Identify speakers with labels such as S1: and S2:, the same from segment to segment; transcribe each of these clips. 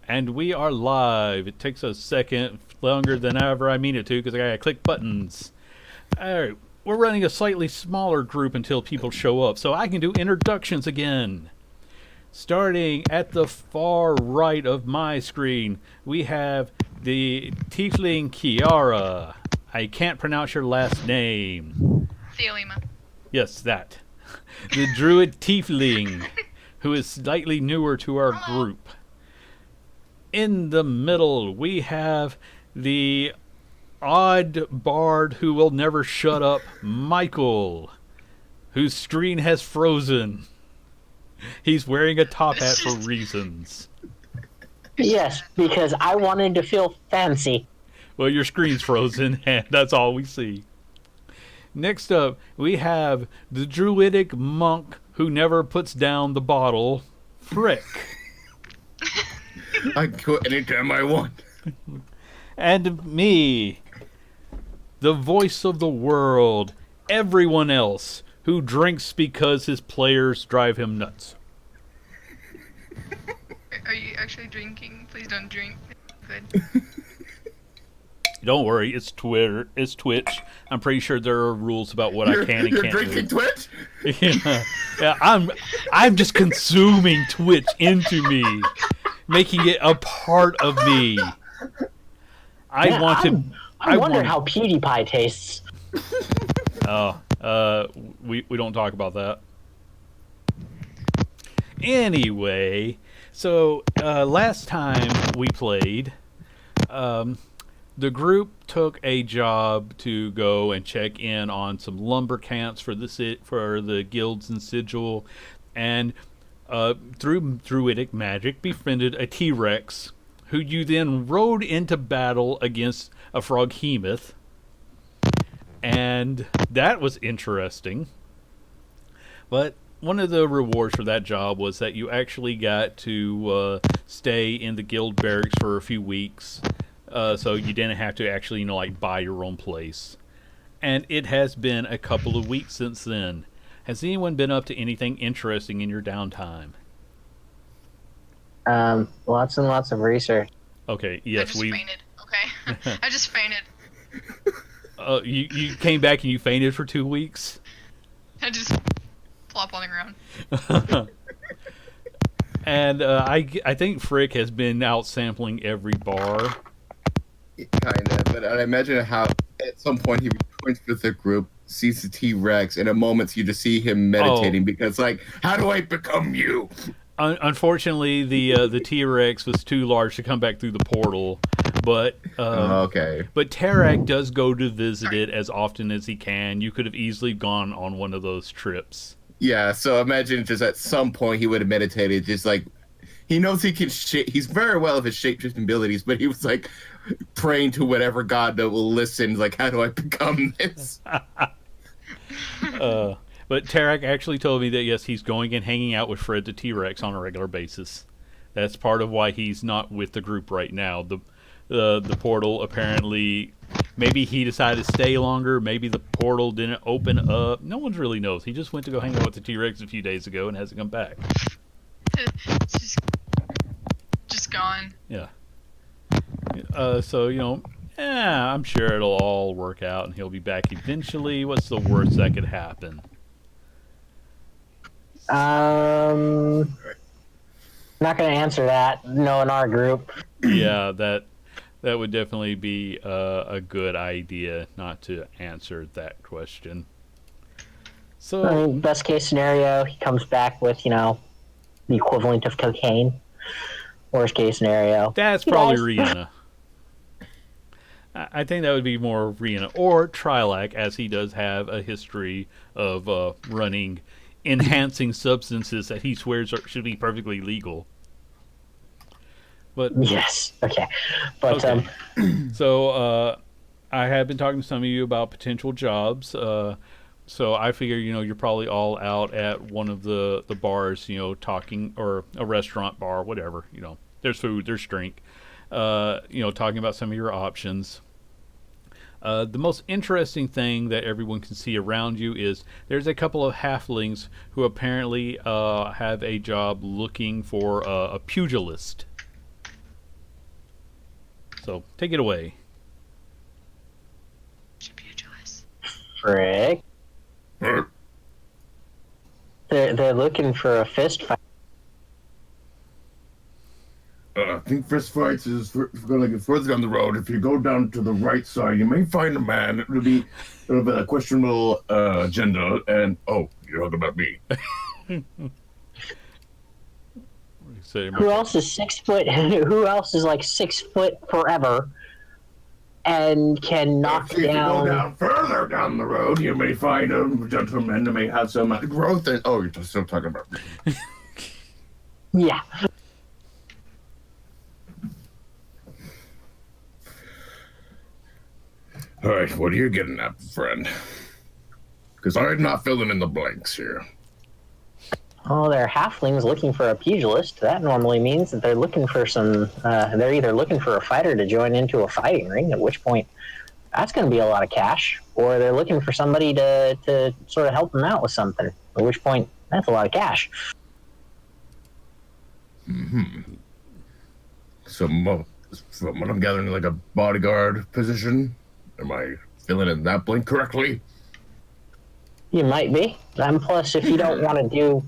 S1: And we are live. It takes a second longer than ever I mean it to because I gotta click buttons. Alright, we're running a slightly smaller group until people show up, so I can do introductions again. Starting at the far right of my screen, we have the Tiefling Kiara. I can't pronounce your last name.
S2: Theolema.
S1: Yes, that. The Druid Tiefling, who is slightly newer to our group. In the middle, we have the odd bard who will never shut up, Michael, whose screen has frozen. He's wearing a top hat for reasons.
S3: Yes, because I wanted to feel fancy.
S1: Well, your screen's frozen, and that's all we see. Next up, we have the druidic monk who never puts down the bottle, Frick.
S4: I can go anytime I want.
S1: And me, the voice of the world, everyone else who drinks because his players drive him nuts.
S2: Are you actually drinking? Please don't drink. Good.
S1: Don't worry, it's Twitter, it's Twitch. I'm pretty sure there are rules about what I can and
S4: you're
S1: can't
S4: drinking
S1: do.
S4: Twitch?
S1: Yeah, I'm just consuming Twitch into me, making it a part of me. I
S3: wonder how PewDiePie tastes.
S1: We don't talk about that. Anyway, so last time we played, the group took a job to go and check in on some lumber camps for the guilds and sigil, and through druidic magic befriended a T-Rex, who you then rode into battle against a froghemoth, and that was interesting. But one of the rewards for that job was that you actually got to stay in the guild barracks for a few weeks. So you didn't have to actually, buy your own place. And it has been a couple of weeks since then. Has anyone been up to anything interesting in your downtime?
S3: Lots and lots of research.
S1: Okay, yes,
S2: I just fainted. Okay, I just fainted.
S1: You came back and you fainted for 2 weeks?
S2: I just plop on the ground.
S1: And I think Frick has been out sampling every bar.
S4: Kind of, but I imagine how at some point he returns with the group, sees the T-Rex, and at moments you just see him meditating because, how do I become you?
S1: Unfortunately, the T-Rex was too large to come back through the portal, but
S4: okay.
S1: But Tarak does go to visit it as often as he can. You could have easily gone on one of those trips.
S4: Yeah, so imagine just at some point he would have meditated, just he knows he can he's very well of his shape-shifting abilities, but he was praying to whatever god that will listen, how do I become this?
S1: But Tarak actually told me that, yes, he's going and hanging out with Fred the T-Rex on a regular basis. That's part of why he's not with the group right now. The portal apparently, maybe he decided to stay longer, maybe the portal didn't open up. No one really knows. He just went to go hang out with the T-Rex a few days ago and hasn't come back.
S2: It's just gone.
S1: Yeah. So, I'm sure it'll all work out and he'll be back eventually. What's the worst that could happen?
S3: Not gonna answer that. No, in our group.
S1: Yeah, that would definitely be a good idea not to answer that question. So,
S3: Best case scenario, he comes back with, the equivalent of cocaine. Worst case scenario.
S1: That's probably Rihanna. I think that would be more Rihanna. Or Trilak, as he does have a history of running enhancing substances that he swears should be perfectly legal. But
S3: yes, okay. But
S1: okay. So I have been talking to some of you about potential jobs. So I figure, you're probably all out at one of the bars, talking, or a restaurant bar, whatever, there's food, there's drink, talking about some of your options. The most interesting thing that everyone can see around you is there's a couple of halflings who apparently have a job looking for a pugilist. So take it away.
S2: Should be a choice.
S3: Frick.
S4: Uh,
S3: They're looking for a fist fight.
S4: I think fist fights is going further down the road. If you go down to the right side, you may find a man. It'll be a questionable agenda. And you're talking about me.
S1: Say
S3: Who else is 6 foot? Who else is like 6 foot forever and can knock
S4: If you go
S3: down?
S4: down further down the road, you may find a gentleman that may have some growth. And you're still talking about me.
S3: Yeah.
S4: All right, what are you getting at, friend? Because I'm not filling in the blanks here.
S3: Oh, they're halflings looking for a pugilist. That normally means that they're looking for some. They're either looking for a fighter to join into a fighting ring, at which point that's going to be a lot of cash, or they're looking for somebody to sort of help them out with something, at which point that's a lot of cash.
S4: So, from what I'm gathering, like a bodyguard position. Am I filling in that blank correctly?
S3: You might be. And plus, if you don't want to do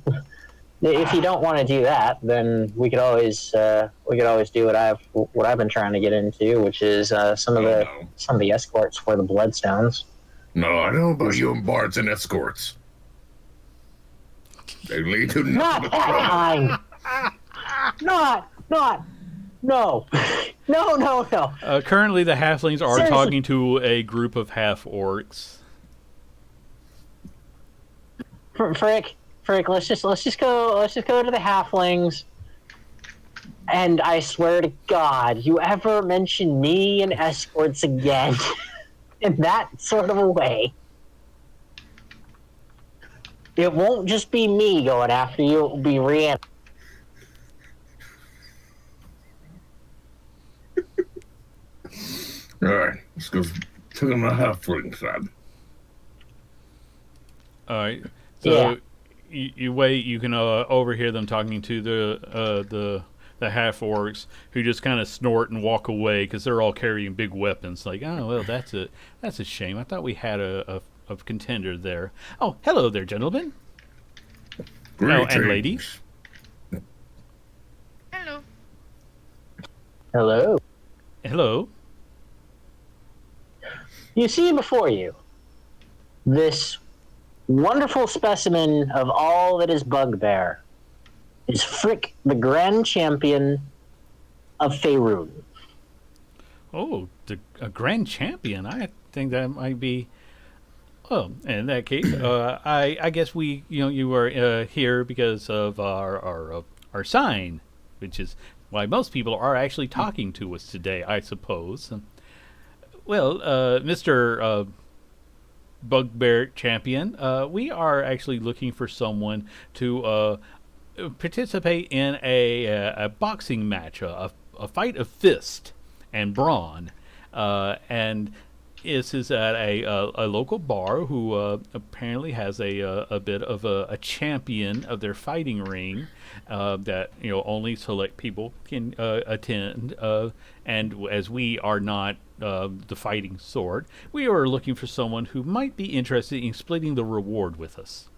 S3: that, then we could always do what I've been trying to get into, which is some of the escorts for the Bloodstones.
S4: No, I don't know about you and bards and escorts. They lead to
S3: Not
S4: nothing but
S3: that
S4: trouble.
S3: kind. No. No.
S1: Currently, the halflings are
S3: Seriously.
S1: talking to a group of half orcs.
S3: Frick. Let's just go to the halflings. And I swear to God, you ever mention me and escorts again in that sort of a way, it won't just be me going after you. It will be Rihanna.
S4: All right, let's go to the halfling side.
S1: All right. So
S3: Yeah.
S1: you wait. You can overhear them talking to the half orcs, who just kind of snort and walk away because they're all carrying big weapons. Like, oh well, that's a shame. I thought we had a contender there. Oh, hello there, gentlemen. Oh, and
S4: Greetings.
S1: ladies.
S2: Hello.
S3: Hello.
S1: Hello.
S3: You see before you this wonderful specimen of all that is bugbear is Frick, the Grand Champion of Faerun.
S1: Oh, a grand champion. I think that might be. Oh, in that case, I guess you are here because of our sign, which is why most people are actually talking to us today, I suppose. Well, Mr. Bugbear Champion, we are actually looking for someone to participate in a boxing match, a fight of fist and brawn, and this is at a local bar who apparently has a bit of a champion of their fighting ring that only select people can attend, and as we are not the fighting sort, we are looking for someone who might be interested in splitting the reward with us.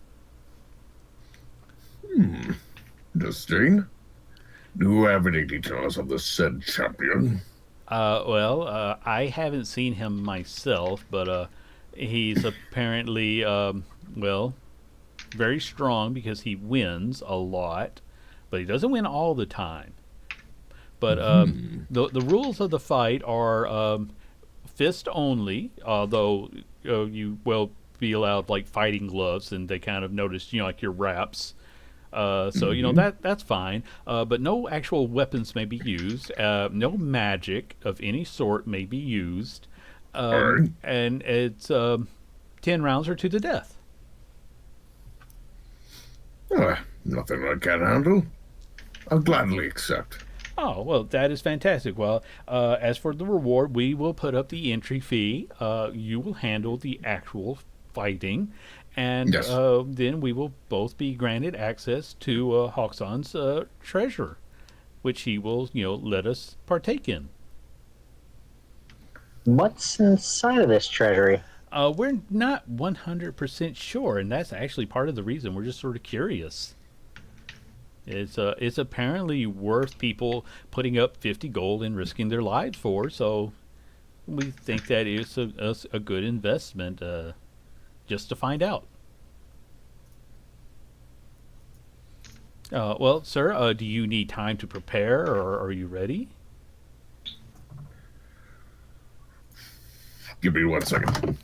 S4: Interesting. Do you have any details of the said champion?
S1: Well, I haven't seen him myself, but he's apparently, very strong because he wins a lot, but he doesn't win all the time. But the rules of the fight are fist only, although you will be allowed like fighting gloves, and they kind of notice, like your wraps. So that's fine, but no actual weapons may be used. No magic of any sort may be used,
S4: Alright.
S1: and it's 10 rounds or to the death.
S4: Nothing I can't handle. I'll gladly accept.
S1: Oh, well, that is fantastic. Well, as for the reward, we will put up the entry fee. You will handle the actual fighting, and
S4: Yes.
S1: then we will both be granted access to Hawkson's treasure, which he will, let us partake in.
S3: What's inside of this treasury?
S1: We're not 100% sure, and that's actually part of the reason. We're just sort of curious. It's apparently worth people putting up 50 gold and risking their lives for, so we think that is a good investment just to find out. Well, sir, do you need time to prepare, or are you ready?
S4: Give me 1 second.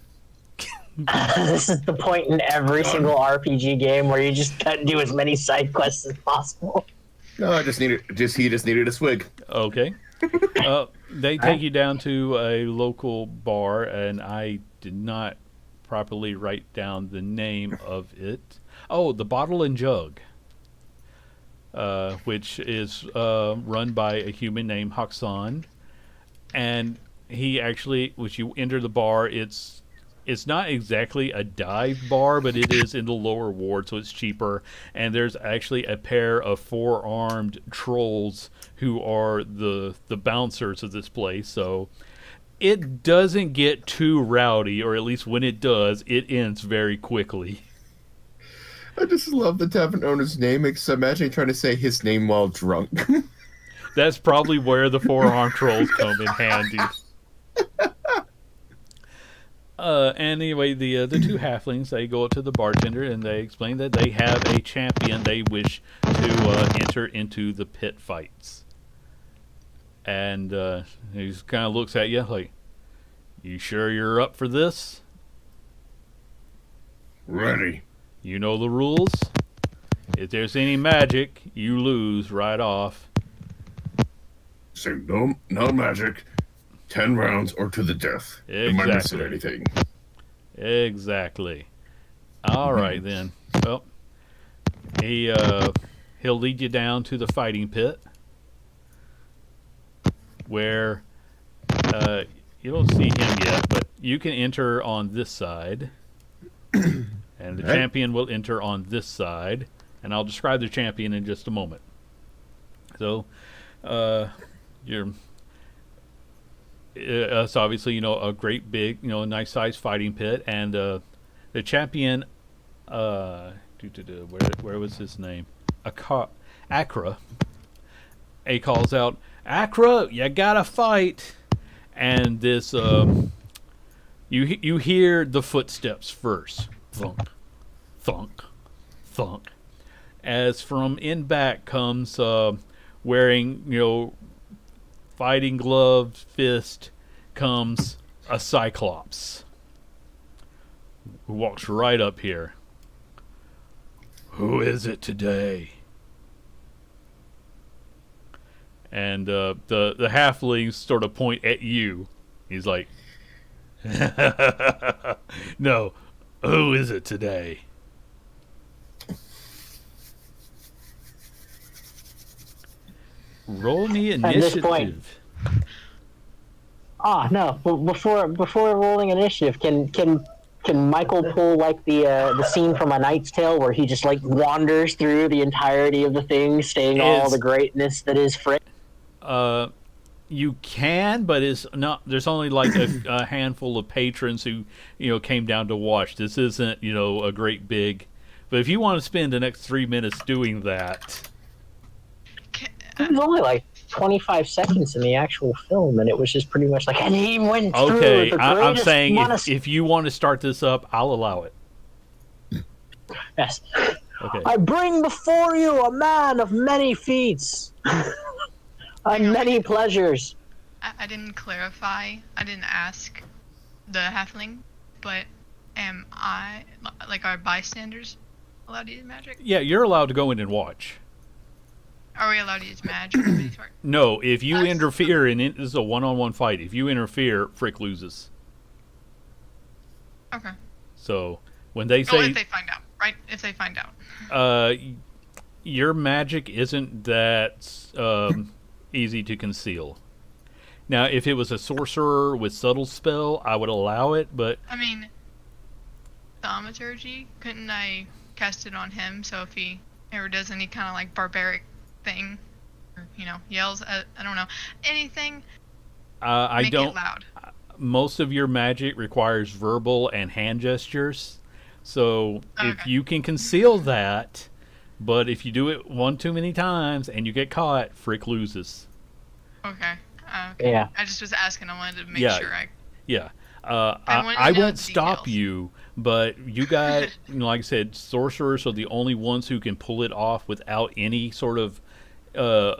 S3: This is the point in every single RPG game where you just got to do as many side quests as possible.
S4: No, I just needed. He just needed a swig.
S1: Okay. They take you down to a local bar, and I did not properly write down the name of it. Oh, the Bottle and Jug, which is run by a human named Haksan, and he actually, which you enter the bar, it's not exactly a dive bar, but it is in the lower ward, so it's cheaper. And there's actually a pair of 4-armed trolls who are the bouncers of this place. So it doesn't get too rowdy, or at least when it does, it ends very quickly.
S4: I just love the tavern owner's name, because imagine trying to say his name while drunk.
S1: That's probably where the 4-armed trolls come in handy. Anyway, the two halflings, they go up to the bartender and they explain that they have a champion they wish to enter into the pit fights. And he just kind of looks at you like, "You sure you're up for this?
S4: Ready.
S1: You know the rules. If there's any magic, you lose right off."
S4: Say no magic. 10 rounds or to the death. Am I missing anything?
S1: Exactly. All right then. Well, he'll lead you down to the fighting pit, where you don't see him yet, but you can enter on this side, and the champion will enter on this side, and I'll describe the champion in just a moment. So, you're. It's obviously, a great big, nice sized fighting pit, and the champion, where was his name? Akra. He calls out, "Akra, you gotta fight!" And this, you hear the footsteps first, thunk, thunk, thunk, as from in back comes wearing, fighting gloves, fist, comes a Cyclops who walks right up here. "Who is it today?" And the halflings sort of point at you. He's like, "No, who is it today?" Roll me initiative.
S3: At this point. No! Before rolling initiative, can Michael pull like the scene from A Knight's Tale where he just like wanders through the entirety of the thing, saying all the greatness that is Frick?
S1: You can, but it's not. There's only like a handful of patrons who came down to watch. This isn't a great big. But if you want to spend the next 3 minutes doing that.
S3: It was only like 25 seconds in the actual film, and it was just pretty much like, and he went through
S1: Okay,
S3: the
S1: I'm saying
S3: greatest
S1: if you want to start this up, I'll allow it.
S3: Yes.
S1: Okay.
S3: I bring before you a man of many feats and many pleasures.
S2: I didn't clarify. I didn't ask the halfling, but are bystanders allowed to use magic?
S1: Yeah, you're allowed to go in and watch.
S2: Are we allowed to use magic of any sort?
S1: No, if you interfere in it, this is a one-on-one fight. If you interfere, Frick loses.
S2: Okay.
S1: So when they say,
S2: if they find out, right? If they find out.
S1: Your magic isn't that easy to conceal. Now, if it was a sorcerer with subtle spell, I would allow it, but
S2: I mean, thaumaturgy, couldn't I cast it on him? So if he ever does any kind of like barbaric thing, or yells at, I don't know, anything,
S1: I
S2: make
S1: don't.
S2: it loud.
S1: most of your magic requires verbal and hand gestures. So if
S2: Okay.
S1: you can conceal that, but if you do it one too many times and you get caught, Frick loses.
S2: Okay. Okay.
S3: Yeah.
S2: I just was asking. I wanted to make
S1: Yeah.
S2: sure I.
S1: Yeah.
S2: I want
S1: I
S2: to know
S1: won't
S2: the
S1: stop
S2: details.
S1: you, but you got, like I said, sorcerers are the only ones who can pull it off without any sort of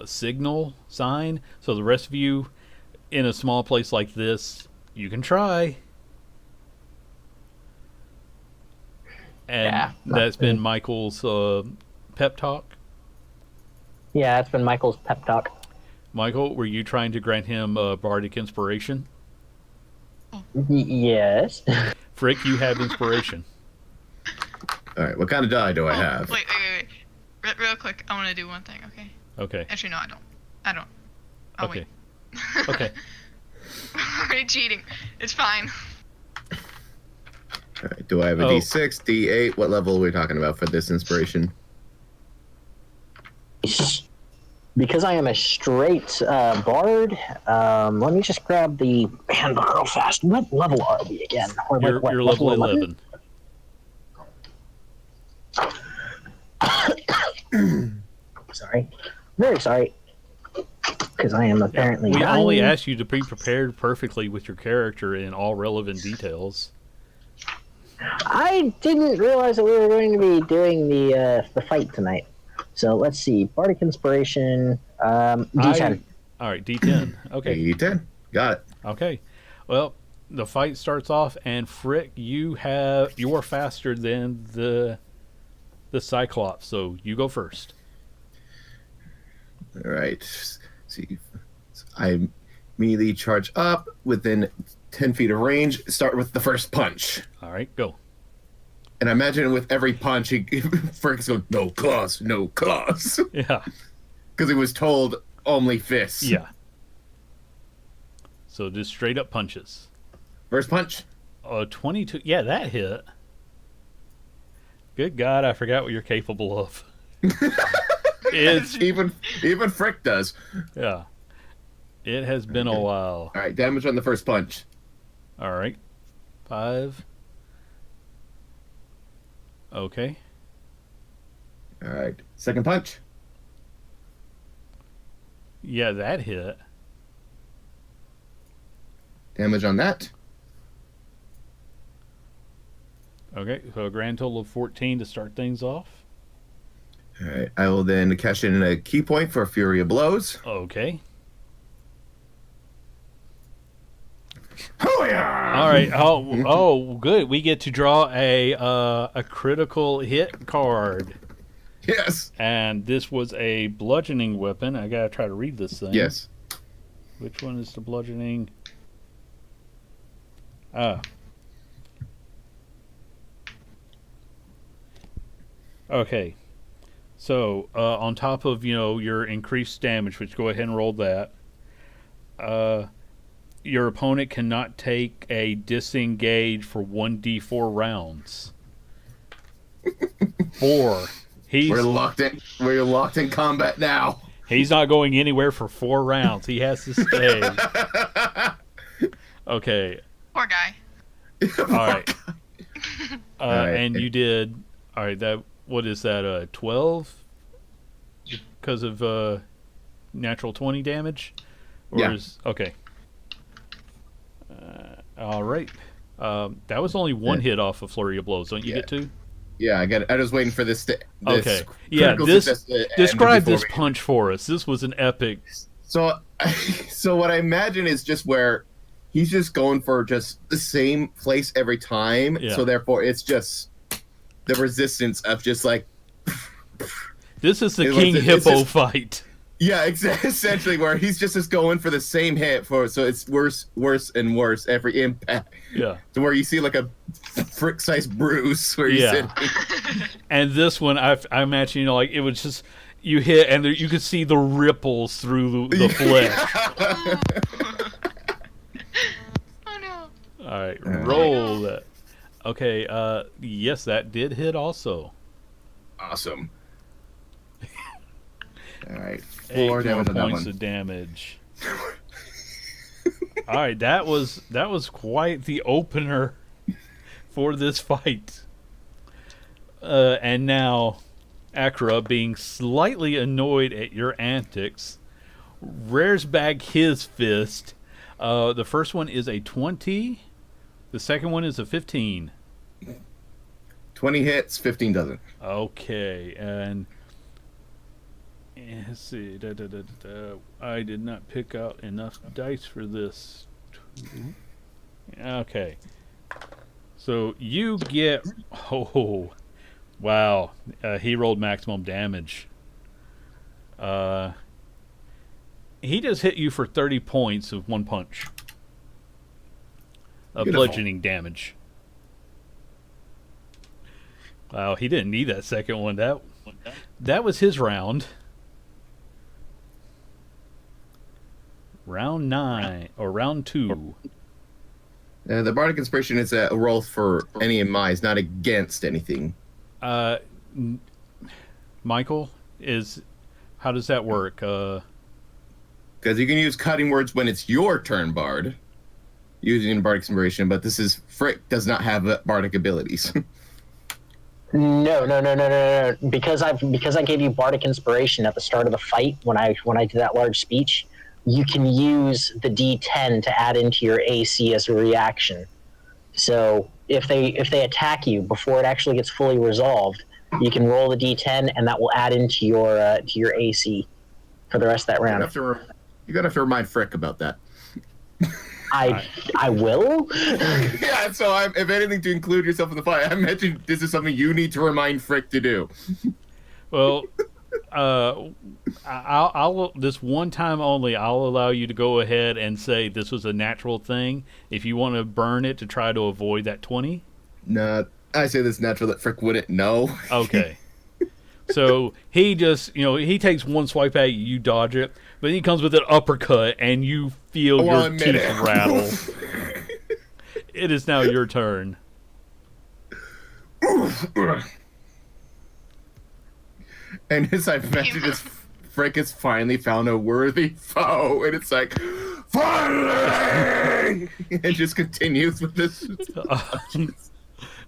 S1: signal sign. So the rest of you, in a small place like this, you can try. And
S3: Yeah.
S1: that's been Michael's pep talk.
S3: Yeah, it's been Michael's pep talk.
S1: Michael, were you trying to grant him bardic inspiration?
S3: Yes.
S1: Frick, you have inspiration.
S4: All right, what kind of die do I
S2: Oh,
S4: have?
S2: wait. Real quick, I want to do one thing. Okay.
S1: Okay.
S2: Actually, no, I don't. I don't. Oh
S1: Okay.
S2: wait.
S1: Okay.
S2: Already cheating. It's fine.
S4: All right, do I have a
S1: Oh.
S4: D6, D8? What level are we talking about for this inspiration?
S3: Because I am a straight bard, let me just grab the handbook real fast. What level are we again? Or
S1: You're,
S3: what,
S1: you're level 11.
S3: Sorry. Very sorry. Because I am apparently
S1: We
S3: dying.
S1: only asked you to be prepared perfectly with your character in all relevant details.
S3: I didn't realize that we were going to be doing the fight tonight. So let's see. Bardic Inspiration, D10.
S1: All right, D10. Okay.
S4: D10. Got it.
S1: Okay. Well, the fight starts off, and Frick, you are faster than the Cyclops, so you go first.
S4: All right. See, I immediately charge up within 10 feet of range. Start with the first punch.
S1: All right, go.
S4: And I imagine with every punch, Frick's going, no claws, no claws.
S1: Yeah.
S4: Because he was told only fists.
S1: Yeah. So just straight up punches.
S4: First punch.
S1: 22. Yeah, that hit. Good God, I forgot what you're capable of. It's
S4: Even Frick does.
S1: yeah. It has been a while.
S4: All right, damage on the first punch.
S1: All right. 5. Okay.
S4: All right, second punch.
S1: Yeah, that hit.
S4: Damage on that.
S1: Okay, so a grand total of 14 to start things off.
S4: All right, I will then cash in a key point for Fury of Blows.
S1: Okay.
S4: Oh yeah!
S1: All right. Oh, good. We get to draw a critical hit card,
S4: Yes.
S1: and this was a bludgeoning weapon. I gotta try to read this thing.
S4: Yes.
S1: Which one is the bludgeoning? Ah. Okay. So on top of your increased damage, which go ahead and roll that. Your opponent cannot take a disengage for 1d4 rounds. 4.
S4: We're locked in combat now.
S1: He's not going anywhere for 4 rounds. He has to stay. Okay.
S2: Poor guy.
S1: All right.
S4: All right.
S1: And you did. All right. What is that? 12 because of natural 20 damage.
S4: Yeah.
S1: Okay. All right. That was only one hit off of Flurry of Blows. Don't you get two?
S4: Yeah, I get it. I was waiting for this.
S1: Okay. Yeah. Describe this punch for us. This was an epic.
S4: So what I imagine is just where he's just going for just the same place every time.
S1: Yeah.
S4: So therefore, it's just the resistance of just like.
S1: This is the King Hippo fight.
S4: Yeah, essentially, where he's just going for the same hit so it's worse and worse every impact.
S1: Yeah.
S4: To where you see like a frick-sized bruise where he's sitting.
S1: And this one, I imagine, like it was just you hit and you could see the ripples through the flesh.
S2: Oh no.
S1: All right, roll that. Okay, yes, that did hit also.
S4: Awesome. All right,
S1: 8
S4: 4
S1: more
S4: damage on that
S1: points
S4: one.
S1: of damage. All right, that was quite the opener for this fight. And now, Akra, being slightly annoyed at your antics, rears back his fist. The first one is a 20. The second one is a 15.
S4: 20 hits, 15 doesn't.
S1: Okay, and let's see. I did not pick out enough dice for this. Okay. So you get... Oh, wow. He rolled maximum damage. He just hit you for 30 points of one punch. Of
S4: Beautiful.
S1: bludgeoning damage. Wow, he didn't need that second one. That was his round. Round 9 or round 2.
S4: The Bardic Inspiration is a roll for any MIs, not against anything.
S1: Michael, how does that work?
S4: Because you can use cutting words when it's your turn, Bard, using Bardic Inspiration, but Frick does not have Bardic abilities.
S3: No. Because I gave you Bardic Inspiration at the start of the fight when I did that large speech. You can use the D10 to add into your AC as a reaction. So if they attack you before it actually gets fully resolved, you can roll the D10 and that will add into your AC for the rest of that round.
S4: You're gonna have to remind Frick about that.
S3: I will.
S4: Yeah. So if anything, to include yourself in the fight, I imagine this is something you need to remind Frick to do.
S1: Well, I'll this one time only. I'll allow you to go ahead and say this was a natural thing. If you want to burn it to try to avoid that 20.
S4: No, I say this natural that Frick wouldn't know.
S1: Okay. So he just, he takes one swipe at you, you dodge it, but he comes with an uppercut, and you feel your teeth rattle. It is now your turn.
S4: And as I mentioned, Frick has finally found a worthy foe, and it's like, finally! It just continues with this.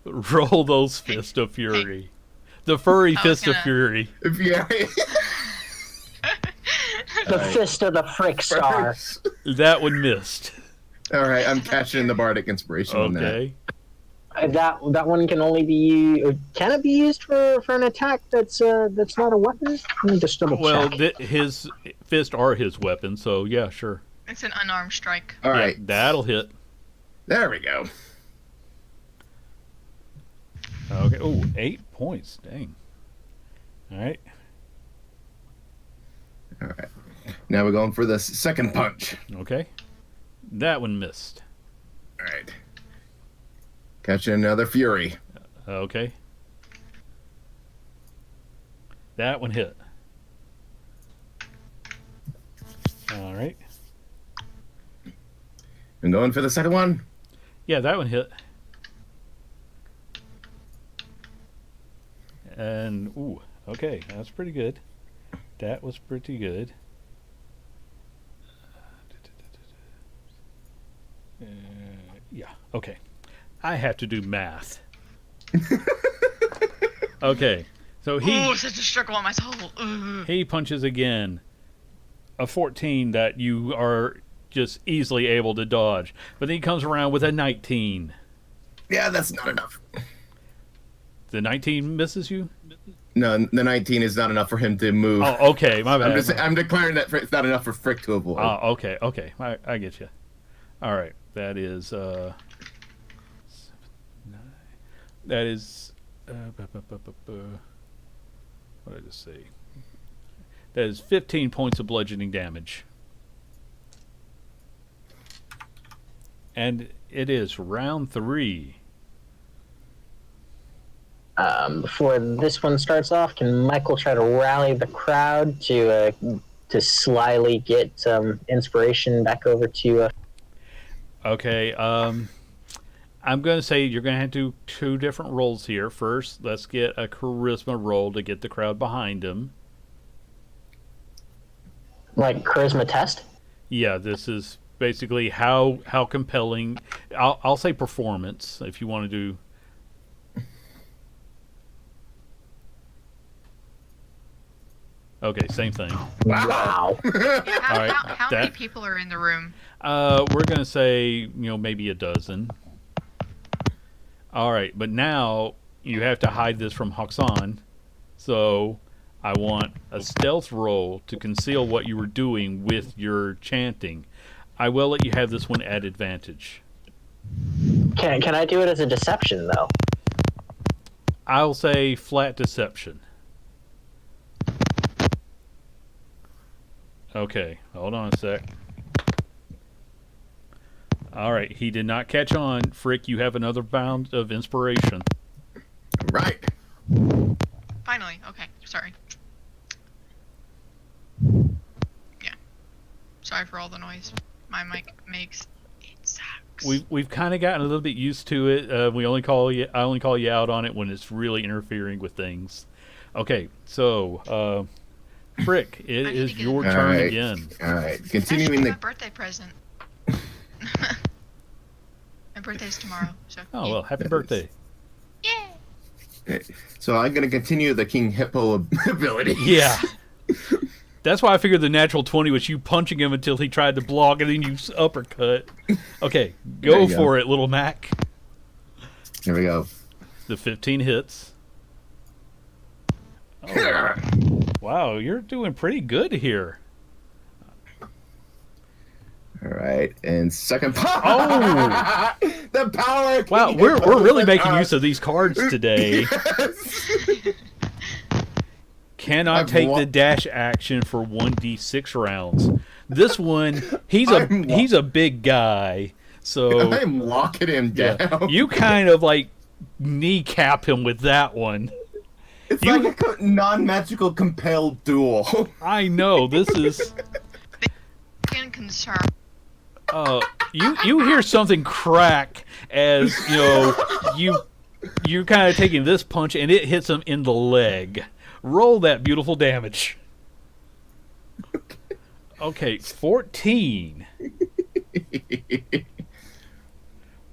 S1: Roll those Fist of Fury. The furry Fist of Fury.
S4: Yeah.
S3: The Fist of the Frick Star.
S1: That one missed.
S4: All right, I'm cashing the Bardic Inspiration on that.
S1: Okay.
S3: That one can only be. Can it be used for an attack that's not a weapon? Let me just double check.
S1: Well, his fists are his weapon, so yeah, sure.
S2: It's an unarmed strike.
S4: All
S1: Yeah,
S4: right,
S1: that'll hit.
S4: there we go.
S1: Okay. Oh, 8 points. Dang. All right.
S4: All right, now we're going for the second punch.
S1: Okay. That one missed.
S4: All right, catching another Fury.
S1: Okay. That one hit. All right.
S4: I'm going for the second one.
S1: Yeah, that one hit. And, ooh, okay, that's pretty good. That was pretty good. Yeah, okay. I have to do math. Okay, so
S2: Ooh, such a struggle on my soul.
S1: he punches again. A 14 that you are just easily able to dodge. But then he comes around with a 19.
S4: Yeah, that's not enough.
S1: The 19 misses you?
S4: No, the 19 is not enough for him to move.
S1: Oh, okay, my bad.
S4: I'm declaring that it's not enough for Frick to avoid.
S1: Oh, okay. I get you. All right, that is that is what did I just say? That is 15 points of bludgeoning damage. And it is round 3.
S3: Before this one starts off, can Michael try to rally the crowd to slyly get some inspiration back over to?
S1: Okay. I'm going to say you're going to have to do 2 different rolls here. First, let's get a charisma roll to get the crowd behind him.
S3: Like charisma test?
S1: Yeah, this is basically how compelling. I'll say performance if you want to do. Okay, same thing.
S3: Wow.
S2: Yeah,
S1: All right,
S2: how many
S1: that-
S2: people are in the room?
S1: We're gonna say maybe a dozen. All right, but now you have to hide this from Hoxan. So I want a stealth roll to conceal what you were doing with your chanting. I will let you have this one at advantage.
S3: Can I do it as a deception though?
S1: I'll say flat deception. Okay, hold on a sec. All right, he did not catch on. Frick, you have another bound of inspiration.
S4: Right.
S2: Finally. Okay. Sorry. Yeah. Sorry for all the noise my mic makes. It sucks.
S1: We've kind of gotten a little bit used to it. I only call you out on it when it's really interfering with things. Okay, so Frick, it
S2: I need
S1: is
S2: to get
S1: your
S2: it.
S1: turn
S4: Alright.
S1: again.
S4: All right.
S2: It's
S4: Continuing
S2: actually
S4: the.
S2: my birthday present. My birthday's tomorrow. So.
S1: Oh well, happy birthday!
S2: Yeah.
S4: So I'm gonna continue the King Hippo ability.
S1: Yeah, that's why I figured the natural 20 was you punching him until he tried to block, and then you uppercut. Okay,
S4: There
S1: go
S4: you go.
S1: for it, little Mac.
S4: Here we go.
S1: The 15 hits. Oh, wow, you're doing pretty good here.
S4: All right, and second.
S1: Oh!
S4: The power. of
S1: Wow,
S4: King
S1: we're
S4: Hippo
S1: really
S4: is
S1: making
S4: on.
S1: use of these cards today. Cannot
S4: I've
S1: take
S4: wa-
S1: the dash action for 1d6 rounds. This one, he's
S4: I'm
S1: a big guy, so
S4: I'm locking him down.
S1: yeah, you kind of like kneecap him with that one.
S4: It's
S1: you-
S4: like a non-magical compelled duel.
S1: I know this is.
S2: In concern.
S1: You hear something crack as you're kind of taking this punch and it hits him in the leg. Roll that beautiful damage. Okay, 14.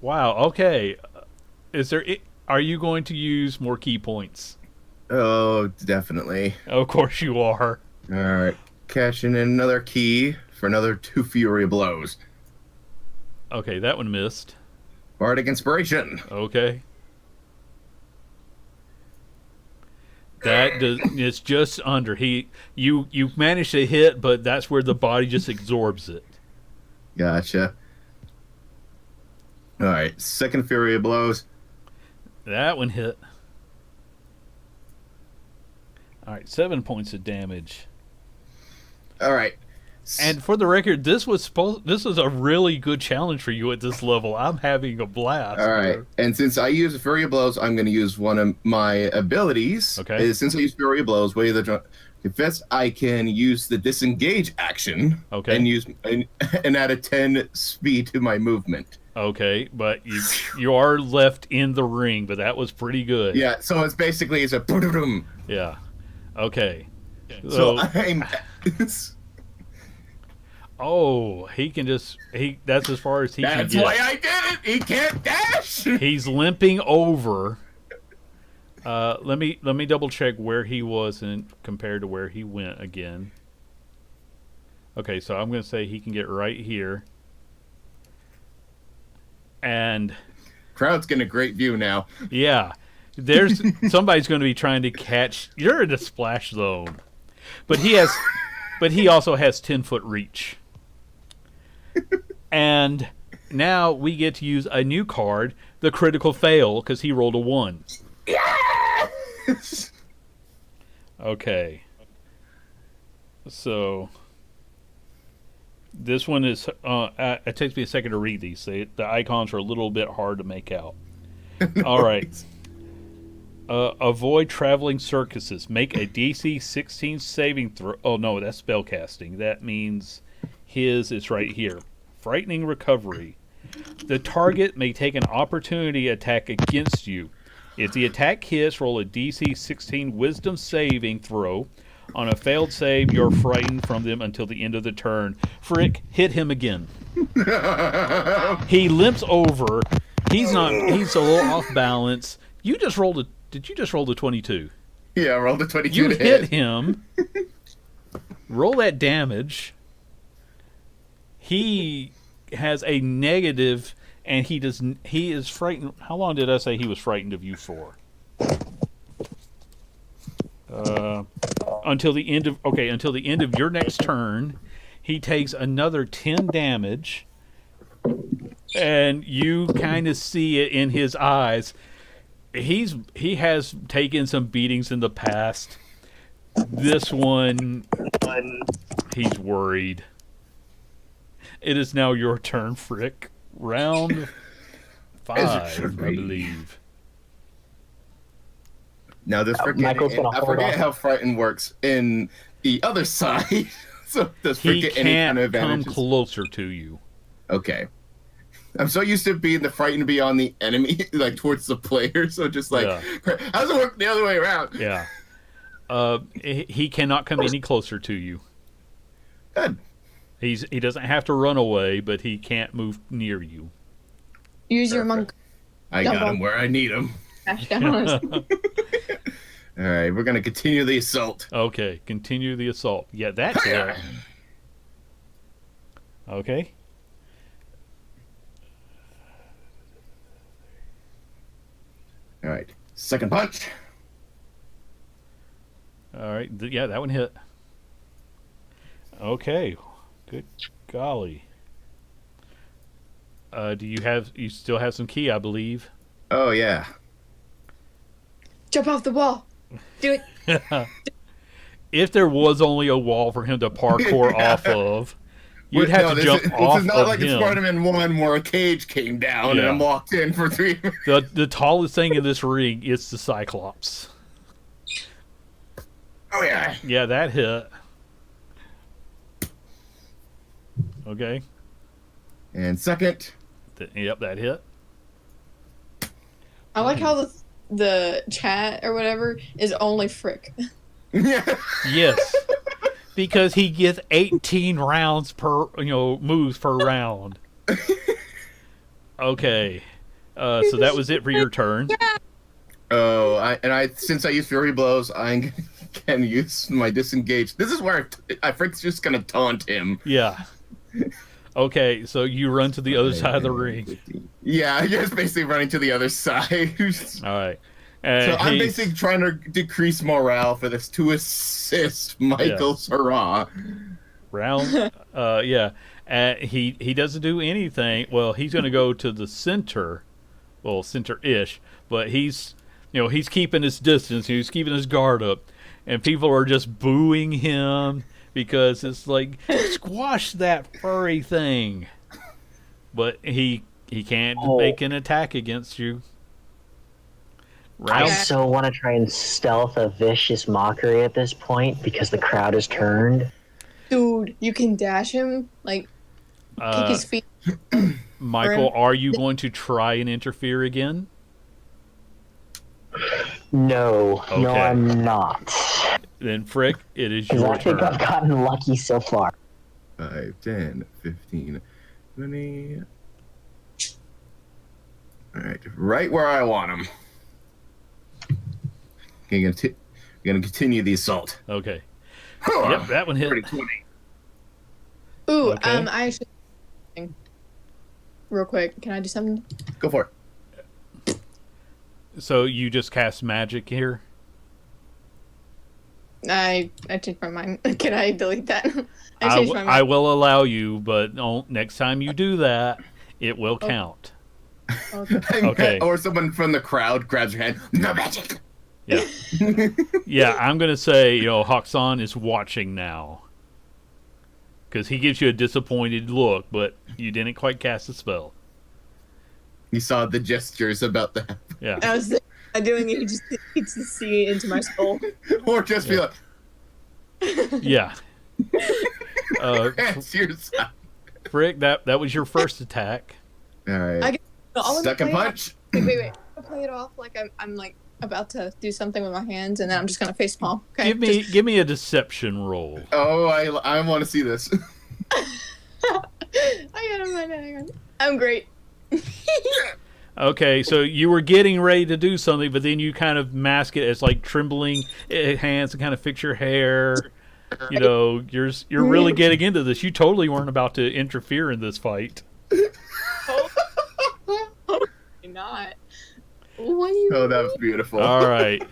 S1: Wow. Okay. Are you going to use more key points?
S4: Oh, definitely.
S1: Of course you are.
S4: All right, cashing in another key for another 2 fury blows.
S1: Okay, that one missed.
S4: Bardic inspiration.
S1: Okay. It's just under. You managed to hit, but that's where the body just absorbs it.
S4: Gotcha. All right, second fury blows.
S1: That one hit. All right, 7 points of damage.
S4: All right.
S1: And for the record, this was a really good challenge for you at this level. I'm having a blast.
S4: All right, and since I use Fury of Blows, I'm going to use one of my abilities.
S1: Okay.
S4: Since I use Fury of Blows, way the confess, I can use the disengage action.
S1: Okay.
S4: And add a 10 speed to my movement.
S1: Okay, but you are left in the ring, but that was pretty good.
S4: Yeah, so it's basically a boom.
S1: Yeah. Okay.
S4: So I'm.
S1: Oh, he can just that's as far as he can
S4: That's
S1: get.
S4: why I did it. He can't dash.
S1: He's limping over. Let me double check where he was compared to where he went again. Okay, so I'm going to say he can get right here. And
S4: Crowd's getting a great view now.
S1: yeah, there's somebody's going to be trying to catch. You're in a splash zone, but he also has 10-foot reach. And now we get to use a new card, the critical fail, because he rolled a 1.
S4: Yes!
S1: Okay. So this one is. It takes me a second to read these. The icons are a little bit hard to make out. All right. Avoid traveling circuses. Make a DC 16 saving throw. Oh no, that's spellcasting. That means it's right here. Frightening recovery. The target may take an opportunity attack against you. If the attack hits, roll a DC 16 Wisdom saving throw. On a failed save, you're frightened from them until the end of the turn. Frick, hit him again. He limps over. He's a little off balance. You just rolled a. Did you just roll the 22?
S4: Yeah, I rolled a 22
S1: You
S4: to
S1: hit him. Roll that damage. He has a negative, and he is frightened. How long did I say he was frightened of you for? Until the end of your next turn. He takes another 10 damage, and you kind of see it in his eyes. He has taken some beatings in the past. This one, he's worried. It is now your turn, Frick. Round 5, I believe.
S4: Now this I forget how frightened works in the other side. So does Frick get any kind of advantage?
S1: He can't come closer to you.
S4: Okay. I'm so used to being the frightened beyond the enemy, like towards the player. So just like, how does it work the other way around?
S1: Yeah. He cannot come any closer to you.
S4: Good.
S1: He doesn't have to run away, but he can't move near you.
S5: Use your monk.
S4: I got him where I need him. All right, we're gonna continue the assault.
S1: Okay, continue the assault. Yeah, that's it. Okay.
S4: All right, second punch.
S1: All right, yeah, that one hit. Okay, good golly. You still have some key, I believe.
S4: Oh yeah.
S5: Jump off the wall. Do it.
S1: If there was only a wall for him to parkour off of, you'd have to jump off of him. This is not like
S4: in Spider-Man 1 where a cage came down and I'm locked in for 3 minutes.
S1: The tallest thing in this ring is the Cyclops.
S4: Oh yeah.
S1: Yeah, that hit. Okay.
S4: And second.
S1: Yep, that hit.
S5: I like how the chat or whatever is only Frick.
S1: Yes. Because he gets 18 rounds per, moves per round. Okay. So that was it for your turn.
S4: Oh, since I used Fury Blows, I can use my disengage. This is where I Frick's just gonna taunt him.
S1: Yeah. Okay, so you run to the other side of the ring.
S4: Yeah, I guess basically running to the other side.
S1: All right.
S4: So I'm basically trying to decrease morale for this to assist Michael Sarah.
S1: Round, yeah. He doesn't do anything. Well, he's going to go to the center, center-ish, but he's keeping his distance. He's keeping his guard up, and people are just booing him because it's like, squash that furry thing. But he can't make an attack against you.
S3: I so want to try and stealth a vicious mockery at this point because the crowd is turned.
S5: Dude, you can dash him, kick his feet.
S1: Michael, are you going to try and interfere again?
S3: No,
S1: okay.
S3: No, I'm not.
S1: Then, Frick, it is your turn.
S3: I think I've gotten lucky so far.
S4: 5, 10, 15, 20. All right, right where I want him. We're gonna continue the assault.
S1: Okay. Yep, that one hit.
S4: 20.
S5: Ooh,
S1: okay.
S5: I actually... Real quick, can I do something?
S4: Go for it.
S1: So you just cast magic here?
S5: I changed my mind. Can I delete that? I changed my mind.
S1: I will allow you, but next time you do that, it will count.
S5: Okay.
S4: Or someone from the crowd grabs your hand. No magic.
S1: Yeah. Yeah, I'm going to say, Hoxon is watching now. Because he gives you a disappointed look, but you didn't quite cast the spell.
S4: He saw the gestures about that.
S1: Yeah.
S5: I was doing it, he just needs to see into my soul.
S4: Or just be like...
S1: Yeah.
S4: That's your side.
S1: Frick, that was your first attack.
S4: All right. Second punch.
S5: Wait. I'll play it off like I'm about to do something with my hands, and then I'm just gonna face palm. Okay.
S1: Give me a deception roll.
S4: Oh, I want to see this.
S5: Hang on. I'm great.
S1: Okay, so you were getting ready to do something, but then you kind of mask it as like trembling hands and kind of fix your hair. You know, you're really getting into this. You totally weren't about to interfere in this fight.
S5: Not. What are you?
S4: Oh, that was beautiful.
S1: All right.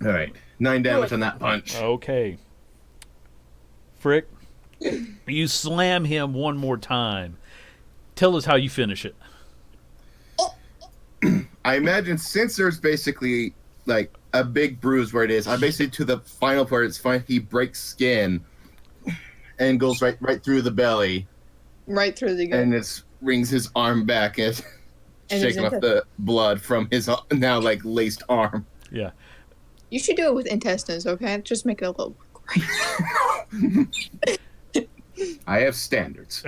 S4: All right. 9 damage on that punch.
S1: Okay. Frick, you slam him one more time. Tell us how you finish it.
S4: I imagine since there's basically like a big bruise where it is, I basically to the final part. It's fine. He breaks skin and goes right through the belly,
S5: Right through the gut.
S4: and it rings his arm back and
S5: And
S4: shaking off the blood from his now like laced arm.
S1: Yeah.
S5: You should do it with intestines, okay? Just make it a little.
S4: I have standards.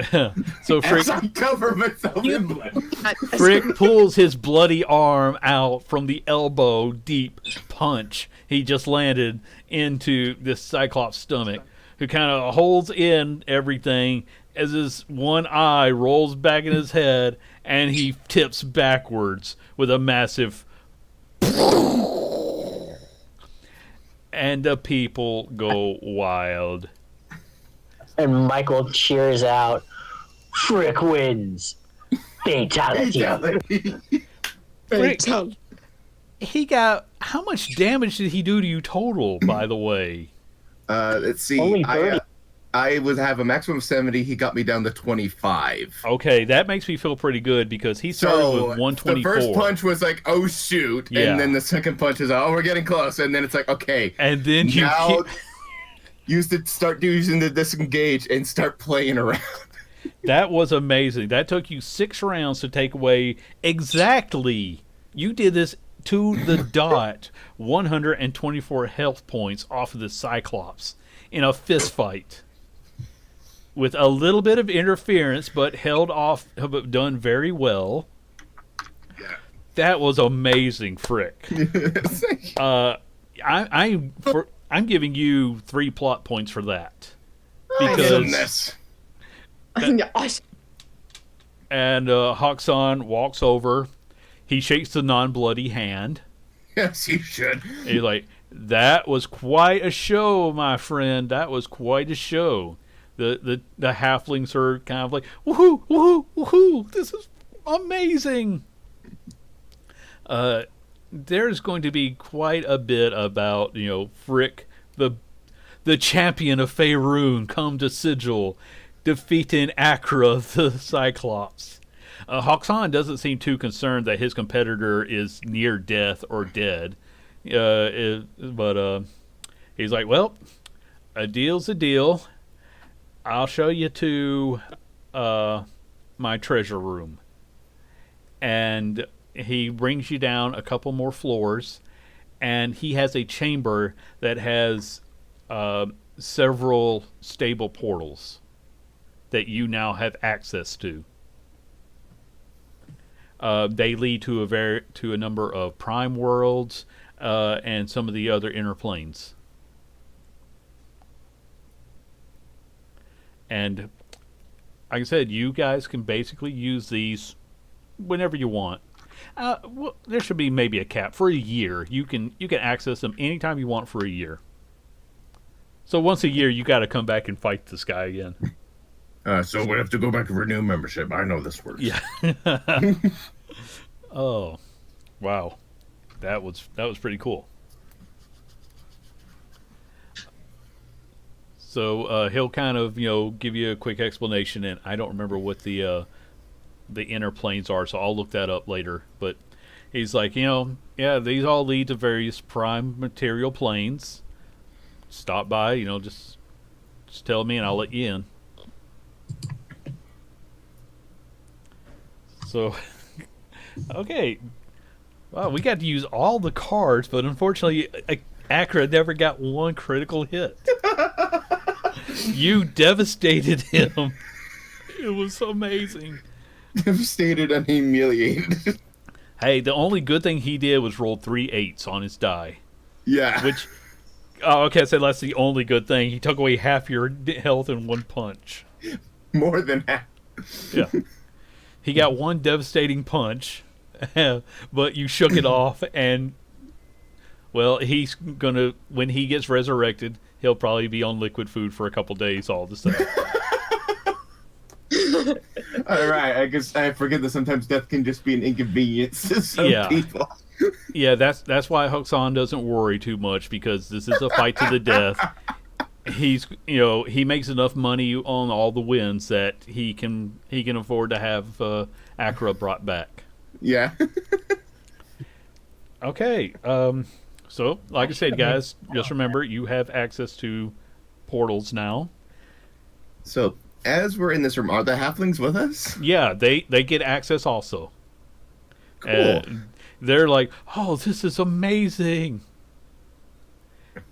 S1: So Frick,
S4: As I cover myself in blood.
S1: Frick pulls his bloody arm out from the elbow deep punch he just landed into this Cyclops' stomach, who kind of holds in everything as his one eye rolls back in his head and he tips backwards with a massive and the people go wild.
S3: And Michael cheers out, Frick wins. Fatality.
S1: Frick, he got... How much damage did he do to you total, by the way?
S4: Let's see.
S3: Only 30.
S4: I would have a maximum of 70. He got me down to 25.
S1: Okay, that makes me feel pretty good because he started with 124.
S4: The first punch was like, oh shoot.
S1: Yeah.
S4: And then the second punch is, oh, we're getting close. And then it's like, okay.
S1: And then you
S4: now start using the disengage and start playing around.
S1: That was amazing. That took you 6 rounds to take away exactly. You did this to the dot. 124 health points off of the Cyclops in a fist fight. With a little bit of interference, but held off, but done very well.
S4: Yeah.
S1: That was amazing, Frick. I'm giving you 3 plot points for that.
S4: Awesomeness.
S5: Awesome.
S1: And Hoxon walks over. He shakes the non-bloody hand.
S4: Yes, you should.
S1: And he's like, that was quite a show, my friend. That was quite a show. The halflings are kind of like, woohoo, woohoo, woohoo. This is amazing. There's going to be quite a bit about, Frick, the champion of Faerun, come to Sigil, defeating Acra, the Cyclops. Hoxon doesn't seem too concerned that his competitor is near death or dead. But he's like, well, a deal's a deal. I'll show you to my treasure room. And he brings you down a couple more floors, and he has a chamber that has several stable portals that you now have access to. They lead to a number of prime worlds and some of the other inner planes. And like I said, you guys can basically use these whenever you want. Well, there should be maybe a cap for a year. You can access them anytime you want for a year. So once a year, you got to come back and fight this guy again.
S4: So we have to go back and renew membership. I know this works.
S1: Yeah. Oh, wow, that was pretty cool. So he'll kind of give you a quick explanation, and I don't remember what the inner planes are, so I'll look that up later. But he's like, yeah, these all lead to various prime material planes. Stop by, just tell me and I'll let you in. So, okay. Wow, we got to use all the cards, but unfortunately, Acra never got one critical hit. You devastated him. It was amazing.
S4: Devastated and humiliated.
S1: Hey, the only good thing he did was roll 3 8s on his die.
S4: Yeah.
S1: Which, oh, okay, I said that's the only good thing. He took away half your health in one punch.
S4: More than half.
S1: Yeah. He got one devastating punch, but you shook it off, and, well, he's going to, when he gets resurrected, he'll probably be on liquid food for a couple days all the same.
S4: All right, I guess I forget that sometimes death can just be an inconvenience to some people.
S1: Yeah, that's why Hoxan doesn't worry too much, because this is a fight to the death. He makes enough money on all the wins that he can afford to have Akra brought back.
S4: Yeah.
S1: Okay, so like I said, guys, just remember you have access to portals now.
S4: So as we're in this room, are the halflings with us?
S1: Yeah, they get access also.
S4: Cool.
S1: They're like, oh, this is amazing.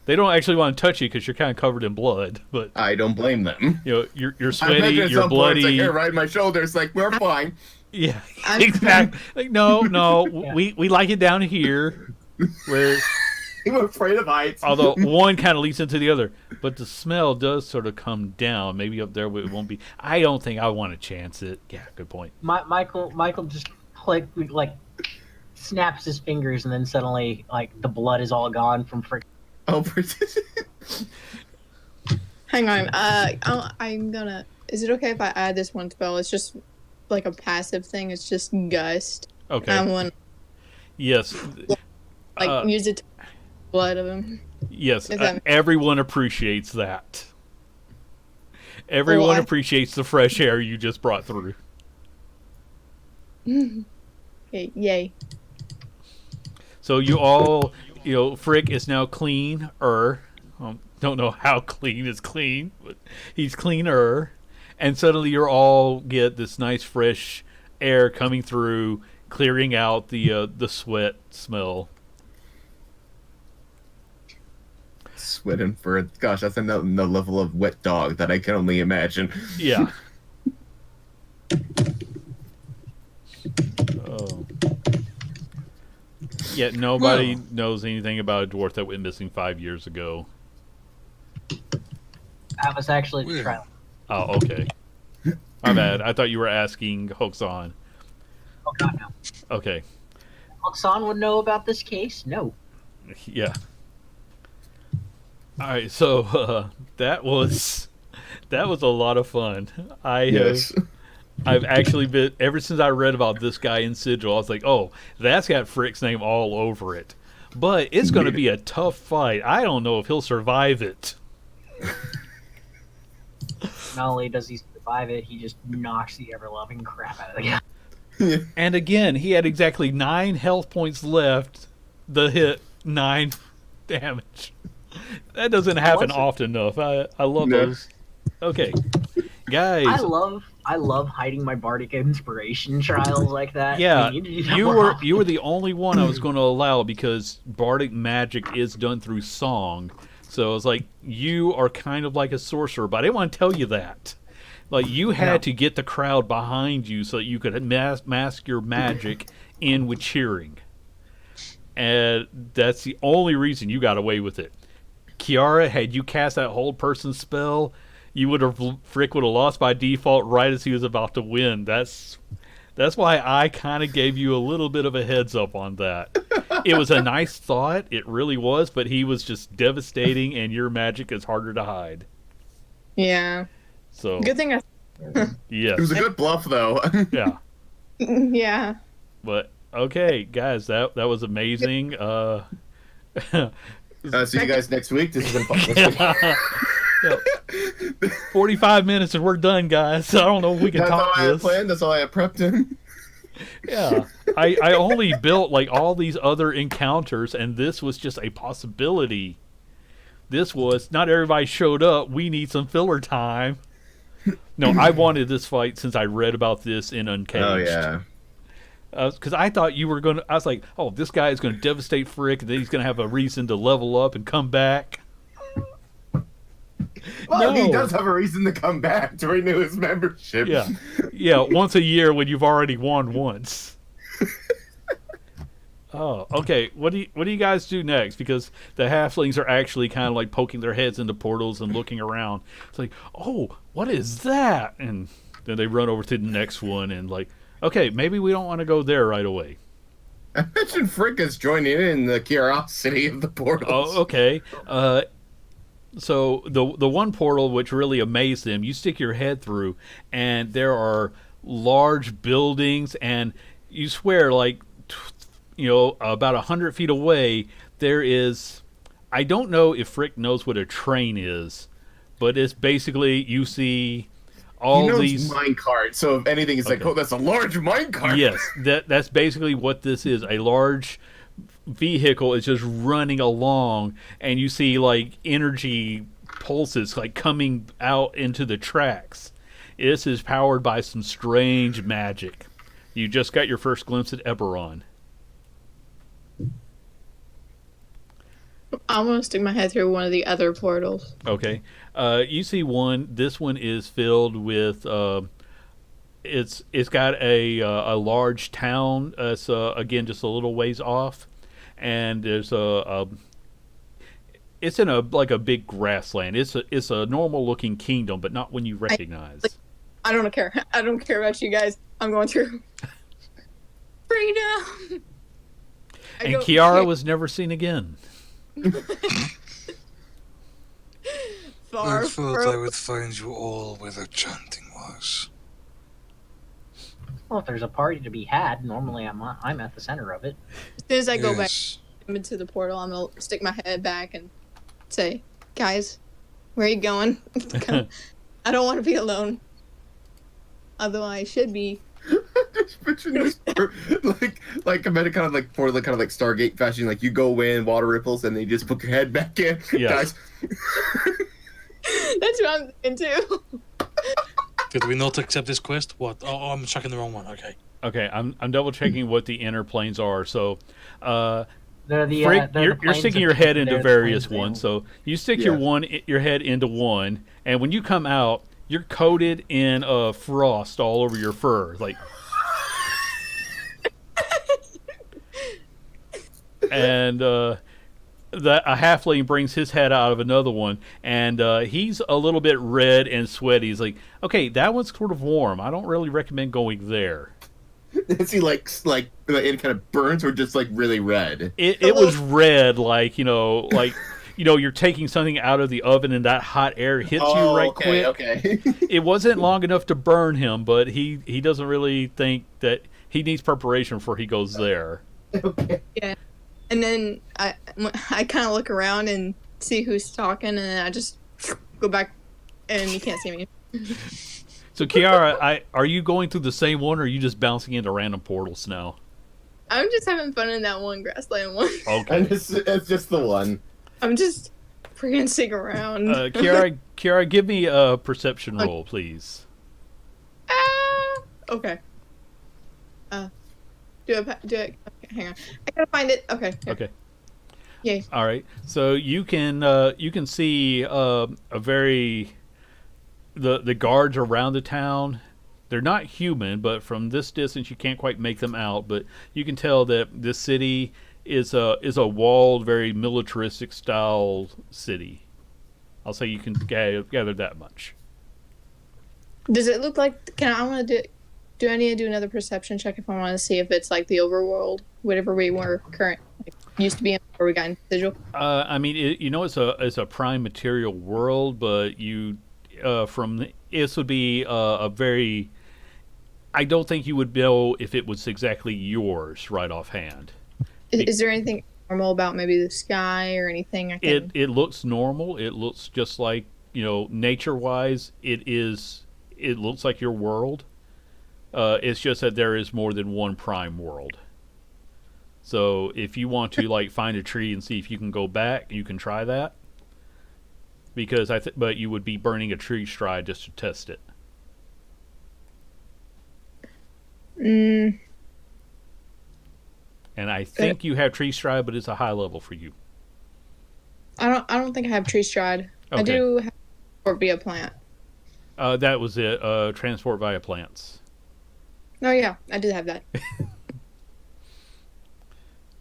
S1: They don't actually want to touch you because you're kind of covered in blood, but
S4: I don't blame them.
S1: You're sweaty, you're bloody.
S4: It's like, right in my shoulder. It's like, we're fine.
S1: Yeah, exactly. Like, no,
S3: Yeah.
S1: we like it down here, where
S4: I'm afraid of heights.
S1: although one kind of leads into the other, but the smell does sort of come down. Maybe up there it won't be. I don't think I want to chance it. Yeah, good point.
S3: Michael just like snaps his fingers, and then suddenly like the blood is all gone from frick.
S4: Oh,
S5: Hang on. I'm gonna. Is it okay if I add this one spell? It's just like a passive thing. It's just gust.
S1: Okay.
S5: I want
S1: Yes.
S5: use it to blood of him.
S1: Yes.
S5: Is that-
S1: Everyone appreciates that. Everyone appreciates the fresh air you just brought through.
S5: Okay, yay.
S1: So you all, Frick is now cleaner. Don't know how clean is clean, but he's cleaner. And suddenly you all get this nice fresh air coming through, clearing out the sweat smell.
S4: Sweating for gosh, that's another level of wet dog that I can only imagine.
S1: Yeah. Oh. Yet nobody knows anything about a dwarf that went missing 5 years ago.
S3: That was actually the trial.
S1: Oh, okay. My bad. I thought you were asking Hoxan.
S3: Oh God, no.
S1: Okay.
S3: Oxan would know about this case? No.
S1: Yeah. All right. So that was a lot of fun. I've actually been ever since I read about this guy in Sigil. I was like, oh, that's got Frick's name all over it. But it's going to be a tough fight. I don't know if he'll survive it.
S3: Not only does he survive it, he just knocks the ever-loving crap out of the guy.
S1: And again, he had exactly 9 health points left. The hit 9 damage. That doesn't happen often enough. I love those. Okay, guys.
S3: I love hiding my bardic inspiration trials like that.
S1: Yeah,
S3: I mean, you need to do that
S1: you
S3: more
S1: were
S3: often.
S1: the only one I was going to allow because bardic magic is done through song. So it's like you are kind of like a sorcerer, but I didn't want to tell you that. Like you had to get the crowd behind you so that you could mask your magic in with cheering, and that's the only reason you got away with it. Kiara, had you cast that hold person spell, Frick would have lost by default right as he was about to win. That's why I kind of gave you a little bit of a heads up on that. It was a nice thought, it really was, but he was just devastating, and your magic is harder to hide.
S5: Yeah.
S1: So
S5: Good thing I.
S1: yes,
S4: It was a good bluff, though.
S1: yeah.
S5: Yeah.
S1: But okay, guys, that was amazing.
S4: See you guys next week. This has been fun.
S1: Yeah. 45 minutes and we're done, guys. I don't know if we can
S4: That's all
S1: top
S4: I had
S1: this.
S4: planned. That's all I had prepped in.
S1: Yeah, I only built like all these other encounters, and this was just a possibility. This was not everybody showed up. We need some filler time. No, I wanted this fight since I read about this in Uncaged.
S4: Oh yeah.
S1: Because I thought you were gonna. I was like, oh, this guy is gonna devastate Frick, and then he's gonna have a reason to level up and come back.
S4: Well,
S1: No.
S4: he does have a reason to come back to renew his membership.
S1: Yeah, once a year when you've already won once. Oh, okay. What do you guys do next? Because the halflings are actually kind of like poking their heads into portals and looking around. It's like, oh, what is that? And then they run over to the next one and like, okay, maybe we don't want to go there right away.
S4: I mentioned Fricka's joining in the curiosity of the portals.
S1: Oh, okay. So the one portal which really amazed them, you stick your head through, and there are large buildings, and you swear like about 100 feet away there is. I don't know if Frick knows what a train is, but it's basically you see all
S4: He knows
S1: these
S4: minecart, so if anything, it's like,
S1: Okay.
S4: oh, that's a large minecart.
S1: Yes, that's basically what this is. A large vehicle is just running along, and you see like energy pulses like coming out into the tracks. This is powered by some strange magic. You just got your first glimpse at Eberron.
S5: I'm gonna stick my head through one of the other portals.
S1: Okay, you see one. This one is filled with. It's got a large town. It's again just a little ways off, and there's it's in a like a big grassland. It's a normal looking kingdom, but not one you recognize.
S5: I don't care. I don't care about you guys. I'm going through. Freedom.
S1: And Kiara was never seen again.
S5: far
S6: I thought
S5: from.
S6: I would find you all where the chanting was.
S3: Well, if there's a party to be had, normally I'm at the center of it.
S5: As soon as I go back
S6: Yes.
S5: into the portal, I'm gonna stick my head back and say, "Guys, where are you going? I don't want to be alone. Although I should be."
S4: Just picture this, like a kind of like for the kind of like Stargate fashion, like you go in, water ripples, and then you just put your head back in.
S1: Yes.
S4: Guys,
S5: That's what I'm into.
S6: Did we not accept this quest? What? Oh, I'm checking the wrong one. Okay.
S1: Okay, I'm double checking what the inner planes are. So,
S3: They're the,
S1: Frick,
S3: they're the
S1: you're
S3: planes
S1: sticking
S3: of-
S1: your head into
S3: they're the
S1: various
S3: planes
S1: ones.
S3: veiled.
S1: So you stick
S4: Yeah.
S1: your head into one, and when you come out, you're coated in frost all over your fur, like. And a halfling brings his head out of another one, and he's a little bit red and sweaty. He's like, "Okay, that one's sort of warm. I don't really recommend going there."
S4: is he like it kind of burns or just like really red?
S1: It was red, like you're taking something out of the oven and that hot air hits you right quick.
S4: Okay.
S1: It wasn't long enough to burn him, but he doesn't really think that he needs preparation before he goes there.
S4: Okay.
S5: Yeah. And then I kind of look around and see who's talking, and then I just go back, and you can't see me.
S1: So Kiara, are you going through the same one, or are you just bouncing into random portals now?
S5: I'm just having fun in that one grassland one.
S1: Okay.
S4: And it's just the one.
S5: I'm just prancing around.
S1: Kiara, give me a perception roll, please.
S5: Okay. Do it. Okay, hang on. I gotta find it. Okay. Here.
S1: Okay.
S5: Yay.
S1: All right. So you can see a very the guards around the town. They're not human, but from this distance you can't quite make them out. But you can tell that this city is a walled, very militaristic style city. I'll say you can gather that much.
S5: Does it look like? I want to do? Do I need to do another perception check if I want to see if it's like the overworld, whatever we were used to be in before we got into Sigil?
S1: I mean, it's a prime material world, but this would be a very. I don't think you would know if it was exactly yours right offhand.
S5: Is there anything normal about maybe the sky or anything? I can.
S1: It looks normal. It looks just like nature wise. It looks like your world. It's just that there is more than one prime world. So if you want to like find a tree and see if you can go back, you can try that. Because but you would be burning a tree stride just to test it.
S5: Mm,
S1: And I think you have tree stride, but it's a high level for you.
S5: I don't think I have tree stride.
S1: Okay.
S5: I do have or be a plant.
S1: That was it. Transport via plants.
S5: Oh yeah, I did have that.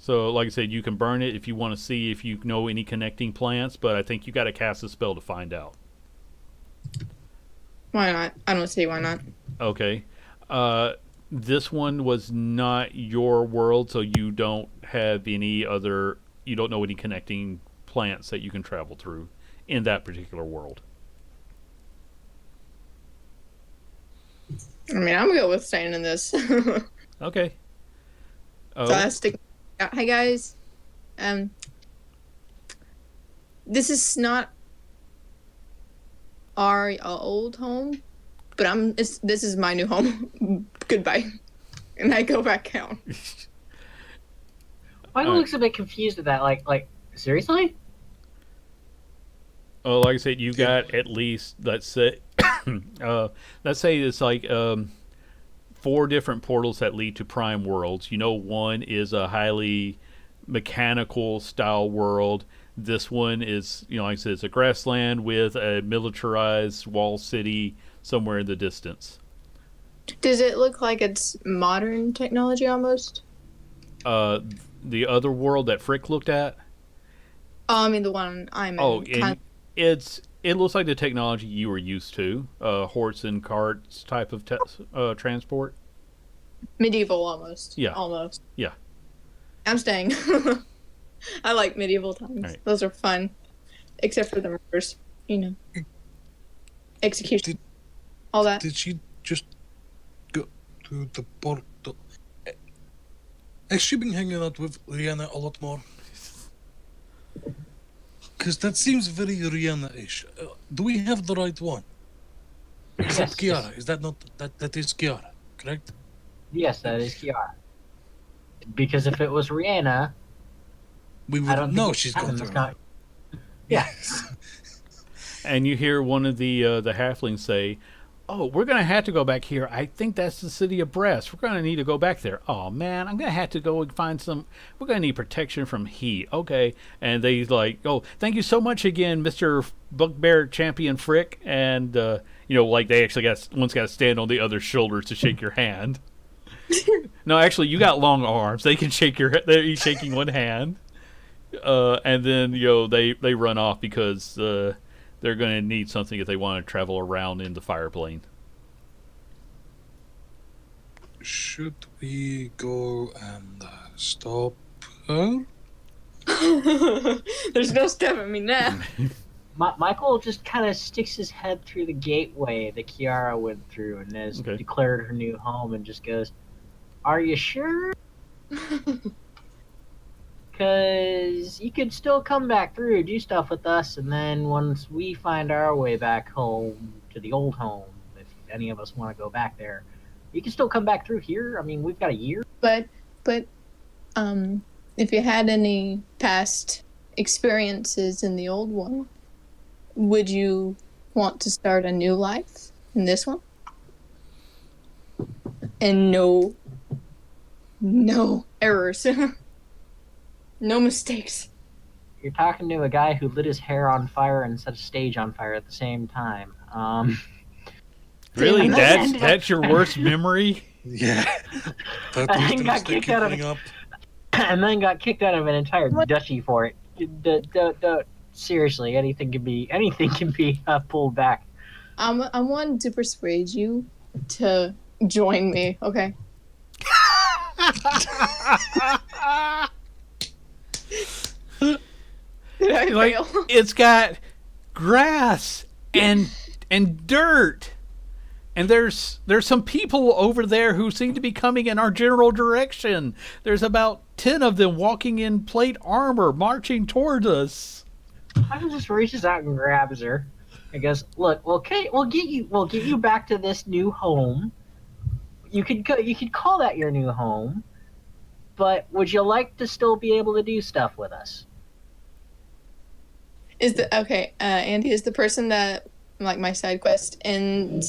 S1: So, like I said, you can burn it if you want to see if you know any connecting plants, but I think you got to cast a spell to find out.
S5: Why not? I don't see why not.
S1: Okay. This one was not your world, so you don't have any other. You don't know any connecting plants that you can travel through in that particular world.
S5: I mean, I'm good with staying in this. So
S1: Okay.
S5: I stick. Hi guys. This is not our old home, but this is my new home. Goodbye, and I go back down.
S3: Michael looks a bit confused at that. Like seriously?
S1: Oh, like I said, you got at least let's say it's like 4 different portals that lead to prime worlds. You know, one is a highly mechanical style world. This one is, you know, like I said, it's a grassland with a militarized wall city somewhere in the distance.
S5: Does it look like it's modern technology almost?
S1: The other world that Frick looked at.
S5: Oh, I mean the one I'm in.
S1: Oh, it looks like the technology you were used to, horse and carts type of transport.
S5: Medieval almost.
S1: Yeah.
S5: Almost.
S1: Yeah.
S5: I'm staying. I like medieval times.
S1: Right.
S5: Those are fun. Except for the murders. You know. Execution. All that.
S6: Did she just go to the portal? Has she been hanging out with Rihanna a lot more? Because that seems very Rihanna-ish. Do we have the right one? Is that Kiara? Is that not that is Kiara, correct?
S3: Yes, that is Kiara. Because if it was Rihanna,
S6: We would
S3: I don't
S6: know
S3: think
S6: she's
S3: it's
S6: gone
S3: it's
S6: through.
S3: not. Yeah.
S1: And you hear one of the halflings say, "Oh, we're gonna have to go back here. I think that's the city of Brest. We're gonna need to go back there. Oh man, I'm gonna have to go and find some. We're gonna need protection from heat. Okay." And they like, "Oh, thank you so much again, Mister Bugbear Champion Frick." And you know, like they actually one's got to stand on the other's shoulders to shake your hand. No, actually, you got long arms. They can shake your. They're each shaking one hand. And then you know they run off because they're going to need something if they want to travel around in the fire plane.
S6: Should we go and stop her?
S5: There's no stopping me now.
S3: Michael just kind of sticks his head through the gateway that Kiara went through and has
S1: Okay.
S3: declared her new home and just goes, "Are you sure? Because you could still come back through, do stuff with us, and then once we find our way back home to the old home, if any of us want to go back there, you can still come back through here. I mean, we've got a year."
S5: But if you had any past experiences in the old one, would you want to start a new life in this one? And no errors. No mistakes.
S3: You're talking to a guy who lit his hair on fire and set a stage on fire at the same time.
S1: Really,
S3: And then-
S1: that's your worst memory?
S6: Yeah. That
S3: I
S6: was
S3: think
S6: the
S3: got
S6: mistake
S3: kicked
S6: you
S3: out of
S6: bring up.
S3: and then got kicked out of an entire duchy for it. Seriously, anything can be pulled back.
S5: I'm wanting to persuade you to join me, okay? Did I
S1: Like,
S5: fail?
S1: it's got grass and dirt. And there's some people over there who seem to be coming in our general direction. There's about 10 of them walking in plate armor, marching towards us.
S3: Michael just reaches out and grabs her. And goes, "Look, okay, we'll get you back to this new home. You could call that your new home, but would you like to still be able to do stuff with us?"
S5: Andy is the person that like my side quest and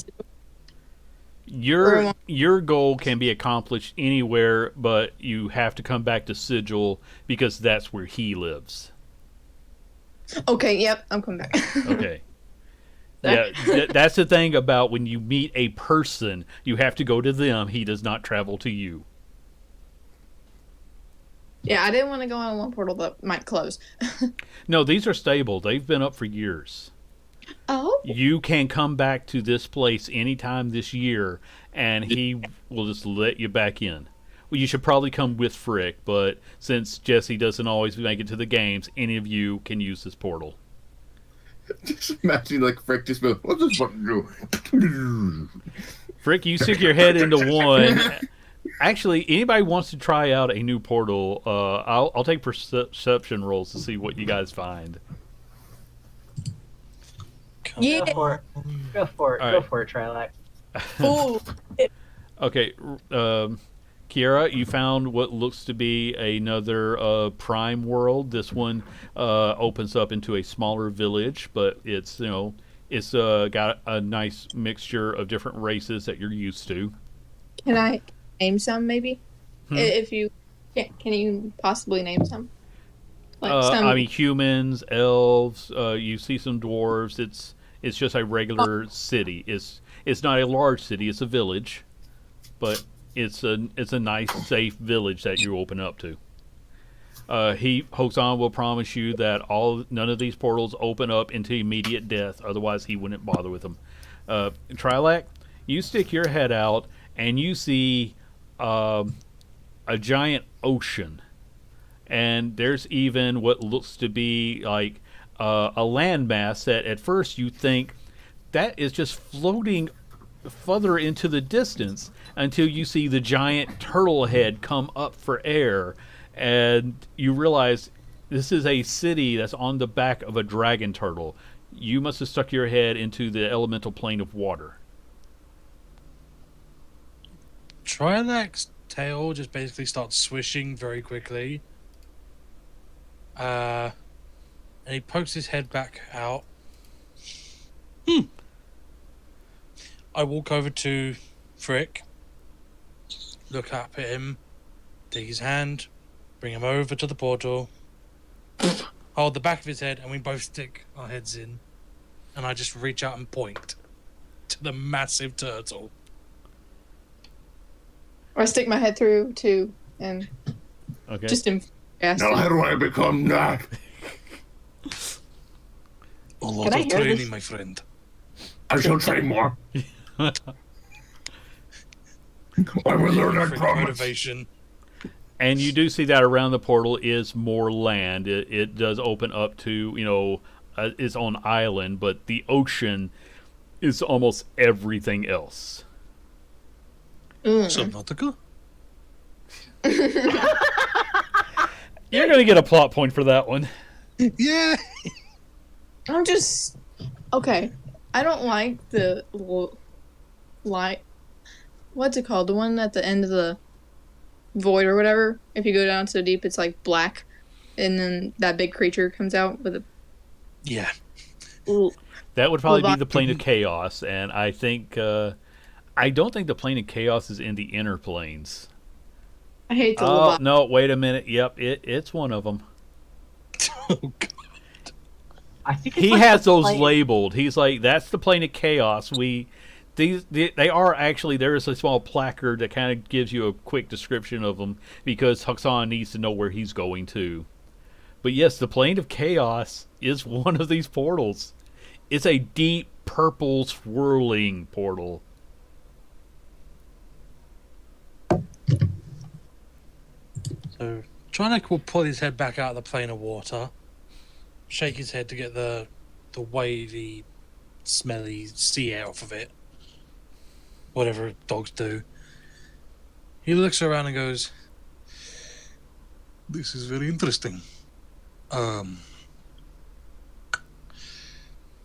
S1: Your goal can be accomplished anywhere, but you have to come back to Sigil because that's where he lives.
S5: okay, yep, I'm coming back.
S1: Okay. Yeah, that's the thing about when you meet a person, you have to go to them. He does not travel to you.
S5: Yeah, I didn't want to go on one portal that might close.
S1: No, these are stable. They've been up for years.
S5: Oh.
S1: You can come back to this place anytime this year, and he will just let you back in. Well, you should probably come with Frick, but since Jesse doesn't always make it to the games, any of you can use this portal.
S4: Just imagine like Frick just goes, what's this button do?
S1: Frick, you stick your head into one. Actually, anybody wants to try out a new portal, I'll take perception rolls to see what you guys find.
S5: Yeah.
S3: Go for it. Go for it.
S1: All
S3: Go
S1: right.
S3: for it, Trilak.
S5: Ooh.
S1: Okay, Kiara, you found what looks to be another prime world. This one opens up into a smaller village, but it's got a nice mixture of different races that you're used to.
S5: Can I name some, maybe?
S1: Hmm?
S5: If you can you possibly name some? Like some.
S1: I mean, humans, elves. You see some dwarves. It's just a regular city. It's not a large city. It's a village, but it's a nice, safe village that you open up to. Hoxan will promise you that none of these portals open up into immediate death. Otherwise, he wouldn't bother with them. Trilak, you stick your head out and you see a giant ocean, and there's even what looks to be like a landmass that at first you think that is just floating further into the distance until you see the giant turtle head come up for air, and you realize this is a city that's on the back of a dragon turtle. You must have stuck your head into the elemental plane of water.
S6: Trilak's tail just basically starts swishing very quickly. And he pokes his head back out. I walk over to Frick, look up at him, take his hand, bring him over to the portal, hold the back of his head, and we both stick our heads in. And I just reach out and point to the massive turtle.
S5: Or stick my head through too, and
S1: Okay.
S5: just in.
S4: Now how do I become that?
S6: A lot
S3: Can I
S6: of
S3: hear
S6: training,
S3: this?
S6: my friend.
S4: I shall train more. I will learn, I
S6: Frick
S4: promise.
S6: motivation.
S1: And you do see that around the portal is more land. It does open up to, its own island, but the ocean is almost everything else.
S6: Subnautica?
S1: You're going to get a plot point for that one.
S6: Yeah.
S5: I'm just okay. I don't like the light. What's it called? The one at the end of the void or whatever. If you go down so deep, it's like black, and then that big creature comes out with a.
S6: Yeah.
S1: That would probably
S5: Well,
S1: be the plane of chaos, and I think I don't think the plane of chaos is in the inner planes.
S5: I hate the
S1: Oh
S5: Leviathan.
S1: no! Wait a minute. Yep, it's one of them.
S6: Oh, God.
S3: I think it's
S1: He
S3: like
S1: has
S3: the
S1: those
S3: plane-
S1: labeled. He's like, that's the plane of chaos. They are actually, there is a small placard that kind of gives you a quick description of them because Hoxan needs to know where he's going to. But yes, the plane of chaos is one of these portals. It's a deep purple swirling portal.
S6: So Trinek will pull his head back out of the plane of water, shake his head to get the wavy, smelly sea air off of it. Whatever dogs do. He looks around and goes, "This is very interesting.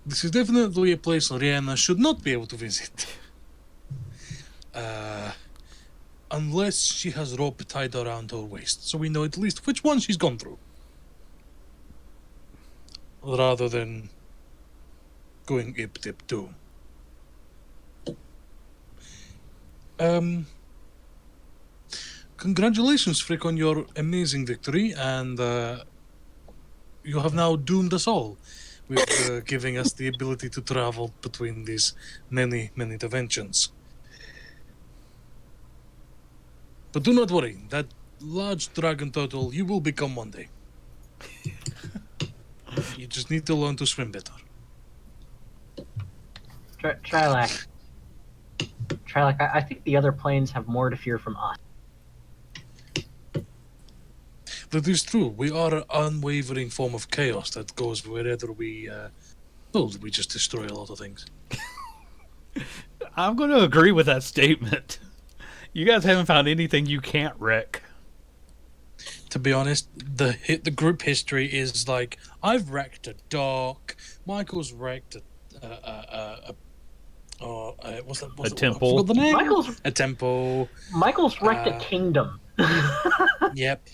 S6: This is definitely a place Rihanna should not be able to visit. Unless she has rope tied around her waist, so we know at least which one she's gone through. Rather than going ip-tip too. Congratulations, Frick, on your amazing victory, and you have now doomed us all with giving us the ability to travel between these many, many dimensions. But do not worry, that large dragon turtle you will become one day. You just need to learn to swim better.
S3: Trilak. Trilak, I think the other planes have more to fear from us.
S6: That is true. We are an unwavering form of chaos that goes wherever we. We just destroy a lot of things.
S1: I'm going to agree with that statement. You guys haven't found anything you can't wreck.
S6: To be honest, the group history is like I've wrecked a dock. Michael's wrecked what's that?
S1: A temple.
S6: I forgot the name.
S3: Michael's
S6: A temple.
S3: wrecked a kingdom.
S6: Yep.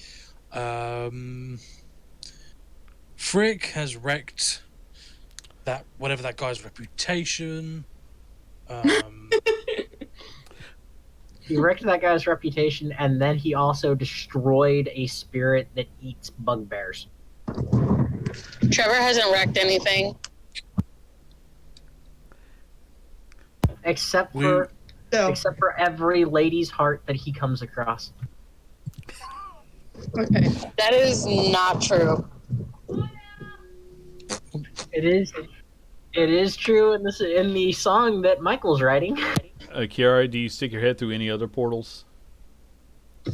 S6: Frick has wrecked that whatever that guy's reputation.
S3: He wrecked that guy's reputation, and then he also destroyed a spirit that eats bugbears.
S7: Trevor hasn't wrecked anything.
S3: Except
S6: We-
S3: for
S5: So,
S3: except for every lady's heart that he comes across.
S5: okay.
S7: That is not true.
S3: It is true in the song that Michael's writing.
S1: Kiara, do you stick your head through any other portals?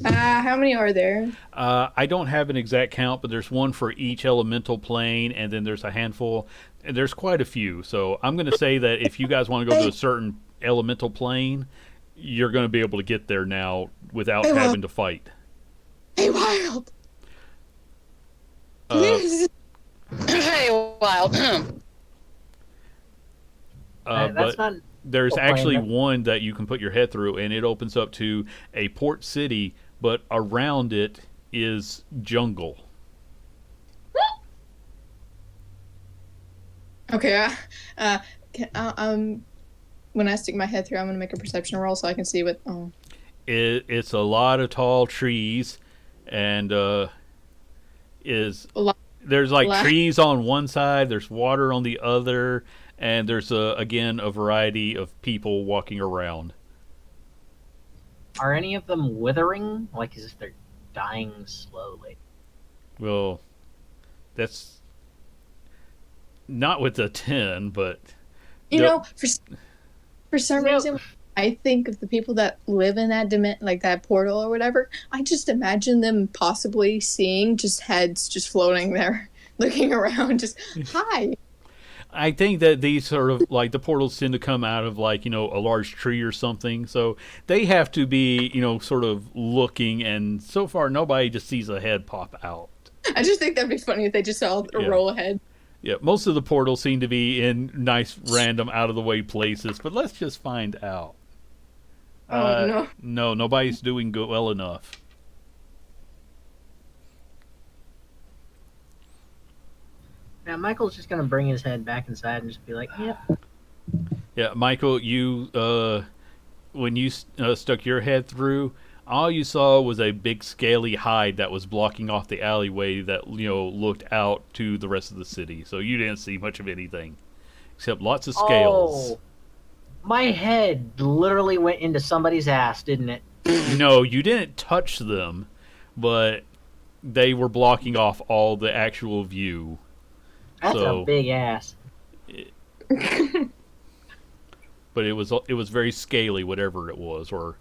S5: How many are there?
S1: I don't have an exact count, but there's one for each elemental plane, and then there's a handful. And there's quite a few. So I'm going to say that if you guys want to go to a certain elemental plane, you're going to be able to get there now without
S5: Hey,
S1: having to fight.
S5: Hey, Wild.
S1: Uh,
S7: Hey, Wild.
S3: That's
S1: but
S3: not.
S1: there's
S3: Oh,
S1: actually
S3: plane.
S1: one that you can put your head through, and it opens up to a port city, but around it is jungle.
S5: Okay. When I stick my head through, I'm gonna make a perception roll so I can see what. Oh.
S1: It's a lot of tall trees, and
S5: A lot.
S1: there's like
S5: Lot.
S1: trees on one side, there's water on the other, and there's again a variety of people walking around.
S3: Are any of them withering? Like as if they're dying slowly.
S1: Well, that's not with the 10, but
S5: You
S1: Yep.
S5: know, for some
S3: Yep.
S5: reason, I think of the people that live in that like that portal or whatever. I just imagine them possibly seeing just heads just floating there, looking around, just hi.
S1: I think that these sort of like the portals tend to come out of like, you know, a large tree or something. So they have to be, you know, sort of looking, and so far nobody just sees a head pop out.
S5: I just think that'd be funny if they just saw a
S1: Yeah.
S5: roll ahead.
S1: Yeah, most of the portals seem to be in nice, random, out of the way places, but let's just find out.
S5: Oh, no.
S1: No, nobody's doing well enough.
S3: Now Michael's just gonna bring his head back inside and just be like, "Yep."
S1: Yeah, Michael, you when you stuck your head through, all you saw was a big scaly hide that was blocking off the alleyway that, you know, looked out to the rest of the city. So you didn't see much of anything except lots of scales.
S3: Oh, my head literally went into somebody's ass, didn't it?
S1: No, you didn't touch them, but they were blocking off all the actual view.
S3: That's
S1: So-
S3: a big ass.
S1: But it was very scaly, whatever it was, or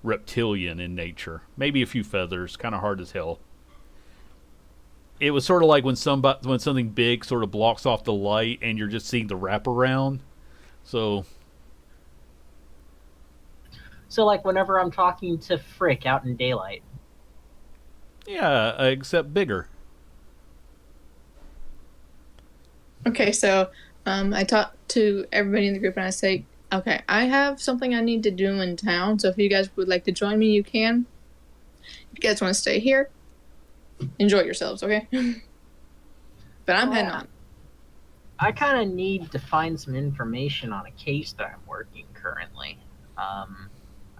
S1: reptilian in nature. Maybe a few feathers, kind of hard as hell. It was sort of like when something big sort of blocks off the light, and you're just seeing the wraparound. So
S3: So like whenever I'm talking to Frick out in daylight.
S1: yeah, except bigger.
S5: Okay, so I talk to everybody in the group and I say, okay, I have something I need to do in town, so if you guys would like to join me, you can. If you guys want to stay here, enjoy yourselves, okay? But I'm heading on.
S3: I kind of need to find some information on a case that I'm working currently.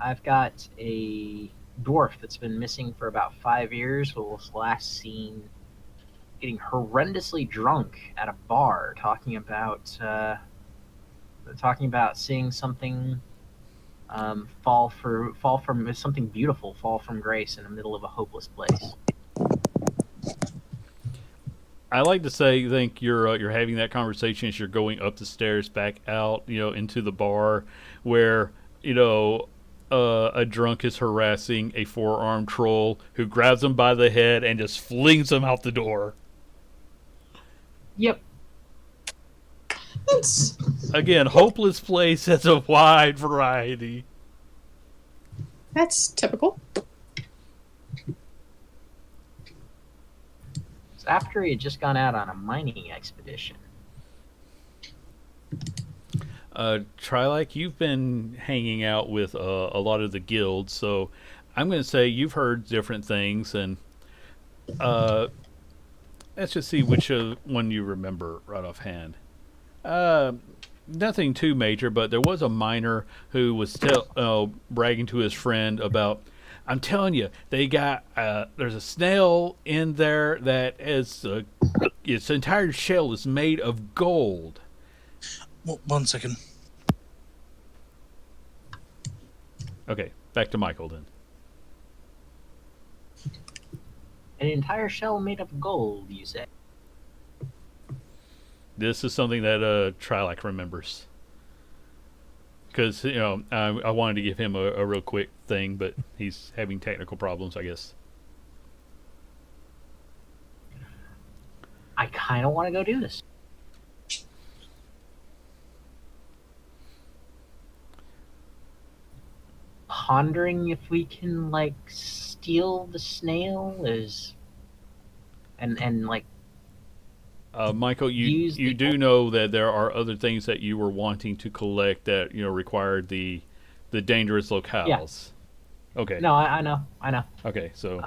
S3: I've got a dwarf that's been missing for about 5 years. Who was last seen getting horrendously drunk at a bar, talking about seeing something fall from something beautiful, fall from grace in the middle of a hopeless place.
S1: I like to think you're having that conversation as you're going up the stairs back out, into the bar, where you know a drunk is harassing a four-armed troll who grabs him by the head and just flings him out the door.
S3: Yep.
S5: That's
S1: Again, hopeless place has a wide variety.
S5: typical.
S3: It's after he had just gone out on a mining expedition.
S1: Trilike, you've been hanging out with a lot of the guilds, so I'm going to say you've heard different things, and let's just see which one you remember right offhand. Nothing too major, but there was a miner who was bragging to his friend about, I'm telling you, they got there's a snail in there that is its entire shell is made of gold.
S6: 1 second.
S1: Okay, back to Michael then.
S3: An entire shell made of gold, you say?
S1: This is something that Trilak remembers. Because, I wanted to give him a real quick thing, but he's having technical problems, I guess.
S3: I kind of want to go do this. Pondering if we can steal the snail and
S1: Michael,
S3: use
S1: you do know that there are other things that you were wanting to collect that required the dangerous locales. Yeah. Okay.
S3: No, I know.
S1: Okay, so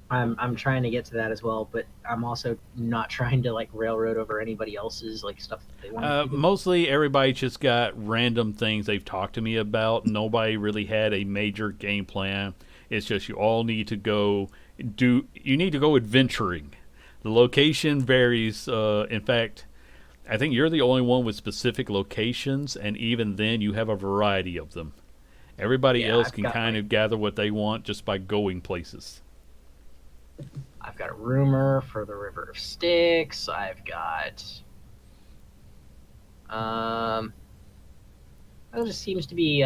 S3: I'm trying to get to that as well, but I'm also not trying to railroad over anybody else's stuff that they want to do.
S1: Mostly everybody just got random things they've talked to me about. Nobody really had a major game plan. It's just you all need to go adventuring. The location varies. In fact, I think you're the only one with specific locations, and even then you have a variety of them. Everybody else can kind of gather what they want just by going places.
S3: I've got a rumor for the River of Styx. I've got Bill just seems to be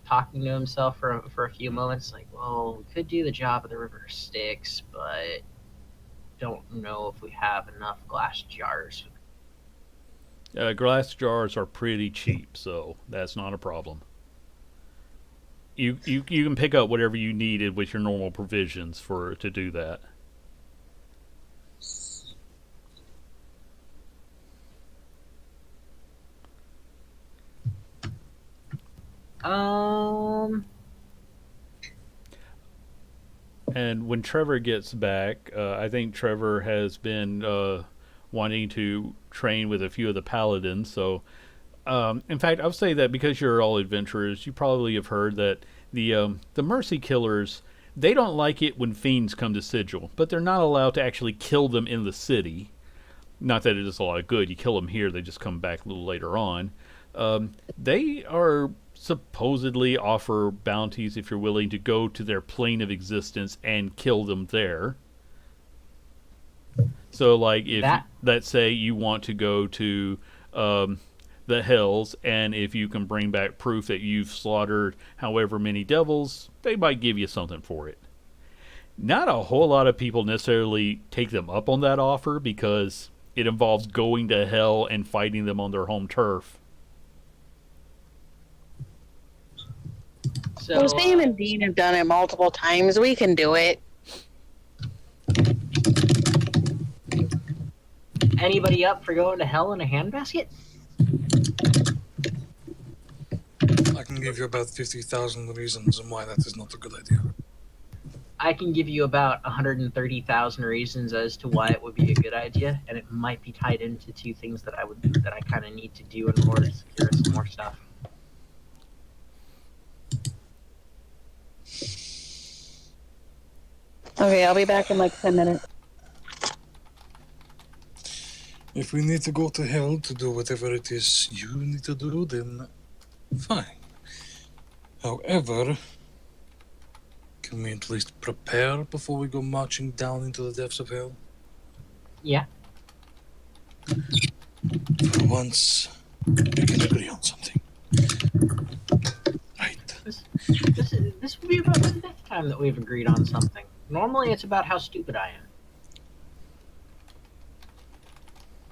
S3: talking to himself for a few moments, well, we could do the job of the River of Styx, but don't know if we have enough glass jars.
S1: Glass jars are pretty cheap, so that's not a problem. You can pick up whatever you needed with your normal provisions to do that. And when Trevor gets back, I think Trevor has been wanting to train with a few of the paladins. So, in fact, I would say that because you're all adventurers, you probably have heard that the mercy killers, they don't like it when fiends come to Sigil, but they're not allowed to actually kill them in the city. Not that it is a lot of good. You kill them here, they just come back a little later on. They are supposedly offer bounties if you're willing to go to their plane of existence and kill them there. So, let's say you want to go to the Hells, and if you can bring back proof that you've slaughtered however many devils, they might give you something for it. Not a whole lot of people necessarily take them up on that offer because it involves going to Hell and fighting them on their home turf.
S7: So, Sam and Dean have done it multiple times. We can do it.
S3: Anybody up for going to Hell in a handbasket?
S6: I can give you about 50,000 reasons on why that is not a good idea.
S3: I can give you about 130,000 reasons as to why it would be a good idea, and it might be tied into two things that I kind of need to do in order to secure some more stuff.
S7: Okay, I'll be back in 10 minutes.
S6: If we need to go to Hell to do whatever it is you need to do, then fine. However, can we at least prepare before we go marching down into the depths of hell?
S3: Yeah.
S6: For once, we can agree on something. Right.
S3: This will be about the fifth time that we've agreed on something. Normally, it's about how stupid I am.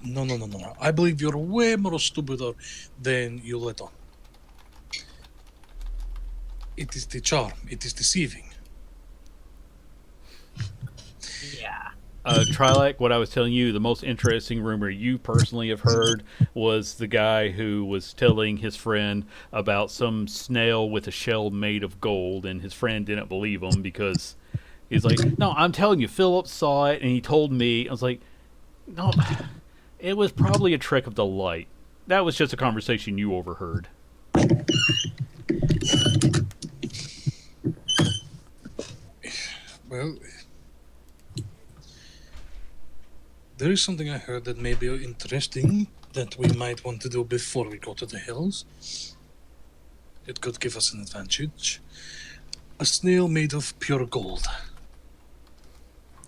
S6: No. I believe you're way more stupider than you let on. It is the charm. It is deceiving.
S3: Yeah.
S1: Trilak, what I was telling you, the most interesting rumor you personally have heard was the guy who was telling his friend about some snail with a shell made of gold, and his friend didn't believe him because he's like, "No, I'm telling you, Philip saw it, and he told me." I was like, "No, it was probably a trick of the light. That was just a conversation you overheard."
S6: Well, there is something I heard that may be interesting that we might want to do before we go to the hills. It could give us an advantage. A snail made of pure gold.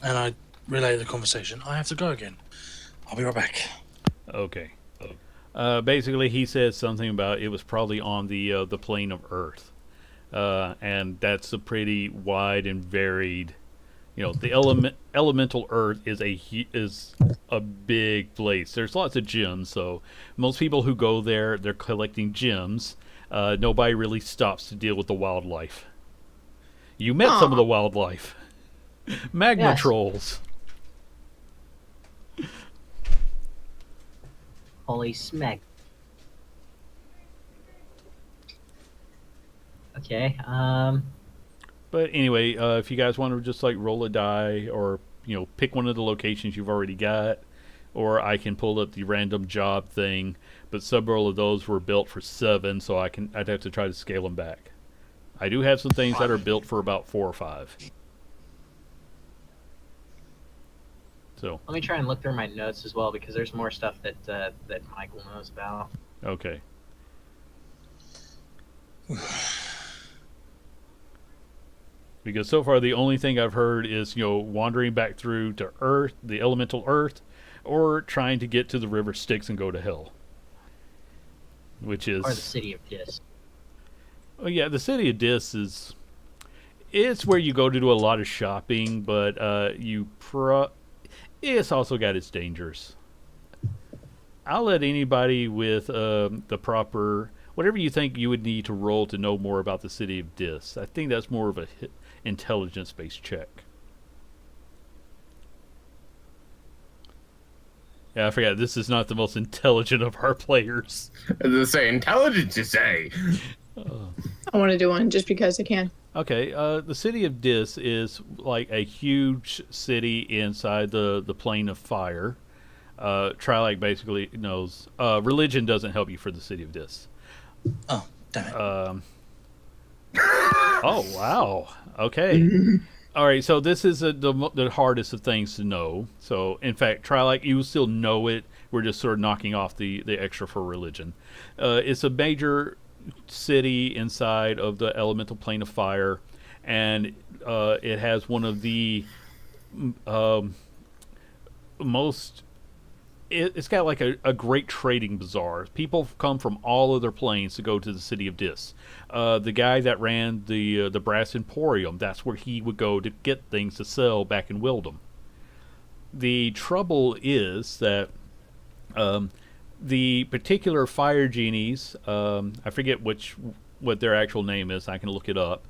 S6: And I relay the conversation. I have to go again. I'll be right back.
S1: Okay. Basically, he said something about it was probably on the plane of Earth, and that's a pretty wide and varied. You know, the elemental Earth is a big place. There's lots of gems, so most people who go there, they're collecting gems. Nobody really stops to deal with the wildlife. You met some of the wildlife, magma
S3: Yes.
S1: trolls.
S3: Holy smeg. Okay.
S1: But anyway, if you guys want to just like roll a die, or pick one of the locations you've already got, or I can pull up the random job thing. But several of those were built for 7, so I'd have to try to scale them back. I do have some things that are built for about 4 or 5. So
S3: Let me try and look through my notes as well, because there's more stuff that that Michael knows about.
S1: okay. Because so far the only thing I've heard is wandering back through to Earth, the elemental Earth, or trying to get to the river Styx and go to hell. Which is
S3: Or the city of Dis.
S1: Oh yeah, the city of Dis it's where you go to do a lot of shopping, but it's also got its dangers. I'll let anybody with the proper whatever you think you would need to roll to know more about the city of Dis. I think that's more of a intelligence-based check. Yeah, I forgot. This is not the most intelligent of our players.
S4: As I say, intelligence, you say.
S5: I want to do one just because I can.
S1: Okay, the city of Dis is like a huge city inside the plane of fire. Trilak basically knows. Religion doesn't help you for the city of Dis.
S6: Oh, damn it.
S1: Oh, wow. Okay. All right, so this is the hardest of things to know. So, in fact, Trilak, you still know it. We're just sort of knocking off the extra for religion. It's a major city inside of the elemental plane of fire, and it has one of the most... It's got like a great trading bazaar. People come from all other planes to go to the city of Dis. The guy that ran the Brass Emporium, that's where he would go to get things to sell back in Wildom. The trouble is that the particular fire genies, I forget what their actual name is, I can look it up.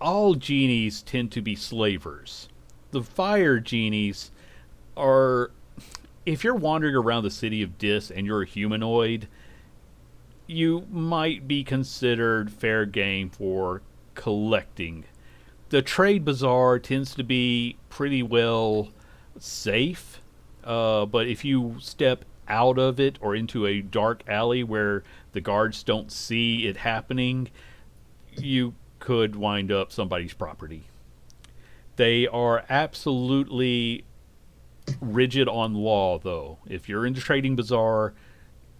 S1: All genies tend to be slavers. The fire genies are... If you're wandering around the city of Dis and you're a humanoid, you might be considered fair game for collecting. The trade bazaar tends to be pretty well safe, but if you step out of it or into a dark alley where the guards don't see it happening, you could wind up somebody's property. They are absolutely rigid on law, though. If you're in the trading bazaar,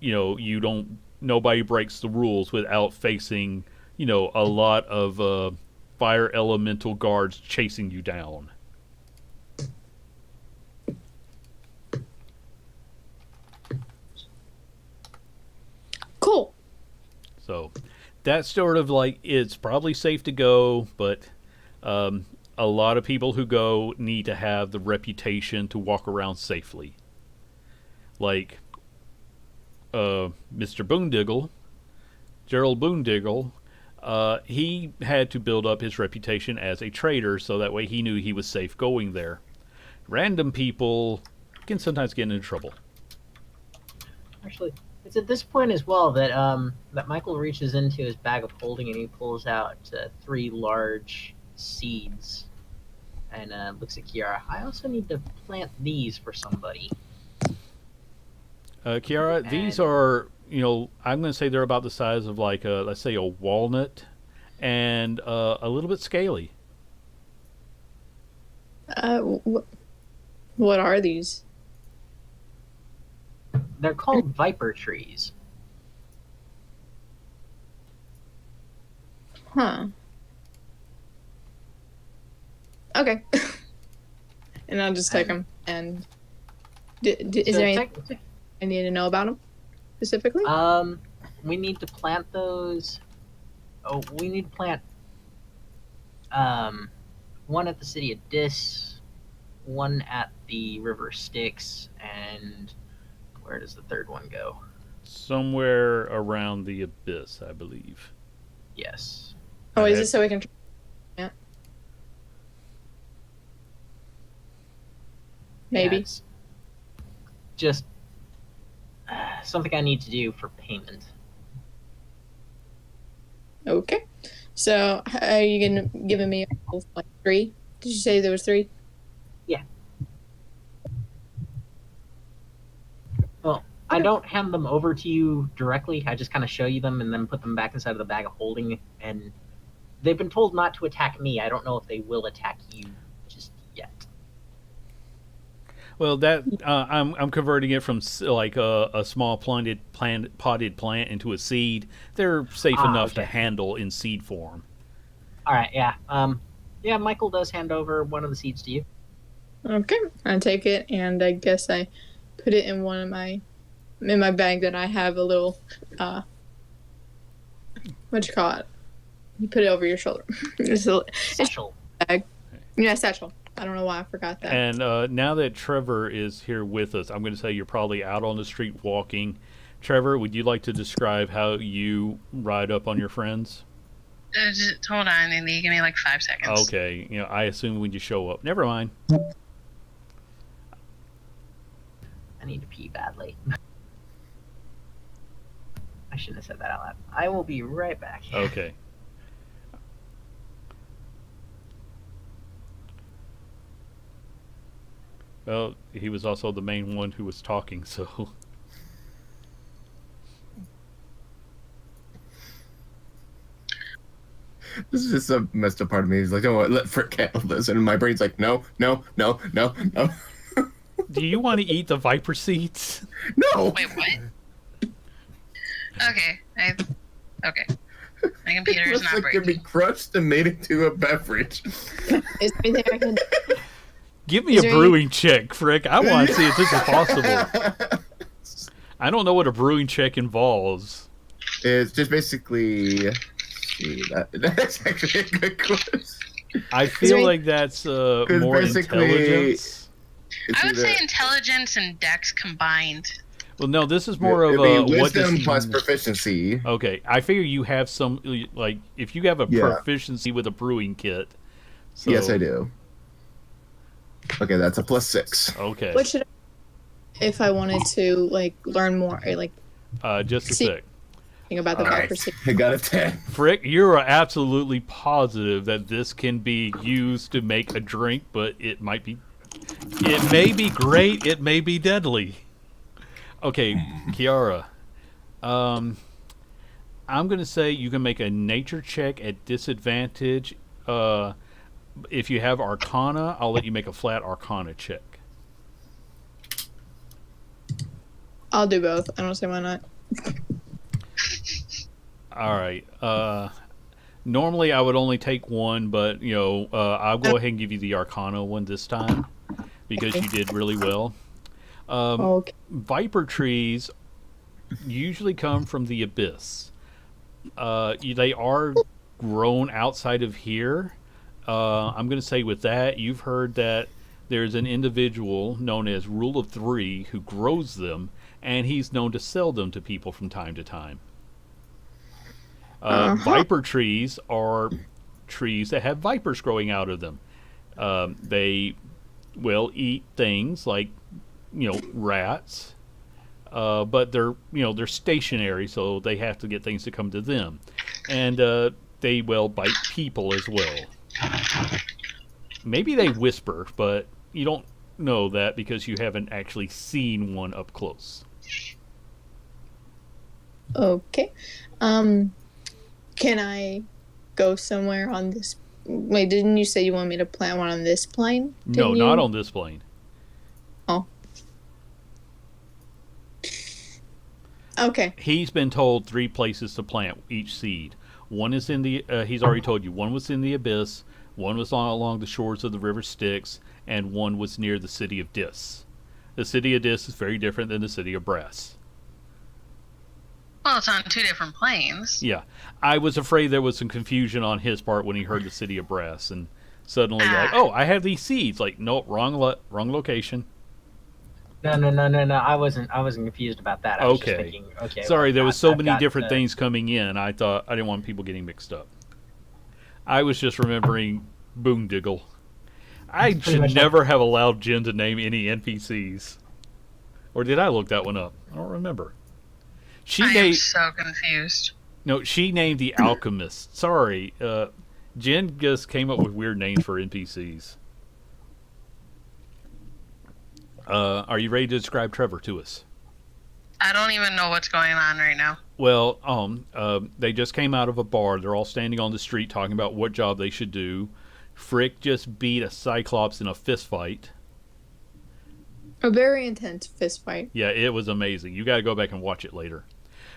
S1: nobody breaks the rules without facing a lot of fire elemental guards chasing you down.
S5: Cool.
S1: So that's sort of like it's probably safe to go, but a lot of people who go need to have the reputation to walk around safely. Like Mr. Boondiggle, Gerald Boondiggle, he had to build up his reputation as a trader so that way he knew he was safe going there. Random people can sometimes get into trouble.
S3: Actually, it's at this point as well that that Michael reaches into his bag of holding and he pulls out 3 large seeds and looks at Kiara. I also need to plant these for somebody.
S1: Kiara, these are, I'm going to say they're about the size of like, let's say, a walnut and a little bit scaly.
S5: What are these?
S3: They're called viper trees.
S5: Huh. Okay. And I'll just take them. And is there anything I need to know about them specifically?
S3: We need to plant those. Oh, we need to plant one at the city of Dis, one at the River Styx, and where does the third one go?
S1: Somewhere around the abyss, I believe.
S3: Yes.
S5: Oh, is it so we can? Yeah. Maybe.
S3: Yeah, it's just something I need to do for payment.
S5: Okay. So, are you gonna giving me like 3? Did you say there was 3?
S3: Yeah. Well, I don't hand them over to you directly. I just kind of show you them and then put them back inside of the bag of holding. And they've been told not to attack me. I don't know if they will attack you just yet.
S1: Well, that I'm converting it from like a small potted plant into a seed. They're safe enough to handle in seed form.
S3: All right, yeah. Yeah, Michael does hand over one of the seeds to you.
S5: Okay. I take it and I guess I put it in in my bag that I have a little what you call it? You put it over your shoulder. It's a
S3: Satchel.
S5: bag. Yeah, satchel. I don't know why I forgot that.
S1: And now that Trevor is here with us, I'm going to say you're probably out on the street walking. Trevor, would you like to describe how you ride up on your friends?
S8: Just hold on, Andy. Give me like 5 seconds.
S1: Okay. I assume when you show up. Never mind.
S3: I need to pee badly. I shouldn't have said that out loud. I will be right back.
S1: Okay. Well, he was also the main one who was talking, so...
S4: This is just a messed up part of me. He's like, don't let Frick handle this. And my brain's like, no.
S1: Do you want to eat the viper seeds?
S4: No!
S8: Wait, what? Okay. Okay. My computer is
S4: Looks
S8: not
S4: like
S8: breaking.
S4: can be crushed and made into a beverage.
S5: Is there anything I can
S1: Give me
S5: Is
S1: a
S5: there
S1: brewing check, Frick. I want to see if this is possible. I don't know what a brewing check involves.
S4: It's just basically... That's actually a good question.
S1: I feel like that's more intelligence.
S8: I would say intelligence and dex combined.
S1: Well, no, this is more of
S4: It'd be
S1: a what does
S4: wisdom
S1: he...
S4: plus proficiency.
S1: Okay, I figure you have some, like, if you have a proficiency with a brewing kit. So...
S4: Yes, I do. Okay, that's a +6.
S1: Okay.
S5: what should I, if I wanted to like learn more or like
S1: Just a
S5: See-
S1: sec.
S5: think about the
S4: Alright,
S5: viper seed?
S4: I got a 10.
S1: Frick, you're absolutely positive that this can be used to make a drink, but it may be great, it may be deadly. Okay, Kiara. I'm gonna say you can make a nature check at disadvantage. If you have Arcana, I'll let you make a flat Arcana check.
S5: I'll do both. I don't see why not.
S1: All right. Normally, I would only take one, but I'll go ahead and give you the Arcana one this time because you did really well.
S5: Okay.
S1: Viper trees usually come from the abyss. They are grown outside of here. I'm going to say with that, you've heard that there's an individual known as Rule of Three who grows them, and he's known to sell them to people from time to time. Viper trees are trees that have vipers growing out of them. They will eat things like, rats, but they're stationary, so they have to get things to come to them, and they will bite people as well. Maybe they whisper, but you don't know that because you haven't actually seen one up close.
S5: Okay. Can I go somewhere on this? Wait, didn't you say you want me to plant one on this plane?
S1: No, not on this plane.
S5: Oh. Okay.
S1: He's been told 3 places to plant each seed. One is in the. He's already told you. One was in the abyss. One was along the shores of the river Styx, and one was near the city of Dis. The city of Dis is very different than the city of Brass.
S8: Well, it's on 2 different planes.
S1: Yeah, I was afraid there was some confusion on his part when he heard the city of Brass, and suddenly oh, I have these seeds. Like, nope, wrong location.
S3: No. I wasn't confused about that. I was just thinking, okay.
S1: Sorry, there was so many
S3: got
S1: different things coming in. I thought I didn't want people getting mixed up. I was just remembering Boondiggle. I should never have allowed Jen to name any NPCs. Or did I look that one up? I don't remember.
S8: I am so confused.
S1: No, she named the alchemist. Sorry, Jen just came up with weird names for NPCs. Are you ready to describe Trevor to us?
S8: I don't even know what's going on right now.
S1: Well, they just came out of a bar. They're all standing on the street talking about what job they should do. Frick just beat a Cyclops in a fist fight.
S5: A very intense fist fight.
S1: Yeah, it was amazing. You got to go back and watch it later.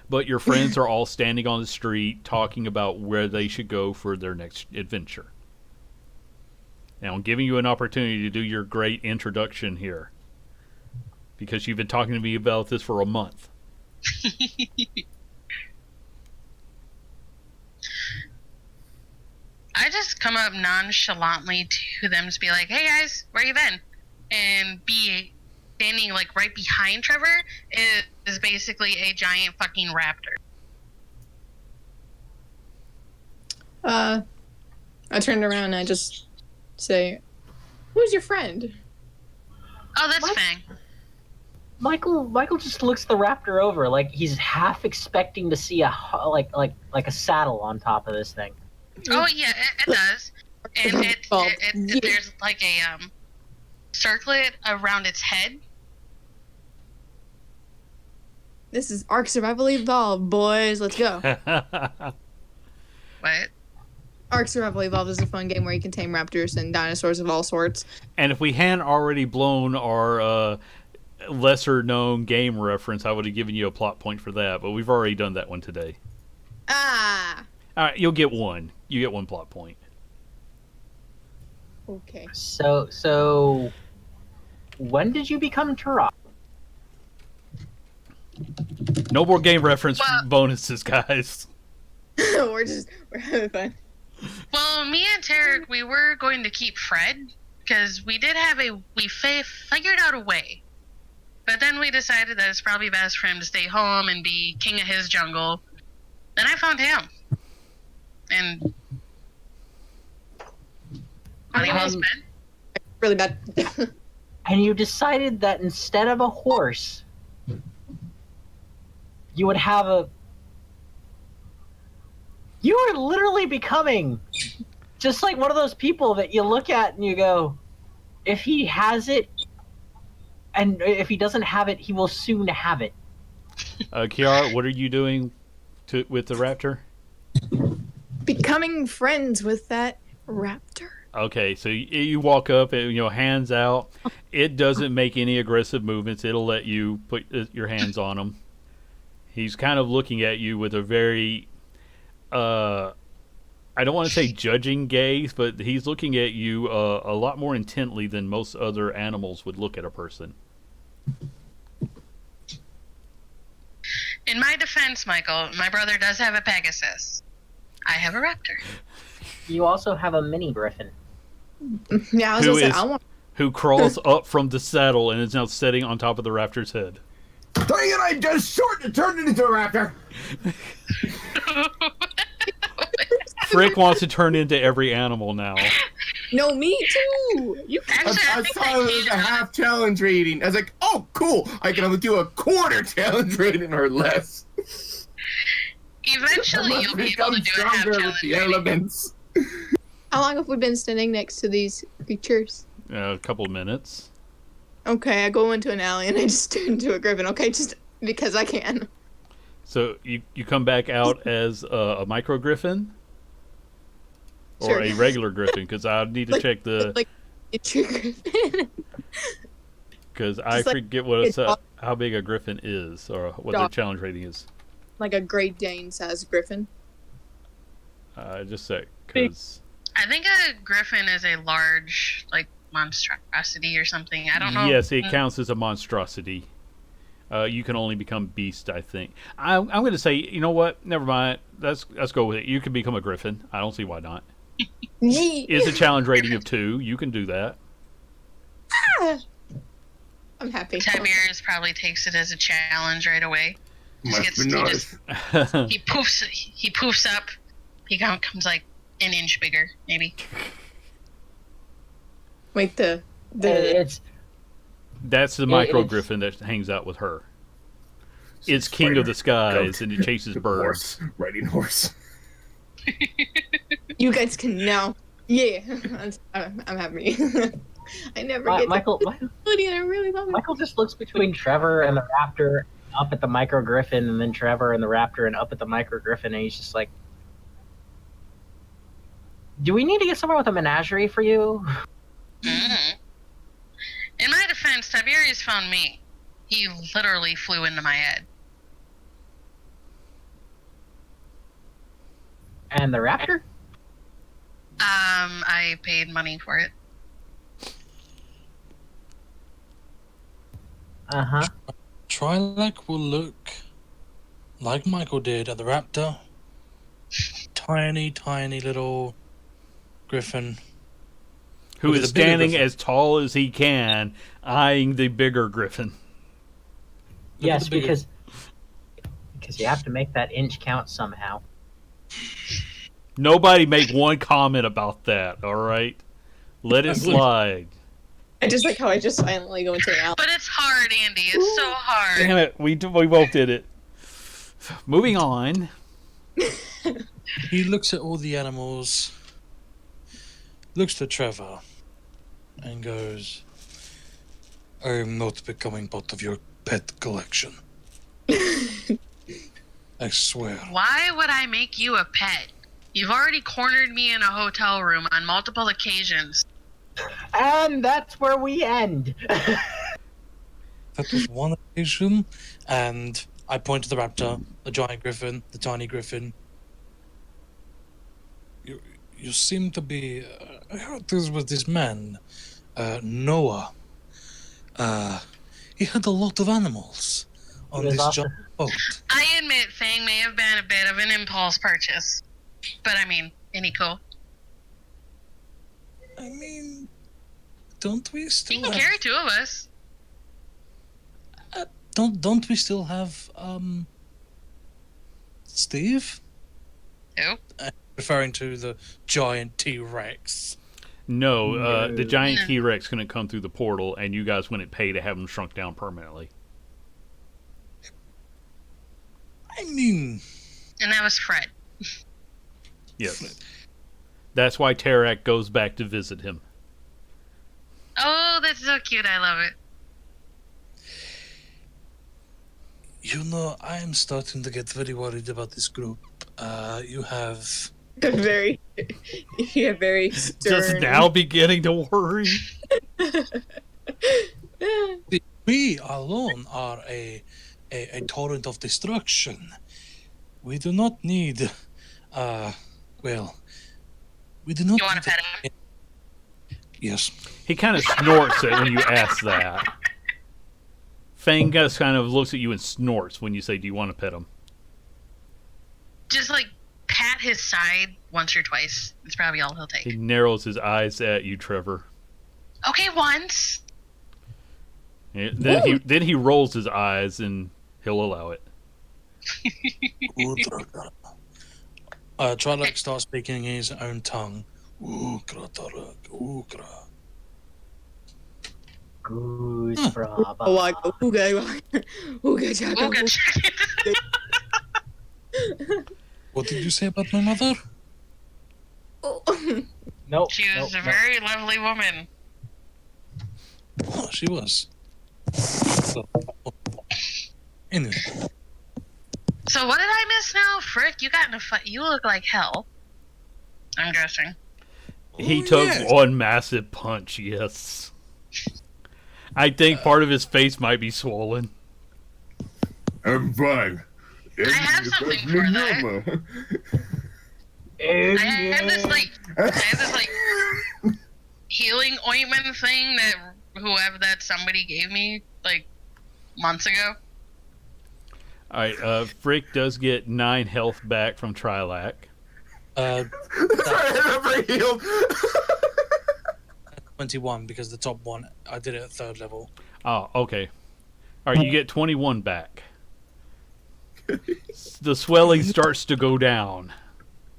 S1: But your friends are all standing on the street talking about where they should go for their next adventure. Now, I'm giving you an opportunity to do your great introduction here. Because you've been talking to me about this for a month.
S8: I just come up nonchalantly to them to be like, hey guys, where you been? And be standing like right behind Trevor is basically a giant fucking raptor.
S5: I turned around and I just say, who's your friend?
S8: Oh, that's
S3: What?
S8: Fang.
S3: Michael just looks the raptor over like he's half expecting to see a saddle on top of this thing.
S8: Oh yeah, it does. And there's like a circlet around its head.
S5: This is Ark Survival Evolved, boys. Let's go.
S8: What?
S5: Ark Survival Evolved is a fun game where you can tame raptors and dinosaurs of all sorts.
S1: And if we hadn't already blown our lesser-known game reference, I would have given you a plot point for that. But we've already done that one today.
S5: Ah.
S1: All right, you'll get one. You get one plot point.
S5: Okay.
S3: So when did you become Turok?
S1: No more game reference bonuses, guys.
S5: we're having fun.
S8: Well, me and Tarek, we were going to keep Fred because we did have figured out a way. But then we decided that it's probably best for him to stay home and be king of his jungle. Then I found him. And money well spent.
S5: Really bad.
S3: And you decided that instead of a horse, you would have a... You are literally becoming just like one of those people that you look at and you go, if he has it, and if he doesn't have it, he will soon have it.
S1: Kiara, what are you doing with the raptor?
S5: Becoming friends with that raptor.
S1: Okay, so you walk up and hands out. It doesn't make any aggressive movements. It'll let you put your hands on him. He's kind of looking at you with a very I don't want to say judging gaze, but he's looking at you a lot more intently than most other animals would look at a person.
S8: In my defense, Michael, my brother does have a Pegasus. I have a Raptor.
S3: You also have a mini griffin.
S5: Yeah, I was
S1: Who
S5: gonna say
S1: is-
S5: I want.
S1: Who crawls up from the saddle and is now sitting on top of the raptor's head.
S4: Dang it, I just turned it into a raptor.
S1: Frick wants to turn into every animal now.
S5: No, me too. You
S8: Actually,
S4: I
S8: think
S4: saw
S8: I
S4: it was
S8: hated
S4: a half challenge rating. I was like, oh, cool. I can only do a quarter challenge rating or less.
S8: Eventually,
S4: I
S8: you'll
S4: must
S8: be able to
S4: become
S8: do a half
S4: stronger with
S8: challenge
S4: the
S8: rating.
S4: elements.
S5: How long have we been standing next to these creatures?
S1: A couple of minutes.
S5: Okay, I go into an alley and I just turn into a griffin. Okay, just because I can.
S1: So you come back out as a micro griffin? Or
S5: Sure.
S1: a regular griffin? Because I need to check the...
S5: Like a true griffin.
S1: Because I
S5: Just like
S1: forget how big a griffin is, or what their
S5: Dog.
S1: challenge rating is.
S5: Like a Great Dane sized griffin.
S1: Just a sec, because...
S8: I think a griffin is a large, like, monstrosity or something. I don't know.
S1: Yes, it counts as a monstrosity. You can only become beast, I think. I'm going to say, you know what? Never mind. Let's go with it. You can become a griffin. I don't see why not. It's a challenge rating of 2. You can do that.
S5: I'm happy.
S8: Tiberius probably takes it as a challenge right away.
S4: Must be
S8: He
S4: nice.
S8: He poofs up. He comes like an inch bigger, maybe.
S5: Wait, the
S3: It's
S1: That's the
S3: It-
S1: micro
S3: it's-
S1: griffin that hangs out with her. It's king of the skies, and it chases birds.
S4: Horse. Riding horse.
S5: you guys can now. Yeah, I'm happy. I never get
S3: Michael.
S5: the ability, and I really love it.
S3: Michael just looks between Trevor and the raptor, up at the micro griffin, and then Trevor and the raptor, and up at the micro griffin, and he's just like, "Do we need to get somewhere with a menagerie for you?"
S8: Mhm. In my defense, Tiberius found me. He literally flew into my head.
S3: And the raptor?
S8: I paid money for it.
S3: Uh huh.
S6: Trilek will look like Michael did at the raptor. Tiny, tiny little griffin.
S1: Who
S6: With
S1: is
S6: a bigger
S1: standing
S6: griffin.
S1: as tall as he can, eyeing the bigger griffin.
S6: Look at
S3: Yes,
S6: the bigger-
S3: because you have to make that inch count somehow.
S1: Nobody make one comment about that, all right? Let it slide.
S5: I just like how I just silently go into an alley.
S8: But it's hard, Andy. It's so hard.
S1: Damn it, we both did it. Moving on.
S6: He looks at all the animals, looks to Trevor, and goes, I am not becoming part of your pet collection. I swear.
S8: Why would I make you a pet? You've already cornered me in a hotel room on multiple occasions.
S3: And that's where we end.
S6: That was one occasion, and I point to the raptor, the giant griffin, the tiny griffin. You seem to be. I heard this was this man, Noah. He had a lot of animals on
S3: He was
S6: this
S3: also-
S6: giant boat.
S8: I admit Fang may have been a bit of an impulse purchase. But I mean, any cool?
S6: I mean, don't we
S8: You
S6: still
S8: can
S6: have,
S8: carry 2 of us.
S6: don't we still have Steve?
S8: Who?
S6: Referring to the giant T-Rex.
S1: No, the giant
S8: No.
S1: T-Rex couldn't come through the portal, and you guys wouldn't pay to have him shrunk down permanently.
S6: I mean,
S8: And that was Fred.
S1: Yes. That's why Tarak goes back to visit him.
S8: Oh, that's so cute. I love it.
S6: you know, I am starting to get very worried about this group. You have
S5: very, yeah, very
S1: Just
S5: stern.
S1: now beginning to worry.
S6: we alone are a torrent of destruction. We do not need, well, We do not.
S8: You want to pet him?
S6: Yes.
S1: He kind of snorts it when you ask that. Fang just kind of looks at you and snorts when you say, "Do you want to pet him?"
S8: Just like pat his side once or twice. It's probably all he'll take.
S1: He narrows his eyes at you, Trevor.
S8: Okay, once.
S1: Then he rolls his eyes and he'll allow it.
S6: Trolloc starts speaking in his own tongue.
S3: Goose brava.
S5: Oh, I go, ooga, ooga, chaka,
S8: Ooga chaka.
S6: What did you say about my mother?
S5: ooga.
S3: Nope.
S8: She was a very lovely woman.
S6: Oh, she was. So, anyway,
S8: So what did I miss now? Frick, you got in a fight. You look like hell. I'm guessing.
S1: He
S6: Oh,
S1: took
S6: yes.
S1: one massive punch, yes. I think part of his face might be swollen.
S4: I'm fine.
S8: I have something for that. I have this like healing ointment thing that somebody gave me like months ago.
S1: Alright, Frick does get 9 health back from Trilac.
S4: Never healed.
S6: 21 because the top one I did it at 3rd level.
S1: Oh, okay. Alright, you get 21 back. The swelling starts to go down.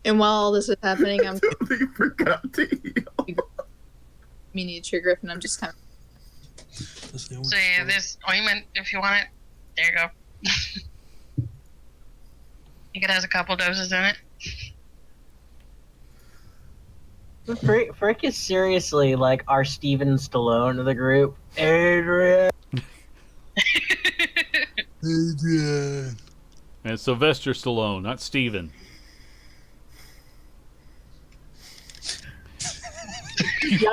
S5: And while all this is happening, I'm
S4: You forgot to heal.
S5: miniature Griffin. I'm just kind of.
S6: That's the only
S8: So yeah, this ointment, if you want it, there you go. I think it has a couple doses in it.
S3: Frick is seriously like our Steven Stallone of the group. Adrian.
S6: Adrian.
S1: And it's Sylvester Stallone, not Steven.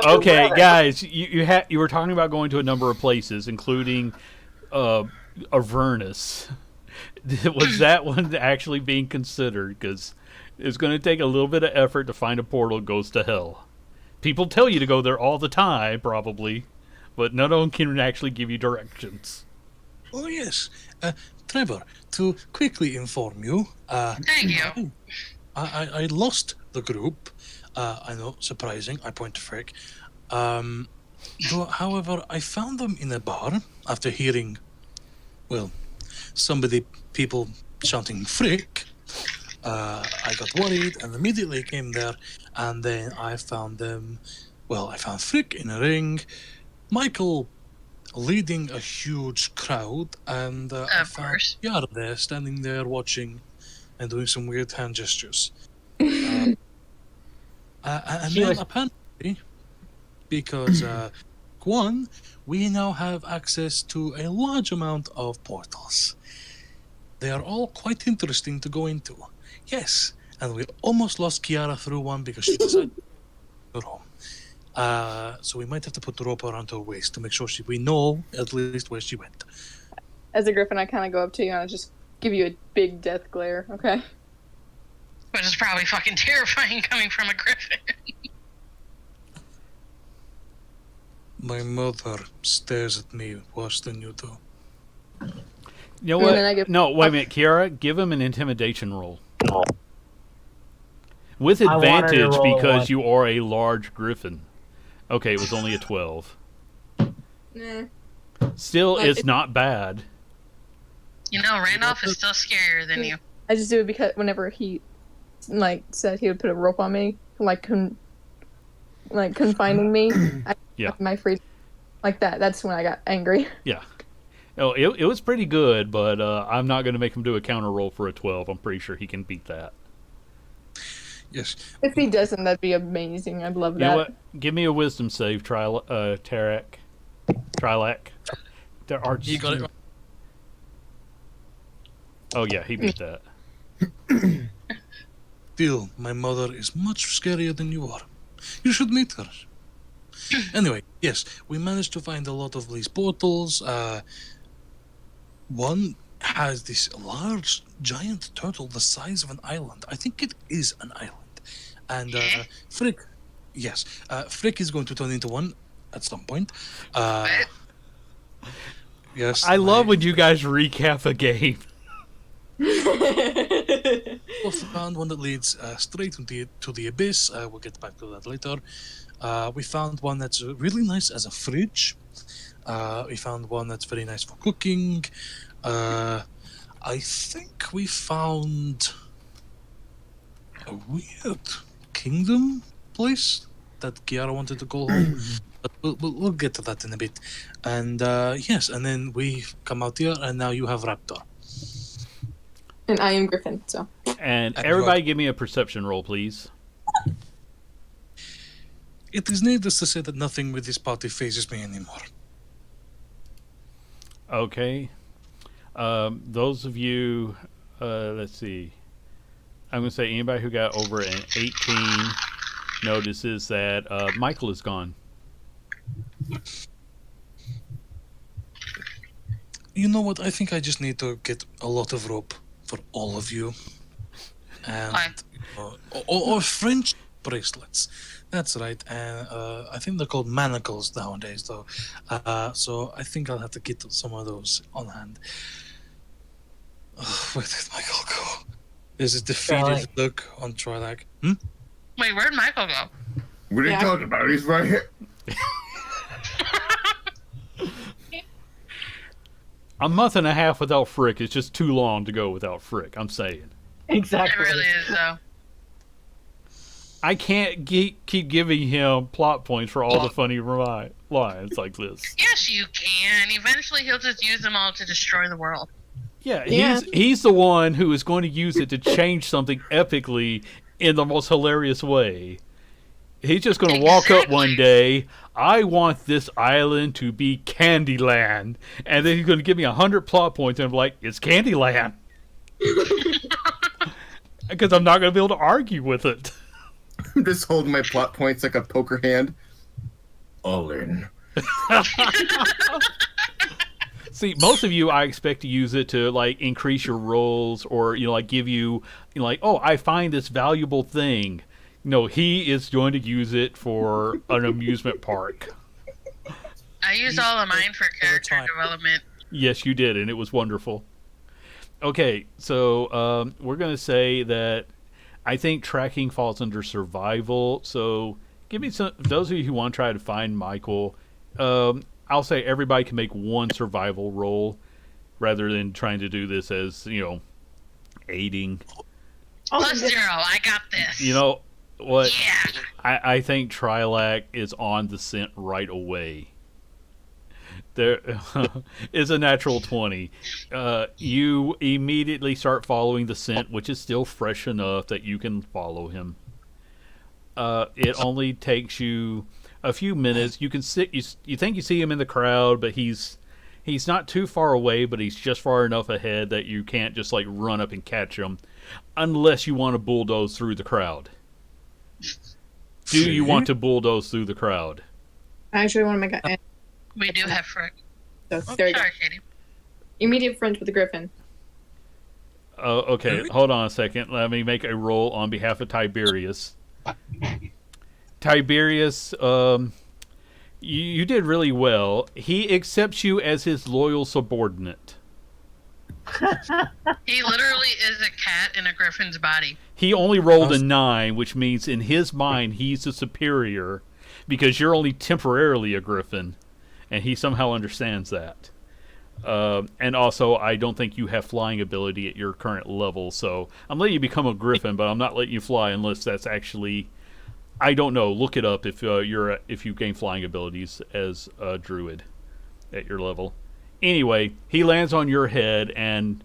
S1: Okay, guys, you were talking about going to a number of places, including Avernus. Was that one actually being considered? Because it's going to take a little bit of effort to find a portal that goes to hell. People tell you to go there all the time, probably, but none of them can actually give you directions.
S6: Oh yes, Trevor. To quickly inform you,
S8: Thank you.
S6: I lost the group. I know, surprising. I point to Frick. However, I found them in a bar after hearing, well, people shouting Frick. I got worried and immediately came there, and then I found them. Well, I found Frick in a ring, Michael leading a huge crowd, and I
S8: Of
S6: found
S8: course.
S6: Yara there standing there watching and doing some weird hand gestures. And
S3: She
S6: then
S3: was-
S6: apparently, because one, we now have access to a large amount of portals. They are all quite interesting to go into. Yes, and we almost lost Kiara through one because she decided to go home. So we might have to put the rope around her waist to make sure we know at least where she went.
S5: As a Griffin, I kind of go up to you and I just give you a big death glare. Okay.
S8: Which is probably fucking terrifying coming from a griffin.
S6: My mother stares at me worse than you do.
S1: You know
S5: And
S1: what?
S5: then I give-
S1: No, wait a minute, Kiara. Give him an intimidation roll. With
S3: I wanted to
S1: advantage
S3: roll
S1: because
S3: one.
S1: you are a large griffin. Okay, it was only a 12.
S5: Nah.
S1: Still,
S5: Well,
S1: it's
S5: it-
S1: not bad.
S8: You know, Randolph is still scarier than you.
S5: I just do it because whenever he, said he would put a rope on me, confining me.
S1: Yeah.
S5: My free, like that. That's when I got angry.
S1: Oh, it was pretty good, but I'm not going to make him do a counter roll for a 12. I'm pretty sure he can beat that.
S6: Yes.
S5: If he doesn't, that'd be amazing. I'd love
S1: You
S5: that.
S1: know what? Give me a wisdom save, Trilak. There are
S6: You got it right.
S1: Oh yeah, he beat that.
S6: Still, my mother is much scarier than you are. You should meet her. Anyway, yes, we managed to find a lot of these portals. One has this large, giant turtle the size of an island. I think it is an island. And Frick, yes, Frick is going to turn into one at some point. Yes,
S1: I love when you guys recap a game.
S6: we found one that leads straight to the abyss. We'll get back to that later. We found one that's really nice as a fridge. We found one that's very nice for cooking. I think we found a weird kingdom place that Kiara wanted to go home. But we'll get to that in a bit. And yes, and then we come out here, and now you have Raptor.
S5: And I am Griffin, so.
S1: And everybody give me a perception roll, please.
S6: It is needless to say that nothing with this party phases me anymore.
S1: Okay. Those of you, let's see. I'm going to say anybody who got over an 18 notices that Michael is gone.
S6: You know what? I think I just need to get a lot of rope for all of you. And or French bracelets. That's right. And I think they're called manacles nowadays, though. So I think I'll have to get some of those on hand. Where did Michael go? There's a defeated look on Trilak.
S8: Wait, where'd Michael go?
S4: What are you talking about? He's right here.
S1: A month and a half without Frick is just too long to go without Frick, I'm saying.
S3: Exactly.
S8: It really is, though.
S1: I can't keep giving him plot points for all the funny lines like this.
S8: Yes, you can. Eventually, he'll just use them all to destroy the world.
S1: Yeah, he's the one who is going to use it to change something epically in the most hilarious way. He's just going to walk up one day, I want this island to be Candyland. And then he's going to give me 100 plot points, and I'm like, it's Candyland. Because I'm not going to be able to argue with it.
S4: I'm just holding my plot points like a poker hand. All in.
S1: See, most of you, I expect to use it to, like, increase your rolls or, like, give you, like, oh, I find this valuable thing. No, he is going to use it for an amusement park.
S8: I used all of mine for character development.
S1: Yes, you did, and it was wonderful. Okay, so we're going to say that I think tracking falls under survival. So give me some, those of you who want to try to find Michael, I'll say everybody can make one survival roll rather than trying to do this as, aiding.
S8: +0, I got this.
S1: You know what?
S8: Yeah.
S1: I think Trilak is on the scent right away. There is a natural 20. You immediately start following the scent, which is still fresh enough that you can follow him. It only takes you a few minutes. You can sit. You think you see him in the crowd, but he's not too far away, but he's just far enough ahead that you can't just like run up and catch him, unless you want to bulldoze through the crowd. Do you want to bulldoze through the crowd?
S5: I actually want to make a.
S8: We do have Frick.
S5: So there you go.
S8: Sorry, Katie.
S5: Immediate friends with the Griffin.
S1: Okay, hold on a second. Let me make a roll on behalf of Tiberius. Tiberius, you did really well. He accepts you as his loyal subordinate.
S8: He literally is a cat in a griffin's body.
S1: He only rolled a 9, which means in his mind he's the superior because you're only temporarily a griffin, and he somehow understands that. And also, I don't think you have flying ability at your current level, so I'm letting you become a griffin, but I'm not letting you fly unless that's actually... I don't know. Look it up if you gain flying abilities as a druid at your level. Anyway, he lands on your head and,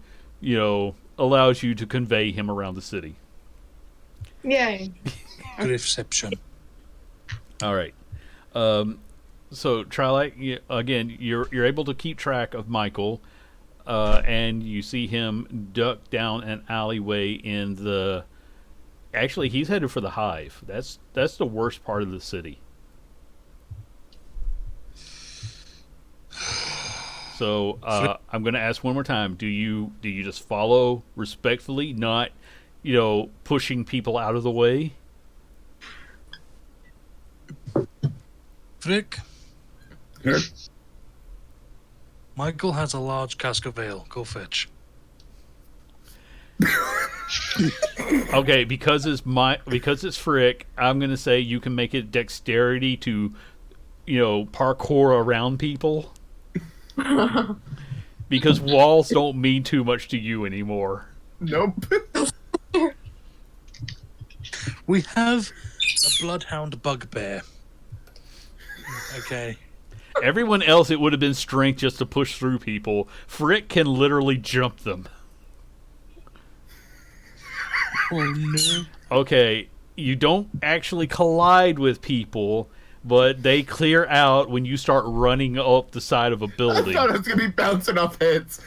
S1: allows you to convey him around the city.
S5: Yay.
S6: Griffception.
S1: All right. So, Trilak, again, you're able to keep track of Michael, and you see him duck down an alleyway in the... Actually, he's headed for the Hive. That's the worst part of the city. So I'm going to ask one more time. Do you just follow respectfully, not pushing people out of the way?
S6: Frick,
S4: Sure.
S6: Michael has a large cask of ale. Go fetch.
S1: Okay, because it's Frick, I'm gonna say you can make it dexterity to, parkour around people. Because walls don't mean too much to you anymore.
S4: Nope.
S6: We have a bloodhound bugbear. Okay.
S1: Everyone else, it would have been strength just to push through people. Frick can literally jump them.
S6: Oh no.
S1: Okay, you don't actually collide with people, but they clear out when you start running up the side of a
S4: I
S1: building.
S4: thought it was gonna be bouncing off heads.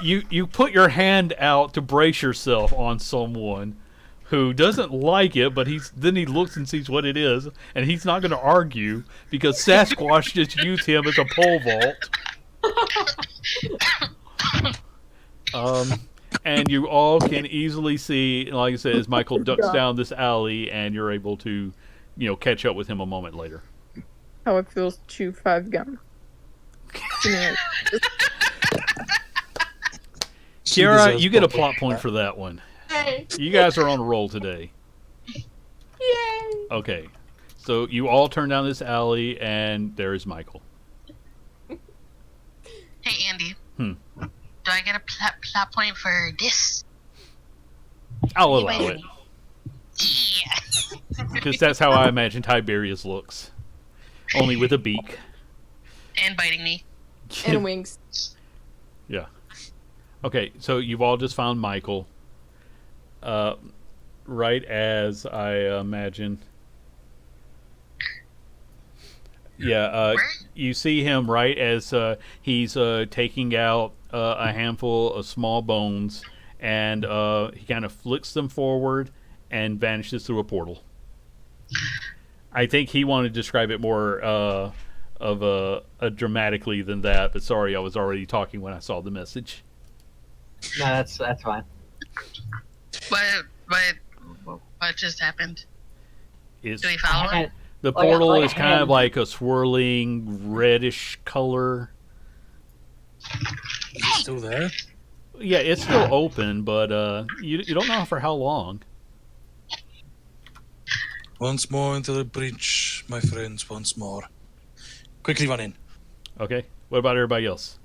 S1: You put your hand out to brace yourself on someone who doesn't like it, but then he looks and sees what it is, and he's not going to argue because Sasquatch just used him as a pole vault. And you all can easily see, like I said, as Michael ducks down this alley, and you're able to, catch up with him a moment later.
S5: How it feels to chew 5 gum.
S1: Kiara, you get a plot point for that one.
S5: Yay!
S1: You guys are on a roll today.
S5: Yay!
S1: Okay, so you all turn down this alley, and there is Michael.
S8: Hey, Andy.
S1: Hmm.
S8: Do I get a plot point for this?
S1: I'll allow it,
S8: Yeah.
S1: because that's how I imagine Tiberius looks, only with a beak.
S8: And biting me.
S5: And wings.
S1: Yeah. Okay, so you've all just found Michael. Right as I imagine. Yeah, you see him right as he's taking out a handful of small bones, and he kind of flicks them forward and vanishes through a portal. I think he wanted to describe it more of a dramatically than that, but sorry, I was already talking when I saw the message.
S3: No, that's fine.
S8: What just happened?
S1: It's,
S8: Do we follow it?
S1: the
S3: Like a-
S1: portal
S3: like a
S1: is kind of
S3: hand.
S1: like a swirling reddish color.
S6: Is it still there?
S1: Yeah, it's still open, but you don't know for how long.
S6: Once more into the breach, my friends, once more. Quickly run in.
S1: Okay, what about everybody else?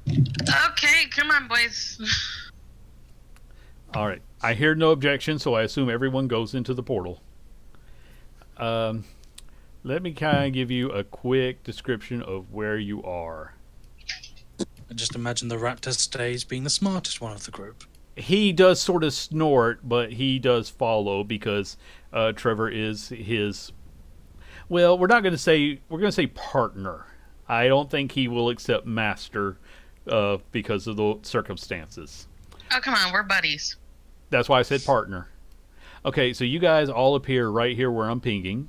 S8: Okay, come on, boys.
S1: All right, I hear no objection, so I assume everyone goes into the portal. Let me kind of give you a quick description of where you are.
S6: I just imagine the raptor stays being the smartest one of the group.
S1: He does sort of snort, but he does follow because Trevor is his. Well, we're going to say partner. I don't think he will accept master because of the circumstances.
S8: Oh, come on, we're buddies.
S1: That's why I said partner. Okay, so you guys all appear right here where I'm pinging,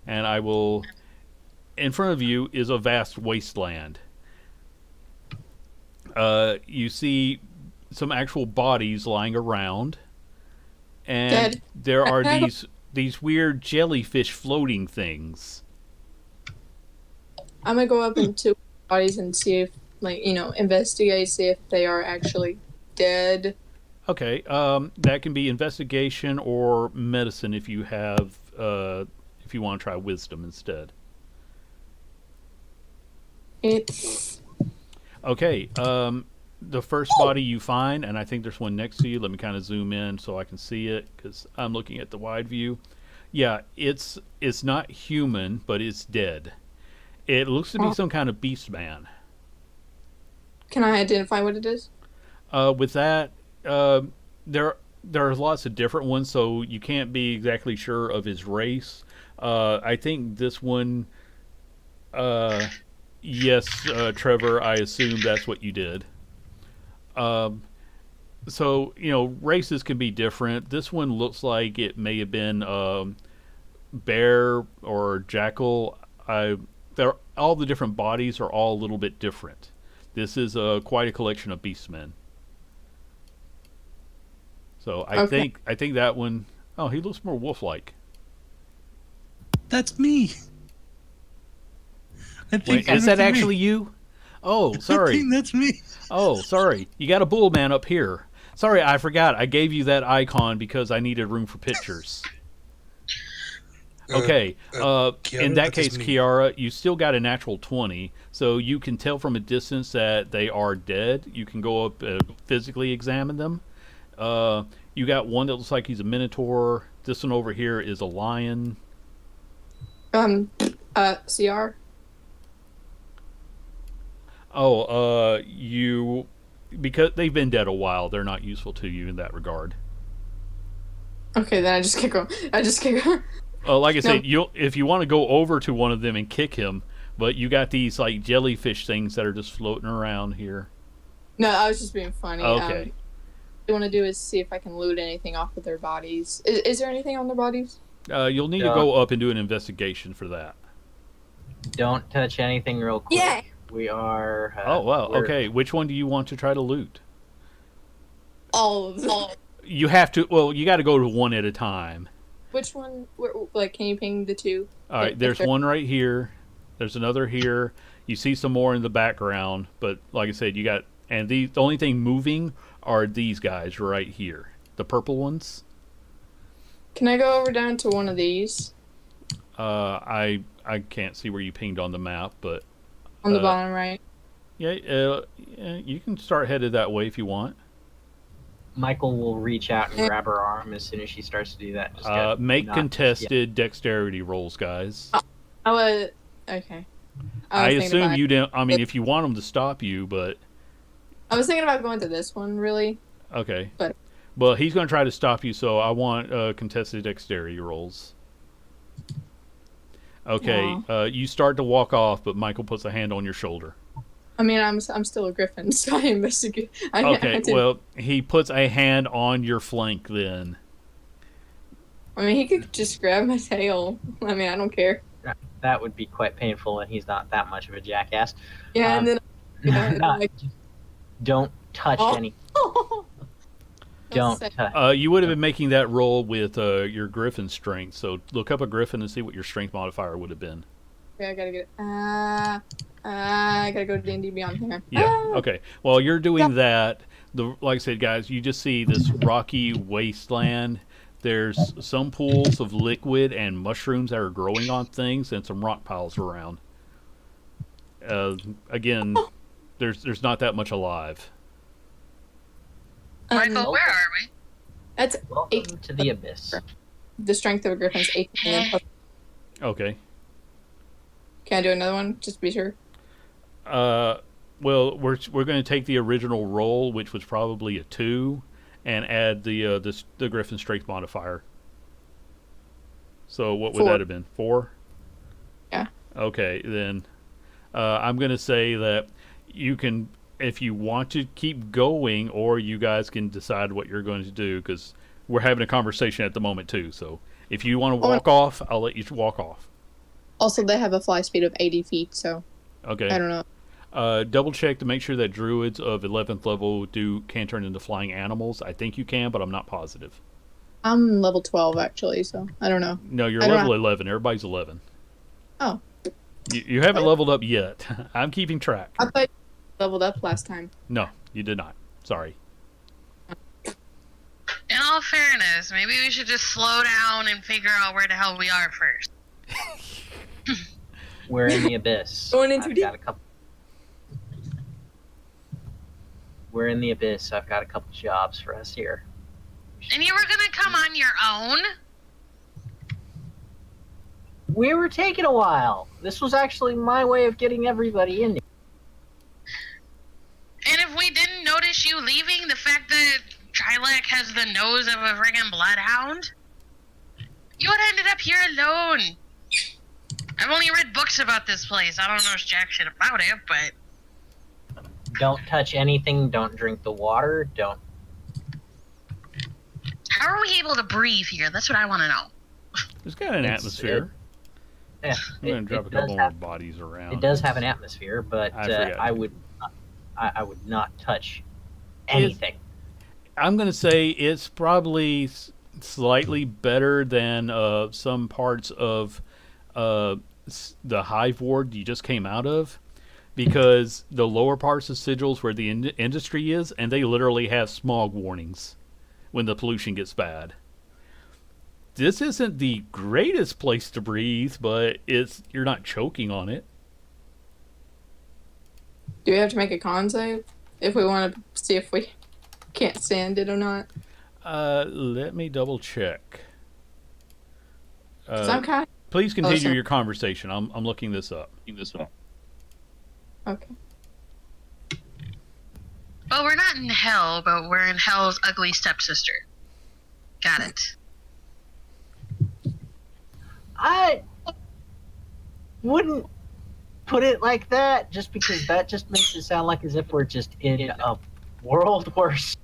S1: and I will. In front of you is a vast wasteland. You see some actual bodies lying around, and
S5: Dead.
S1: there are these weird jellyfish floating things.
S5: I'm gonna go up into bodies and see if, investigate, see if they are actually dead.
S1: Okay, that can be investigation or medicine if you have, if you want to try wisdom instead.
S5: It's
S1: Okay, the first body you find, and I think there's one next to you. Let me kind of zoom in so I can see it because I'm looking at the wide view. Yeah, it's not human, but it's dead. It looks to be some kind of beast man.
S5: Can I identify what it is?
S1: With that, there are lots of different ones, so you can't be exactly sure of his race. I think this one, yes, Trevor, I assume that's what you did. So, races can be different. This one looks like it may have been bear or jackal. All the different bodies are all a little bit different. This is quite a collection of beastmen. So I think that one, oh, he looks more wolf-like.
S6: That's me. I think
S1: Wait, is that
S6: that's me.
S1: actually you? Oh,
S6: I
S1: sorry.
S6: think that's me.
S1: Oh, sorry. You got a bull man up here. Sorry, I forgot. I gave you that icon because I needed room for pictures. Okay.
S6: Kiara,
S1: In that
S6: that is
S1: case,
S6: me.
S1: Kiara, you still got a natural 20, so you can tell from a distance that they are dead. You can go up and physically examine them. You got one that looks like he's a minotaur. This one over here is a lion.
S5: CR.
S1: Oh, you because they've been dead a while, they're not useful to you in that regard.
S5: Okay, then I just keep going.
S1: Like I
S5: No.
S1: said, if you want to go over to one of them and kick him, but you got these like jellyfish things that are just floating around here.
S5: No, I was just being funny.
S1: Okay.
S5: What I want to do is see if I can loot anything off of their bodies. Is there anything on their bodies?
S1: You'll need to go up and do an investigation for that.
S3: Don't touch anything real quick.
S5: Yeah.
S3: We are.
S1: Oh, wow.
S3: we're-
S1: Okay. Which one do you want to try to loot?
S5: All of them.
S1: You have to. Well, you got to go to one at a time.
S5: Which one? Like, can you ping the two?
S1: All right. There's one right here. There's another here. You see some more in the background, but like I said, you got. And the only thing moving are these guys right here, the purple ones.
S5: Can I go over down to one of these
S1: I can't see where you pinged on the map, but
S5: on the bottom right?
S1: yeah, you can start headed that way if you want.
S3: Michael will reach out and grab her arm as soon as she starts to do that. Just go,
S1: Make
S3: not-
S1: contested dexterity rolls, guys.
S5: I was okay.
S1: I
S5: was thinking
S1: assume
S5: about-
S1: you didn't. I mean, if you want them to stop you, but
S5: I was thinking about going to this one, really.
S1: okay.
S5: But-
S1: Well, he's going to try to stop you, so I want contested dexterity rolls. Okay, you start to walk off, but Michael puts a hand on your shoulder.
S5: I mean, I'm still a griffin, so I investigate.
S1: Okay, well, he puts a hand on your flank then.
S5: I mean, he could just grab my tail. I mean, I don't care.
S3: That would be quite painful, and he's not that much of a jackass.
S5: Yeah, and then
S3: Not-
S5: like,
S3: don't touch
S5: Oh.
S3: any.
S5: That's
S3: Don't
S5: sick.
S3: touch.
S1: You would have been making that roll with your griffin strength, so look up a griffin and see what your strength modifier would have been.
S5: Okay, I gotta get. I gotta go to D&D Beyond here.
S1: Yeah. Okay. While you're doing that, like I said, guys, you just see this rocky wasteland. There's some pools of liquid and mushrooms that are growing on things, and some rock piles around. Again, there's not that much alive.
S8: Michael, where are we?
S5: That's
S3: Welcome to the abyss.
S5: the strength of a griffin's 18. And then plus,
S1: Okay.
S5: can I do another one just to be sure?
S1: Well, we're going to take the original roll, which was probably a 2, and add the griffin strength modifier. So what would
S5: 4.
S1: that have been? 4?
S5: Yeah.
S1: Okay, then I'm going to say that you can, if you want to keep going, or you guys can decide what you're going to do, because we're having a conversation at the moment too. So if you want to walk off, I'll let you walk off.
S5: Also, they have a fly speed of 80 feet, so
S1: Okay.
S5: I don't know.
S1: Double check to make sure that druids of 11th level can turn into flying animals. I think you can, but I'm not positive.
S5: I'm level 12 actually, so I don't know.
S1: No, you're
S5: I don't
S1: level 11. Everybody's 11.
S5: Oh.
S1: You haven't leveled up yet. I'm keeping track.
S5: I thought you leveled up last time.
S1: No, you did not. Sorry.
S8: In all fairness, maybe we should just slow down and figure out where the hell we are first.
S3: We're in the abyss.
S5: Going into
S3: I've
S5: deep.
S3: got a couple. We're in the abyss. I've got a couple jobs for us here.
S8: And you were gonna come on your own?
S3: We were taking a while. This was actually my way of getting everybody in.
S8: And if we didn't notice you leaving, the fact that Trilek has the nose of a friggin' bloodhound, you would have ended up here alone. I've only read books about this place. I don't know jack shit about it, but
S3: Don't touch anything. Don't drink the water. Don't.
S8: how are we able to breathe here? That's what I want to know.
S1: There's got an
S3: It's-
S1: atmosphere.
S3: Yeah,
S1: I'm going to drop a couple
S3: does
S1: more
S3: have,
S1: bodies around.
S3: it does have an atmosphere, but
S1: I forgot.
S3: I would not touch anything.
S1: I'm going to say it's probably slightly better than some parts of the hive ward you just came out of, because the lower parts of sigils where the industry is, and they literally have smog warnings when the pollution gets bad. This isn't the greatest place to breathe, but you're not choking on it.
S5: Do we have to make a con save if we want to see if we can't stand it or not?
S1: Let me double check.
S5: 'Cause I'm kind
S1: Please continue
S5: sorry.
S1: your conversation. I'm looking this up.
S5: of okay.
S8: Well, we're not in hell, but we're in hell's ugly stepsister. Got it.
S3: I wouldn't put it like that, just because that just makes it sound like as if we're just in a world worse.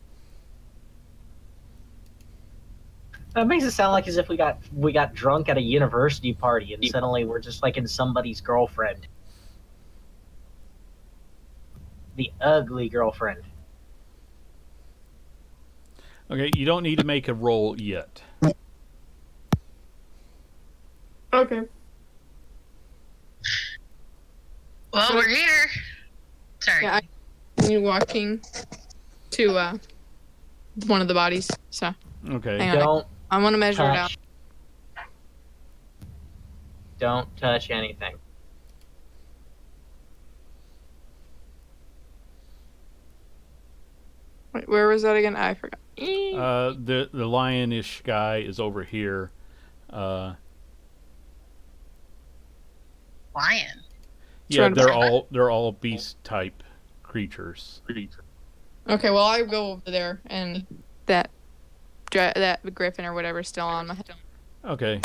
S3: That makes it sound like as if we got drunk at a university party and suddenly we're just like in somebody's girlfriend. The ugly girlfriend.
S1: Okay, you don't need to make a roll yet.
S5: Okay.
S8: Well, we're here. Sorry.
S5: Yeah, I'm walking to one of the bodies. So
S1: Okay.
S5: hang on.
S3: Don't
S5: I want to measure it out.
S3: touch. Don't touch anything.
S5: Wait, where was that again? I forgot.
S1: The lionish guy is over here.
S8: Lion.
S1: Yeah,
S5: Sure.
S1: they're all beast type creatures.
S5: Okay, well I go over there and that griffin or whatever is still on my head.
S1: Okay.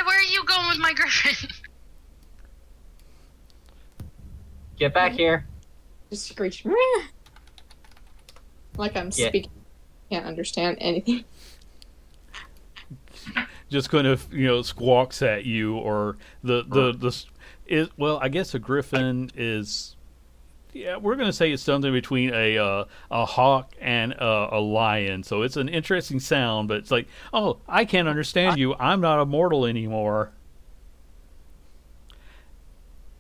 S8: Where are you going with my griffin?
S3: Get back here.
S5: Just screech. Like I'm
S3: Yeah.
S5: speaking. Can't understand anything.
S1: Just kind of squawks at you, or well, I guess a griffin is. Yeah, we're gonna say it's something between a hawk and a lion. So it's an interesting sound, but it's like, oh, I can't understand you. I'm not immortal anymore.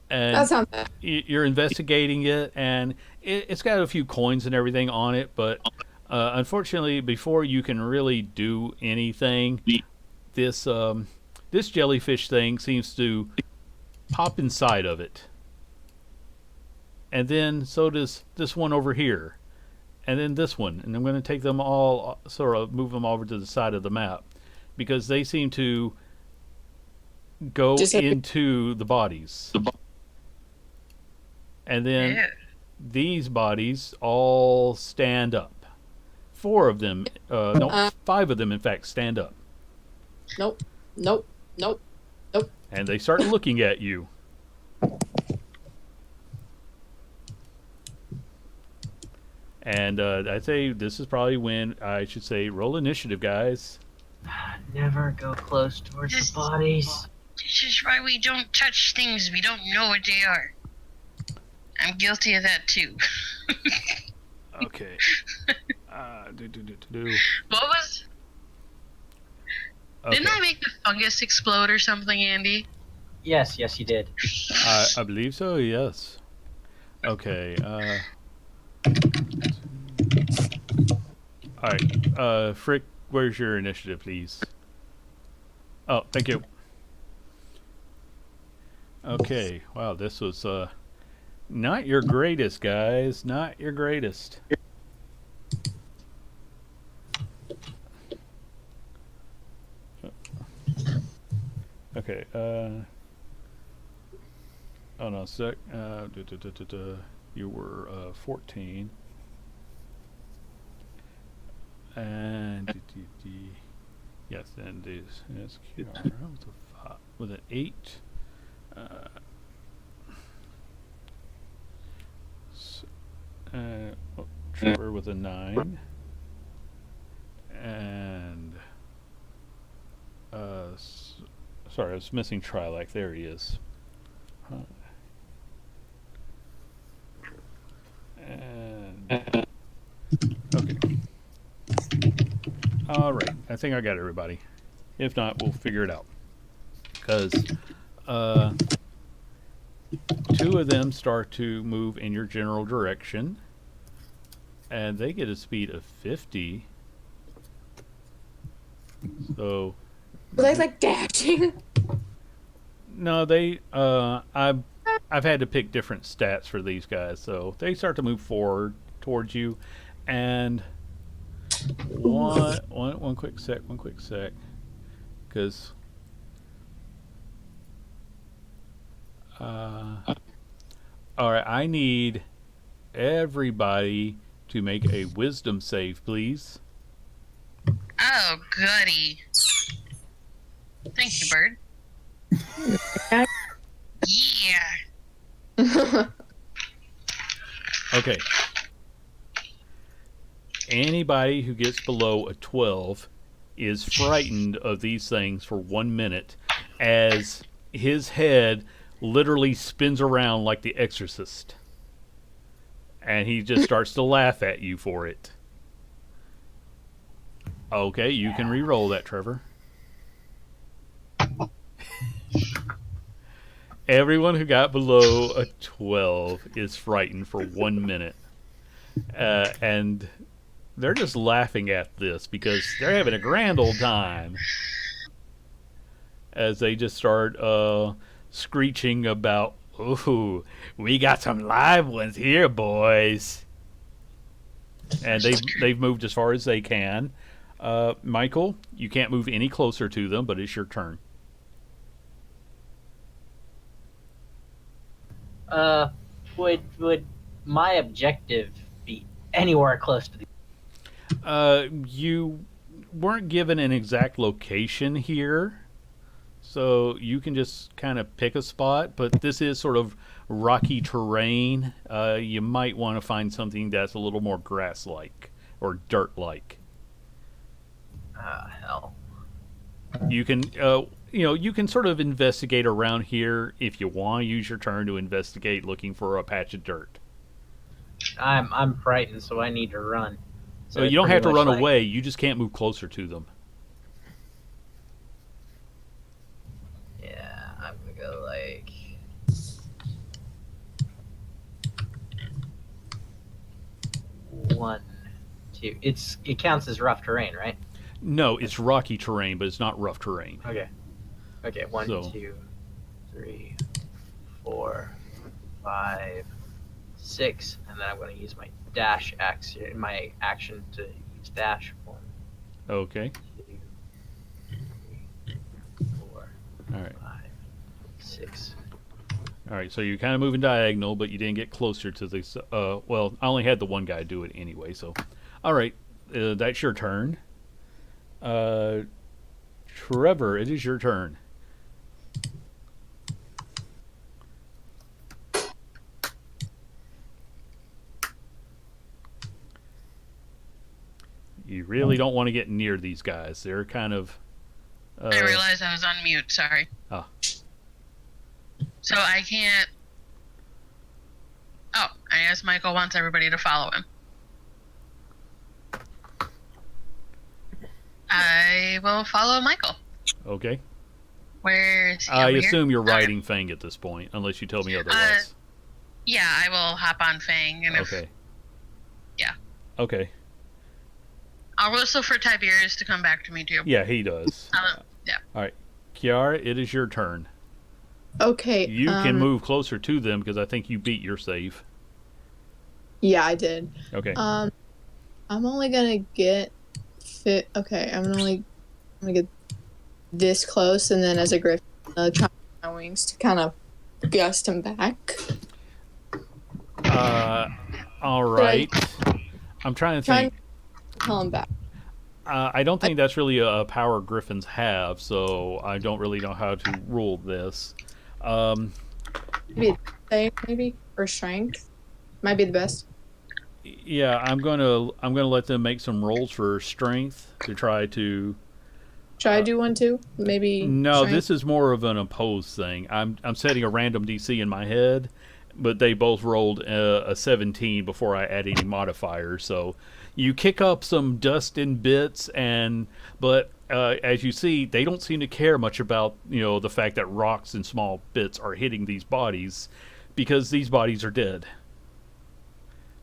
S1: And
S5: That sounds bad.
S1: you're investigating it, and it's got a few coins and everything on it, but unfortunately, before you can really do anything, this jellyfish thing seems to pop inside of it. And then so does this one over here. And then this one. And I'm going to take them all, sort of move them over to the side of the map, because they seem to go into the bodies. And then
S8: Yeah.
S1: these bodies all stand up. 4 of them, no, 5 of them, in fact, stand up.
S5: Nope. Nope. Nope.
S1: And they start looking at you. And I'd say this is probably when I should say roll initiative, guys.
S3: Never go close towards
S8: Just-
S3: the bodies.
S8: This is why we don't touch things we don't know what they are. I'm guilty of that too.
S1: Okay.
S8: What was?
S1: Okay.
S8: Didn't I make the fungus explode or something, Andy?
S3: Yes, you did.
S1: I believe so, yes. Okay. Alright. Frick, where's your initiative, please? Oh, thank you. Okay. Wow, this was not your greatest, guys. Not your greatest. Okay. Oh no, sec. You were 14. And yes, and this SQR with an 8. Trevor with a 9. And sorry, I was missing Trilak. There he is. And okay. All right, I think I got everybody. If not, we'll figure it out. Because two of them start to move in your general direction, and they get a speed of 50. So
S5: Were they like dashing?
S1: no, they I've had to pick different stats for these guys. So they start to move forward towards you, and one quick sec, because all right, I need everybody to make a wisdom save, please.
S8: Oh, goody. Thank you, Bird. Yeah.
S1: Okay. Anybody who gets below a 12 is frightened of these things for 1 minute as his head literally spins around like the Exorcist. And he just starts to laugh at you for it. Okay, you can re-roll that, Trevor. Everyone who got below a 12 is frightened for 1 minute. And they're just laughing at this because they're having a grand old time. As they just start screeching about, "Ooh, we got some live ones here, boys." And they've moved as far as they can. Michael, you can't move any closer to them, but it's your turn.
S3: Would my objective be anywhere close to the?
S1: You weren't given an exact location here, so you can just kind of pick a spot, but this is sort of rocky terrain. You might want to find something that's a little more grass-like or dirt-like.
S3: Hell.
S1: You can, you can sort of investigate around here if you want to use your turn to investigate looking for a patch of dirt.
S3: I'm frightened, so I need to run.
S1: So you don't have to run away. You just can't move closer to them.
S3: Yeah, I'm gonna go like. One, two. It counts as rough terrain, right?
S1: No, it's rocky terrain, but it's not rough terrain.
S3: Okay. Okay. One,
S1: So-
S3: 2, 3, 4, 5, 6, and then I'm going to use my dash action. My action to use dash. 1,
S1: Okay.
S3: 2, 3, 4,
S1: All right.
S3: 5, 6.
S1: All right. So you're kind of moving diagonal, but you didn't get closer to this. Well, I only had the one guy do it anyway. So, all right. That's your turn. Trevor, it is your turn. You really don't want to get near these guys. They're kind of.
S8: I realized I was on mute, sorry.
S1: Ah.
S8: So I can't. Oh, I guess Michael wants everybody to follow him. I will follow Michael.
S1: Okay.
S8: Where is he?
S1: I
S8: Over
S1: assume
S8: here?
S1: you're riding Fang at this point, unless you tell me otherwise.
S8: Yeah, I will hop on Fang, and
S1: Okay.
S8: Yeah.
S1: Okay.
S8: I'll whistle for Tiberius to come back to me too.
S1: Yeah, he does.
S8: Yeah.
S1: All right. Kiara, it is your turn.
S5: Okay.
S1: You can move closer to them because I think you beat your save.
S5: Yeah, I did.
S1: Okay.
S5: I'm only gonna get fit. Okay, I'm gonna get this close, and then as a griffin, try my wings to kind of gust him back.
S1: All right. I'm trying to think.
S5: Pull him back.
S1: I don't think that's really a power griffins have, so I don't really know how to rule this.
S5: Maybe save, maybe or strength might be the best.
S1: Yeah, I'm gonna let them make some rolls for strength to try to.
S5: Should I do one too? Maybe.
S1: No,
S5: strength?
S1: this is more of an opposed thing. I'm setting a random DC in my head, but they both rolled a 17 before I add any modifiers. So You kick up some dust and bits, but as you see, they don't seem to care much about the fact that rocks and small bits are hitting these bodies, because these bodies are dead.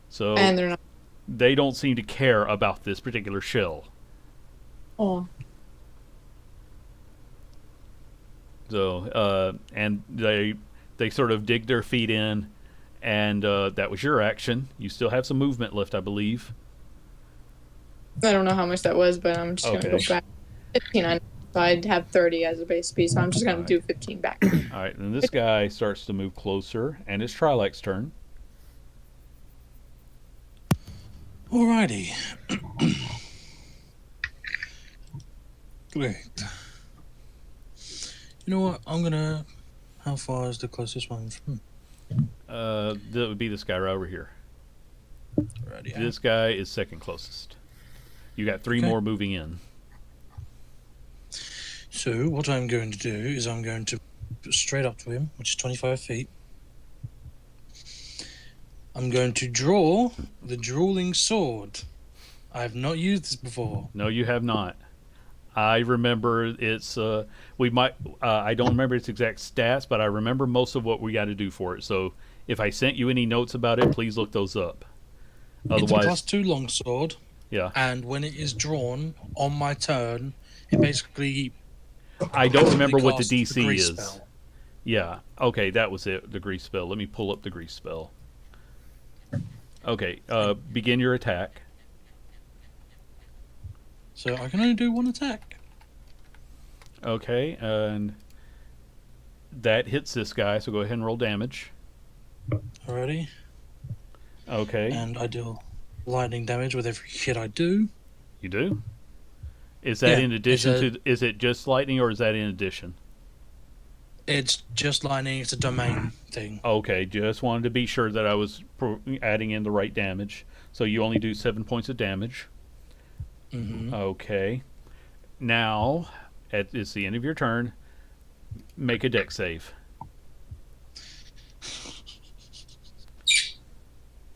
S1: So
S5: And they're not.
S1: they don't seem to care about this particular shell.
S5: Oh.
S1: So and they sort of dig their feet in, and that was your action. You still have some movement left, I believe.
S5: I don't know how much that was, but I'm just going to
S1: Okay.
S5: go back. 15. So I'd have 30 as a base speed, so I'm just going to do 15 back.
S1: All right, and this guy starts to move closer, and it's Trilex's turn.
S6: Alrighty. Great. You know what? I'm gonna. How far is the closest one from?
S1: That would be this guy right over here.
S6: Alrighty.
S1: This guy is second closest. You got 3
S6: Okay.
S1: more moving in.
S6: So what I'm going to do is I'm going to straight up to him, which is 25 feet. I'm going to draw the drooling sword. I have not used this before.
S1: No, you have not. I remember it's we might I don't remember its exact stats, but I remember most of what we got to do for it. So if I sent you any notes about it, please look those up.
S6: It's a
S1: Otherwise,
S6: +2 longsword,
S1: yeah.
S6: and when it is drawn on my turn, it basically.
S1: I don't remember what the
S6: casts the
S1: DC
S6: grease
S1: is.
S6: spell.
S1: Yeah. Okay, that was it. The grease spell. Let me pull up the grease spell. Okay. Begin your attack.
S6: So I can only do 1 attack.
S1: Okay, and that hits this guy. So go ahead and roll damage.
S6: Alrighty.
S1: Okay.
S6: And I deal lightning damage with every hit I do.
S1: You do? Is that
S6: Yeah,
S1: in addition
S6: it's a-
S1: to? Is it just lightning, or is that in addition?
S6: It's just lightning. It's a domain thing.
S1: Okay, just wanted to be sure that I was adding in the right damage. So you only do 7 points of damage.
S6: Mm-hmm.
S1: Okay. Now, it's the end of your turn. Make a deck save.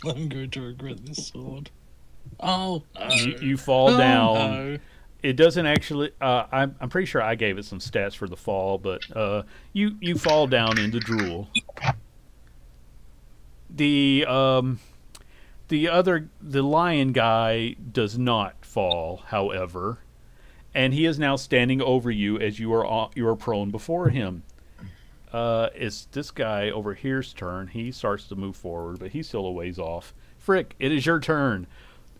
S6: I'm going to regret this sword. Oh no!
S1: You fall
S6: Oh,
S1: down.
S6: no.
S1: It doesn't actually. I'm pretty sure I gave it some stats for the fall, but you fall down into drool. The lion guy does not fall, however, and he is now standing over you as you are prone before him. It's this guy over here's turn. He starts to move forward, but he's still a ways off. Frick, it is your turn.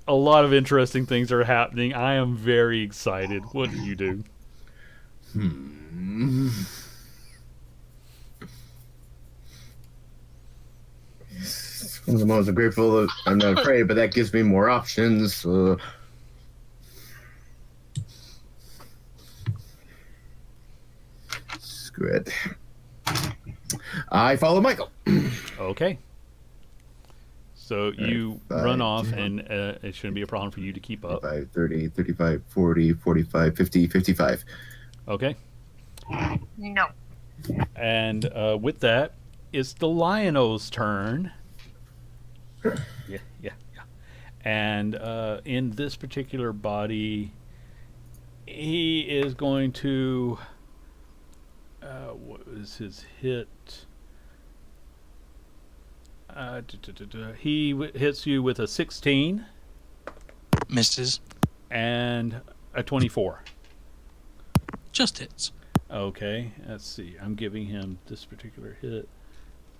S1: A lot of interesting things are happening. I am very excited. What do you do?
S4: One of the moments I'm grateful that I'm not afraid, but that gives me more options. Screw it. I follow Michael.
S1: Okay. So you
S4: Alright,
S1: run
S4: 5,
S1: off,
S4: 10,
S1: and it shouldn't be a problem for you to keep up.
S4: 35, 30, 35, 40, 45, 50, 55.
S1: Okay.
S8: No.
S1: And with that, it's the Lion-O's turn. Yeah. And in this particular body, he is going to. What was his hit? He hits you with a 16
S6: Misses.
S1: and a 24.
S6: Just hits.
S1: Okay, let's see. I'm giving him this particular hit.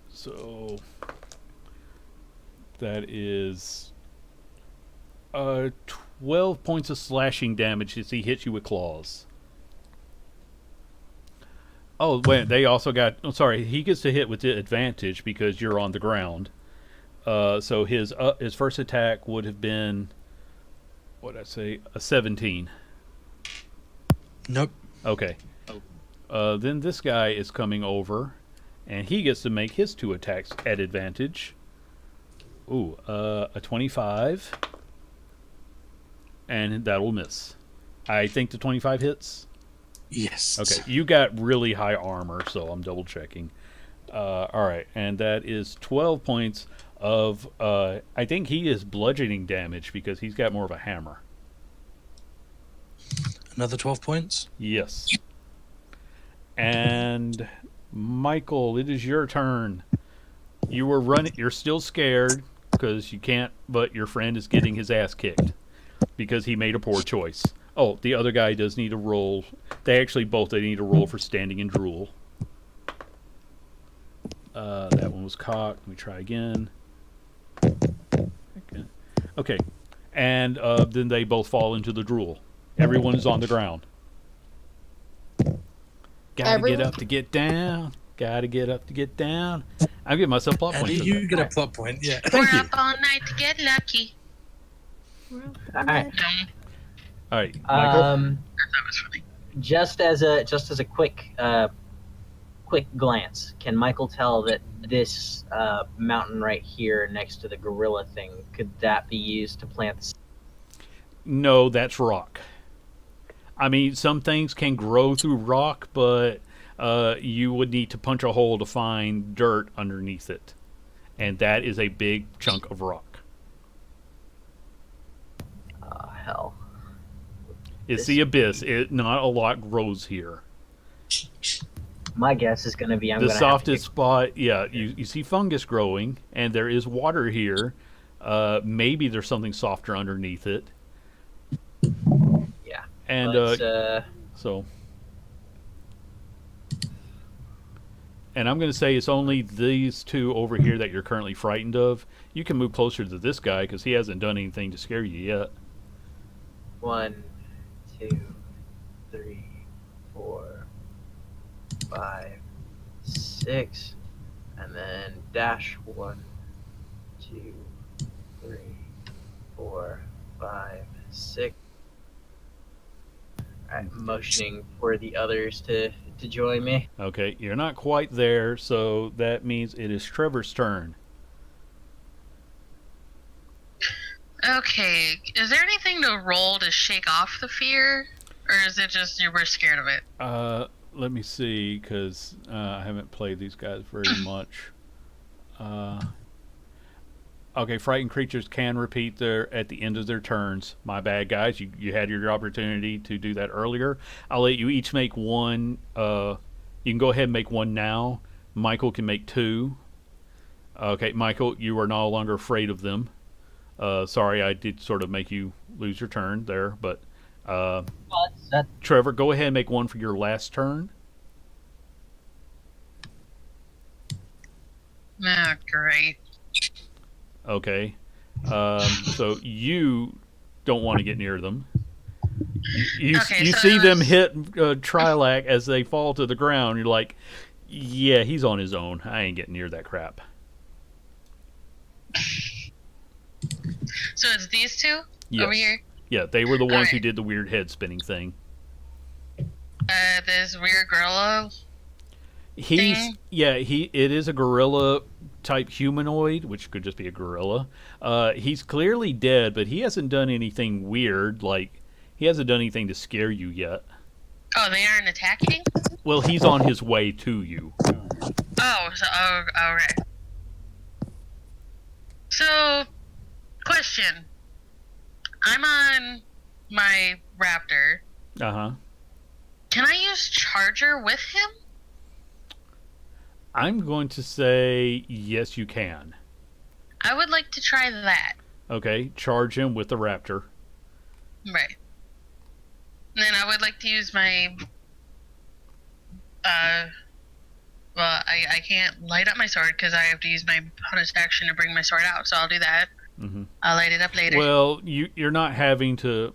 S1: So that is 12 points of slashing damage as he hits you with claws. Oh, wait, they also got... Oh, sorry, he gets to hit with the advantage because you're on the ground. So his first attack would have been, what did I say, a 17.
S6: Nope.
S1: Okay. Then this guy is coming over, and he gets to make his 2 attacks at advantage. Ooh, a 25. And that'll miss. I think the 25 hits.
S6: Yes.
S1: Okay, you got really high armor, so I'm double checking. All right, and that is 12 points of I think he is bludgeoning damage because he's got more of a hammer.
S6: Another 12 points.
S1: Yes. And Michael, it is your turn. You were running. You're still scared because you can't. But your friend is getting his ass kicked because he made a poor choice. Oh, the other guy does need a roll. They need a roll for standing and drool. That one was cocked. Let me try again. Okay. And then they both fall into the drool. Everyone is on the ground. Gotta get up to get down. Gotta get up to get down. I'm giving myself plot
S6: And
S1: points.
S6: you get a plot point, yeah.
S1: Thank
S8: We're
S1: you.
S8: up all night to get lucky.
S3: All right.
S1: All right, Michael.
S8: That was funny.
S3: Just as a quick glance, can Michael tell that this mountain right here next to the gorilla thing, could that be used to plant the
S1: No, that's rock. I mean, some things can grow through rock, but you would need to punch a hole to find dirt underneath it. And that is a big chunk of rock.
S3: hell?
S1: It's the abyss. Not a lot grows here.
S3: My guess is going to be
S1: The softest spot, yeah, you see fungus growing, and there is water here. Maybe there's something softer underneath it.
S3: Yeah.
S1: And so... And I'm going to say it's only these two over here that you're currently frightened of. You can move closer to this guy because he hasn't done anything to scare you yet.
S3: 1, 2, 3, 4, 5, 6, and then dash 1, 2, 3, 4, 5, 6. Alright, motioning for the others to join me.
S1: Okay, you're not quite there, so that means it is Trevor's turn.
S8: Okay, is there anything to roll to shake off the fear? Or is it just you were scared of it?
S1: Let me see, because I haven't played these guys very much. Okay, frightened creatures can repeat at the end of their turns. My bad, guys. You had your opportunity to do that earlier. I'll let you each make one. You can go ahead and make one now. Michael can make 2. Okay, Michael, you are no longer afraid of them. Sorry, I did sort of make you lose your turn there, but Trevor, go ahead and make one for your last turn.
S8: Oh, great.
S1: Okay. So you don't want to get near them. You see them hit Trilak as they fall to the ground. You're like, yeah, he's on his own. I ain't getting near that crap.
S8: So it's these two
S1: Yes.
S8: over here?
S1: Yeah, they were the ones who
S8: Alright.
S1: did the weird head spinning thing.
S8: This weird gorilla. Thing?
S1: It is a gorilla type humanoid, which could just be a gorilla. He's clearly dead, but he hasn't done anything weird. Like, he hasn't done anything to scare you yet.
S8: Oh, they aren't attacking?
S1: Well, he's on his way to you.
S8: Alright. So, question. I'm on my raptor.
S1: Uh-huh.
S8: Can I use charger with him?
S1: I'm going to say yes, you can.
S8: I would like to try that.
S1: Okay, charge him with the raptor.
S8: Right. And then I would like to use my well, I can't light up my sword because I have to use my bonus action to bring my sword out, so I'll do that.
S1: Mm-hmm.
S8: I'll light it up later.
S1: Well, you're not having to...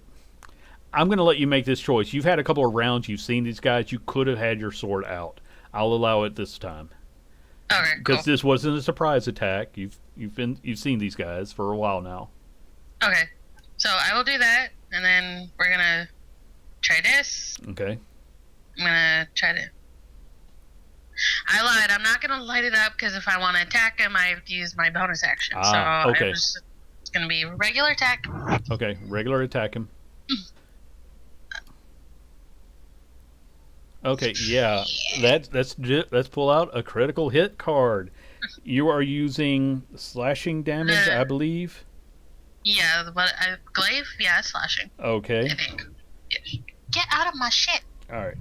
S1: I'm going to let you make this choice. You've had a couple of rounds. You've seen these guys. You could have had your sword out. I'll allow it this time.
S8: Okay,
S1: Because
S8: cool.
S1: this wasn't a surprise attack. You've seen these guys for a while now.
S8: Okay, so I will do that, and then we're gonna try this.
S1: Okay.
S8: I'm gonna try to... I lied. I'm not gonna light it up because if I want to attack him, I have to use my bonus action. So
S1: okay.
S8: it's gonna be a regular attack.
S1: Okay. Regular attack him. Okay. Yeah. Let's pull out a critical hit card. You are using slashing damage, I believe.
S8: Yeah, glaive? Yeah, it's slashing.
S1: Okay.
S8: I think. Yeah. Get out of my shit.
S1: All right.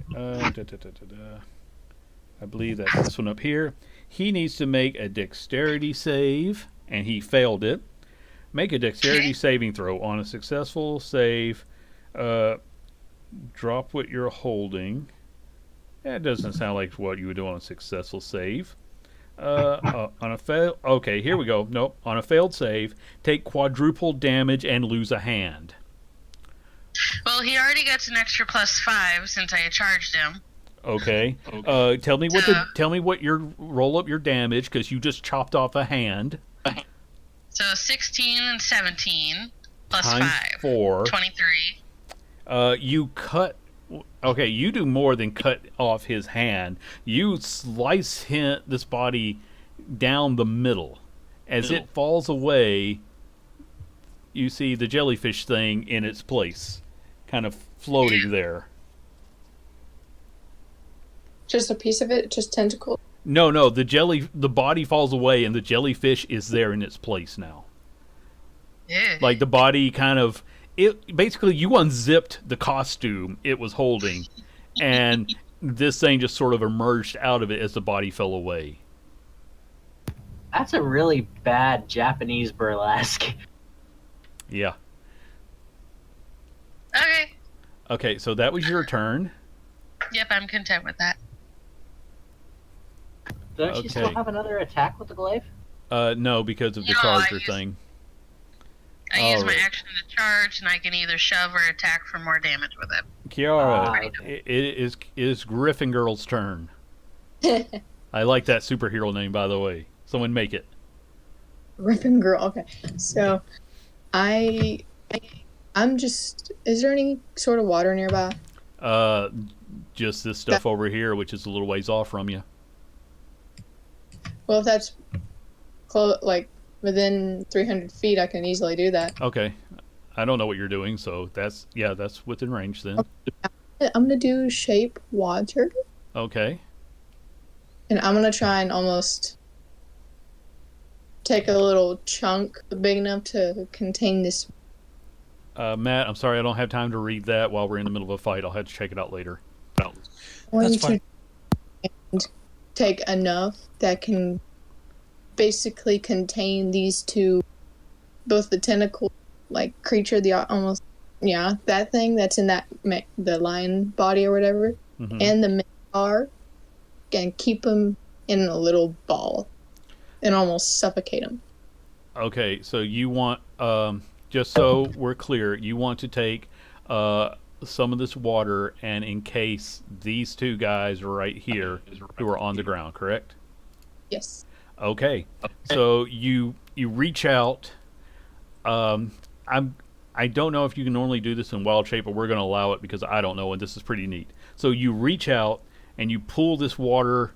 S1: I believe that's this one up here. He needs to make a dexterity save, and he failed it. Make a dexterity saving throw. On a successful save, drop what you're holding. That doesn't sound like what you would do on a successful save. On a fail. Okay, here we go. Nope. On a failed save, take quadruple damage and lose a hand.
S8: Well, he already gets an extra +5 since I charged him.
S1: Okay. Tell me what your roll up your damage because you just chopped off a hand.
S8: So 16 and 17 plus
S1: Times
S8: 5.
S1: 4.
S8: 23.
S1: You cut. Okay, you do more than cut off his hand. You slice this body down the middle. As it falls away, you see the jellyfish thing in its place, kind of floating there.
S5: Just a piece of it, just tentacle.
S1: No, the body falls away and the jellyfish is there in its place now.
S8: Yeah.
S1: Like the body kind of basically you unzipped the costume it was holding and this thing just sort of emerged out of it as the body fell away.
S3: That's a really bad Japanese burlesque.
S1: Yeah.
S8: Okay.
S1: Okay, so that was your turn.
S8: Yep, I'm content with that.
S3: Don't you still
S1: Okay.
S3: have another attack with the glaive?
S1: No, because of the
S8: No,
S1: charger
S8: I use-
S1: thing.
S8: I use my
S1: Alright.
S8: action to charge, and I can either shove or attack for more damage with it.
S1: Kiara,
S3: okay.
S1: it is Griffin Girl's turn. I like that superhero name, by the way. Someone make it.
S5: Ripping girl. Okay, so I'm just. Is there any sort of water nearby?
S1: Just this stuff over here, which is a little ways off from you.
S5: Well, if that's like within 300 feet, I can easily do that.
S1: Okay. I don't know what you're doing, so that's within range then.
S5: I'm gonna do shape water,
S1: Okay.
S5: and I'm gonna try and almost take a little chunk big enough to contain this.
S1: Matt, I'm sorry I don't have time to read that while we're in the middle of a fight. I'll have to check it out later.
S6: That's fine.
S5: And take enough that can basically contain these two, both the tentacle like creature, that thing that's in the lion body or whatever,
S1: Mhm.
S5: and the minotaur, and keep them in a little ball and almost suffocate them.
S1: Okay, so you want, just so we're clear, you want to take some of this water and encase these two guys right here who are on the ground, correct?
S5: Yes.
S1: Okay, so you reach out. I don't know if you can normally do this in wild shape, but we're going to allow it because I don't know, and this is pretty neat. So you reach out and you pull this water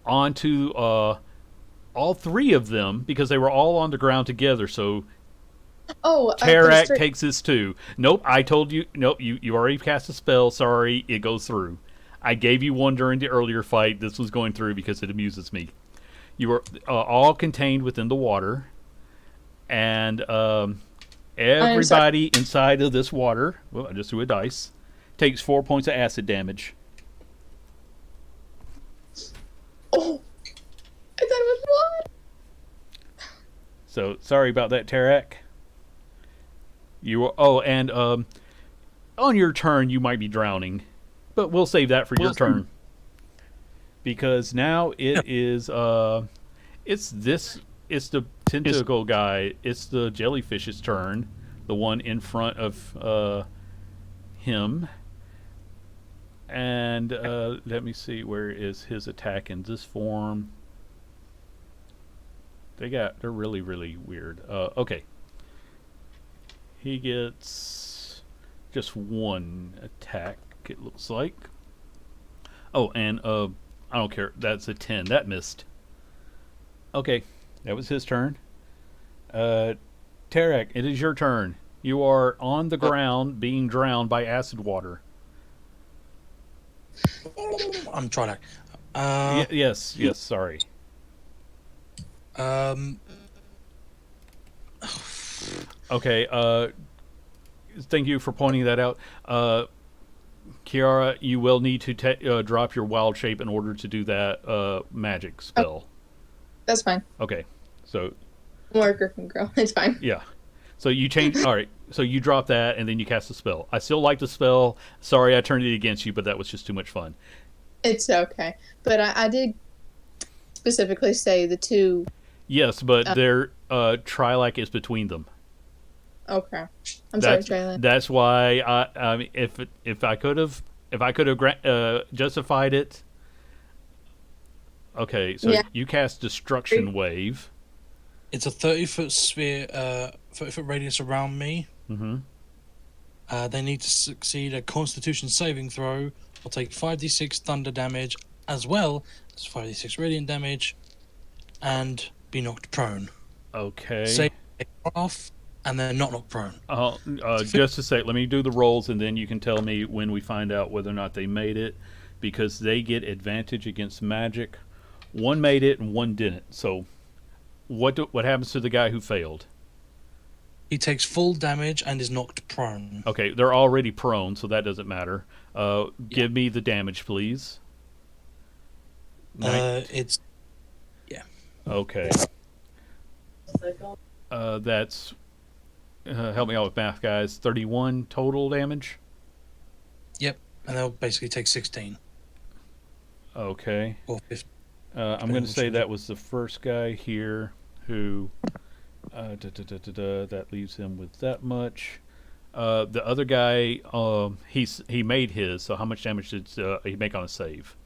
S1: onto all three of them because they were all on the ground together. So
S5: Oh,
S1: Tarak takes this too. Nope, I told you. Nope, you already cast a spell. Sorry, it goes through. I gave you one during the earlier fight. This was going through because it amuses me. You are all contained within the water, and everybody inside of this water. Well, I just threw a dice. Takes 4 points of acid damage.
S5: Oh, I thought it was blood.
S1: So sorry about that, Tarak. You were, and on your turn you might be drowning, but we'll save that for your turn. Because now it is it's the tentacle guy, it's the jellyfish's turn, the one in front of him. And let me see, where is his attack in this form? They're really, really weird. Okay. He gets just one attack, it looks like. Oh, and I don't care. That's a 10. That missed. Okay, that was his turn. Tarak, it is your turn. You are on the ground being drowned by acid water.
S6: I'm trying to.
S1: Yes, sorry.
S6: Um,
S1: Okay. Thank you for pointing that out. Kiara, you will need to drop your wild shape in order to do that magic spell.
S5: That's fine.
S1: Okay. So
S5: More Griffin Girl. It's fine.
S1: yeah. So you change. All right. So you drop that, and then you cast the spell. I still like the spell. Sorry, I turned it against you, but that was just too much fun.
S5: It's okay. But I did specifically say the two.
S1: Yes, but their Trilak is between them.
S5: Okay. I'm sorry,
S1: That's,
S5: Traylan.
S1: that's why I mean, if I could have justified it. Okay, so
S5: Yeah.
S1: you cast Destruction Wave.
S6: it's a 30-foot sphere, 30-foot radius around me.
S1: Mm-hmm.
S6: They need to succeed a Constitution saving throw or take 5d6 thunder damage as well as 5d6 radiant damage, and be knocked prone.
S1: Okay.
S6: Save off, and then not knocked prone.
S1: Just a sec. Let me do the rolls, and then you can tell me when we find out whether or not they made it, because they get advantage against magic. One made it and one didn't. So, what happens to the guy who failed?
S6: He takes full damage and is knocked prone.
S1: Okay, they're already prone, so that doesn't matter. Give me the damage, please.
S6: It's
S1: Okay. That's help me out with math, guys. 31 total damage.
S6: and they'll basically take 16
S1: Okay.
S6: or 15.
S1: I'm going to say that was the first guy here who. That leaves him with that much. The other guy, he made his. So how much damage did he make on a save?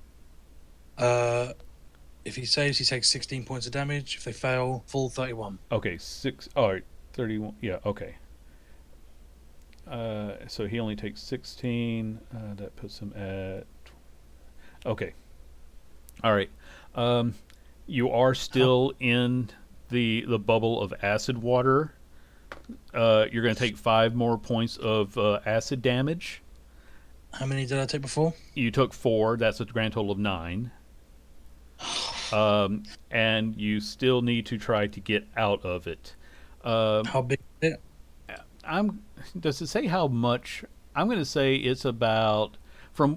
S6: If he saves, he takes 16 points of damage. If they fail, full 31.
S1: Okay, 6. All right, 31. Yeah, okay. So he only takes 16. That puts him at. Okay. All right. You are still in the bubble of acid water. You're going to take 5 more points of acid damage.
S6: How many did I take before?
S1: You took 4. That's a grand total of 9. And you still need to try to get out of it.
S6: How big is it?
S1: Does it say how much? I'm going to say it's about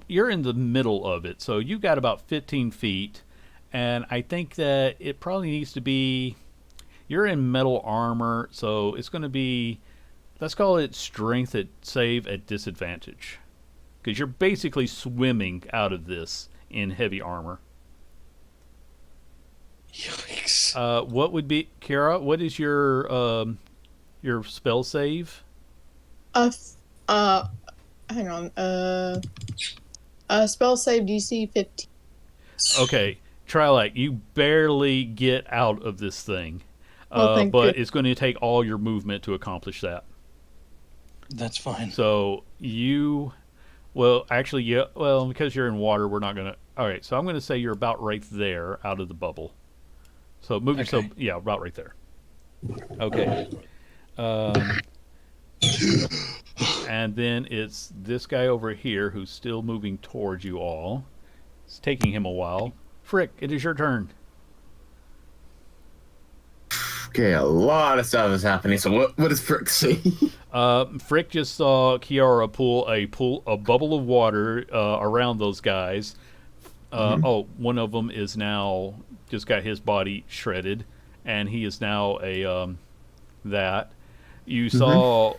S1: you're in the middle of it, so you've got about 15 feet, and I think that it probably needs to be. You're in metal armor, so it's going to be. Let's call it strength at save at disadvantage, because you're basically swimming out of this in heavy armor.
S6: Yikes.
S1: What would be Kara? What is your spell save?
S5: Hang on. Spell save DC 15.
S1: Okay, Trilak, you barely get out of this thing,
S5: Thank
S1: but
S5: you.
S1: it's going to take all your movement to accomplish that.
S6: That's fine.
S1: So because you're in water, we're not going to. All right, so I'm going to say you're about right there out of the bubble. So move yourself, about right there. Okay. And then it's this guy over here who's still moving towards you all. It's taking him a while. Frick, it is your turn.
S4: Okay, a lot of stuff is happening. So what does Frick see?
S1: Frick just saw Kiara pull a bubble of water around those guys. One of them is now just got his body shredded, and he is now that. You saw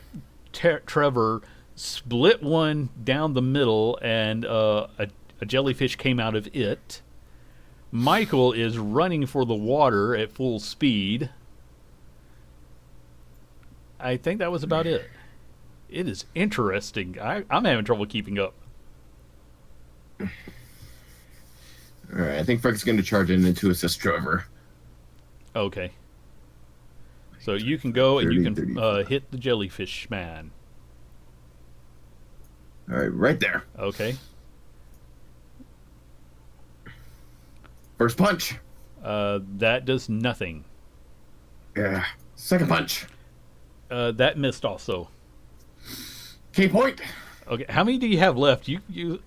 S1: Trevor split one down the middle, and a jellyfish came out of it. Michael is running for the water at full speed. I think that was about it. It is interesting. I'm having trouble keeping up.
S4: All right, I think Frick's going to charge in to assist Trevor.
S1: Okay. So you can go and you
S4: 30,
S1: can hit the jellyfish man.
S4: All right, right there.
S1: Okay.
S4: First punch.
S1: That does nothing.
S4: Yeah. Second punch.
S1: That missed also.
S4: K point.
S1: Okay. How many do you have left? You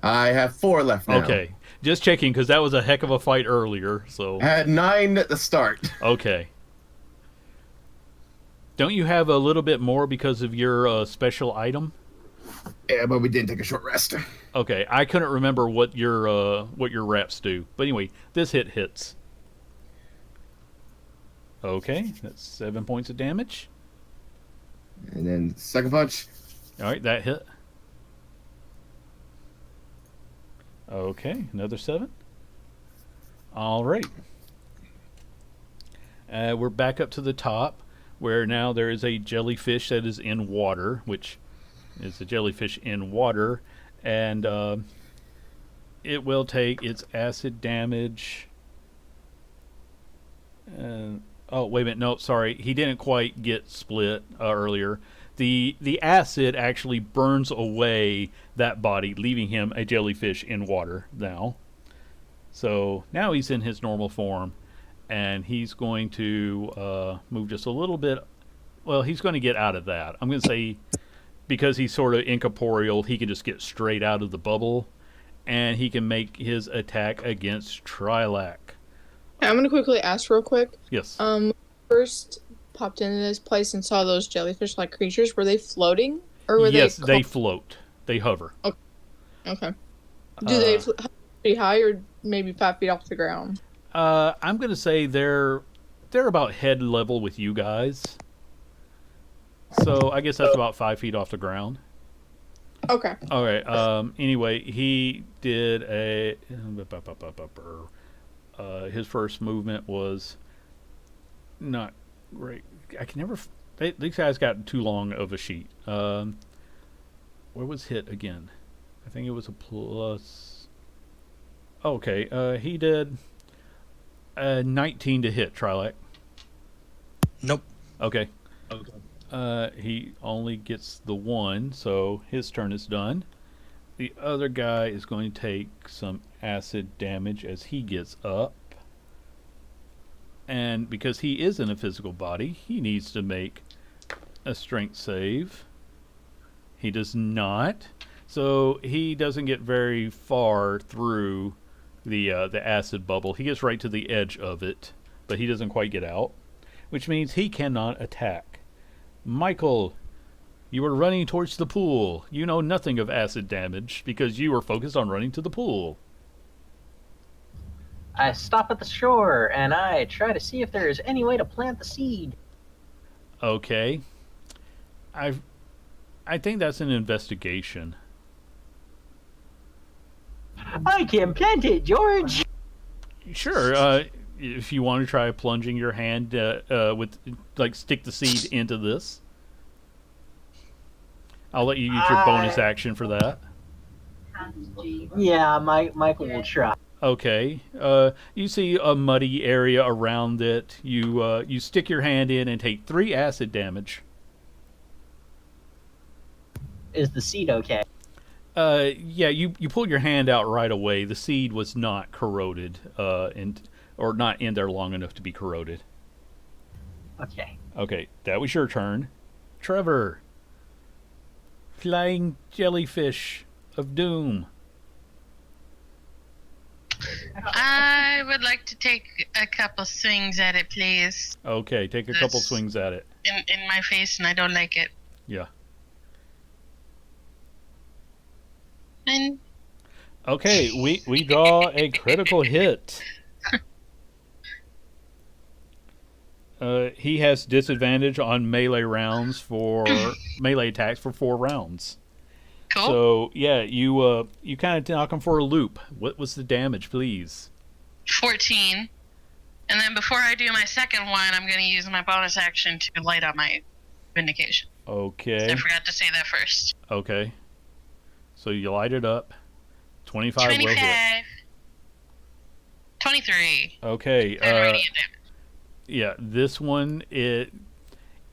S4: I have 4 left now.
S1: Okay, just checking because that was a heck of a fight earlier. So
S4: I had 9 at the start.
S1: okay. Don't you have a little bit more because of your special item?
S4: Yeah, but we did take a short rest.
S1: Okay, I couldn't remember what your reps do. But anyway, this hits. Okay, that's 7 points of damage.
S4: And then second punch.
S1: All right, that hit. Okay, another 7. All right. We're back up to the top, where now there is a jellyfish that is in water, which is a jellyfish in water, and it will take its acid damage. Oh, wait a minute. No, sorry. He didn't quite get split earlier. The acid actually burns away that body, leaving him a jellyfish in water now. So now he's in his normal form, and he's going to move just a little bit. Well, he's going to get out of that. I'm going to say because he's sort of incorporeal, he can just get straight out of the bubble, and he can make his attack against Trilak.
S5: I'm gonna quickly ask real quick.
S1: Yes.
S5: First popped into this place and saw those jellyfish-like creatures. Were they floating or were
S1: yes,
S5: they?
S1: They float. They hover.
S5: Okay. Do they pretty high or maybe 5 feet off the ground?
S1: I'm gonna say they're about head level with you guys. So I guess that's about 5 feet off the ground.
S5: Okay.
S1: All right. Anyway, he did a. His first movement was not great. I can never. These guys got too long of a sheet. Where was hit again? I think it was a plus. Okay. He did 19 to hit. Trilak.
S6: Nope.
S1: Okay. He only gets the 1, so his turn is done. The other guy is going to take some acid damage as he gets up. And because he is in a physical body, he needs to make a strength save. He does not. So he doesn't get very far through the acid bubble. He gets right to the edge of it, but he doesn't quite get out, which means he cannot attack. Michael, you were running towards the pool. You know nothing of acid damage because you were focused on running to the pool.
S3: I stop at the shore and I try to see if there is any way to plant the seed.
S1: Okay. I think that's an investigation.
S3: I can plant it, George.
S1: Sure. If you want to try plunging your hand with, like, stick the seed into this. I'll let you use your bonus action for that.
S3: Yeah, Michael will try.
S1: Okay. You see a muddy area around it. You stick your hand in and take 3 acid damage.
S3: Is the seed okay?
S1: Yeah, you pull your hand out right away. The seed was not corroded, or not in there long enough to be corroded.
S3: Okay.
S1: Okay, that was your turn. Trevor. Flying jellyfish of doom.
S8: I would like to take a couple swings at it, please.
S1: Okay, take a couple swings at it.
S8: In my face, and I don't like it.
S1: Yeah.
S8: And
S1: Okay, we draw a critical hit. He has disadvantage on melee rounds for melee attacks for 4 rounds.
S8: cool.
S1: So yeah, you kind of knock him for a loop. What was the damage, please?
S8: 14. And then before I do my second one, I'm going to use my bonus action to light up my vindication.
S1: Okay.
S8: I forgot to say that first.
S1: Okay. So you light it up. 25 will hit.
S8: 25. 23.
S1: Okay.
S8: And radiant damage.
S1: Yeah, this one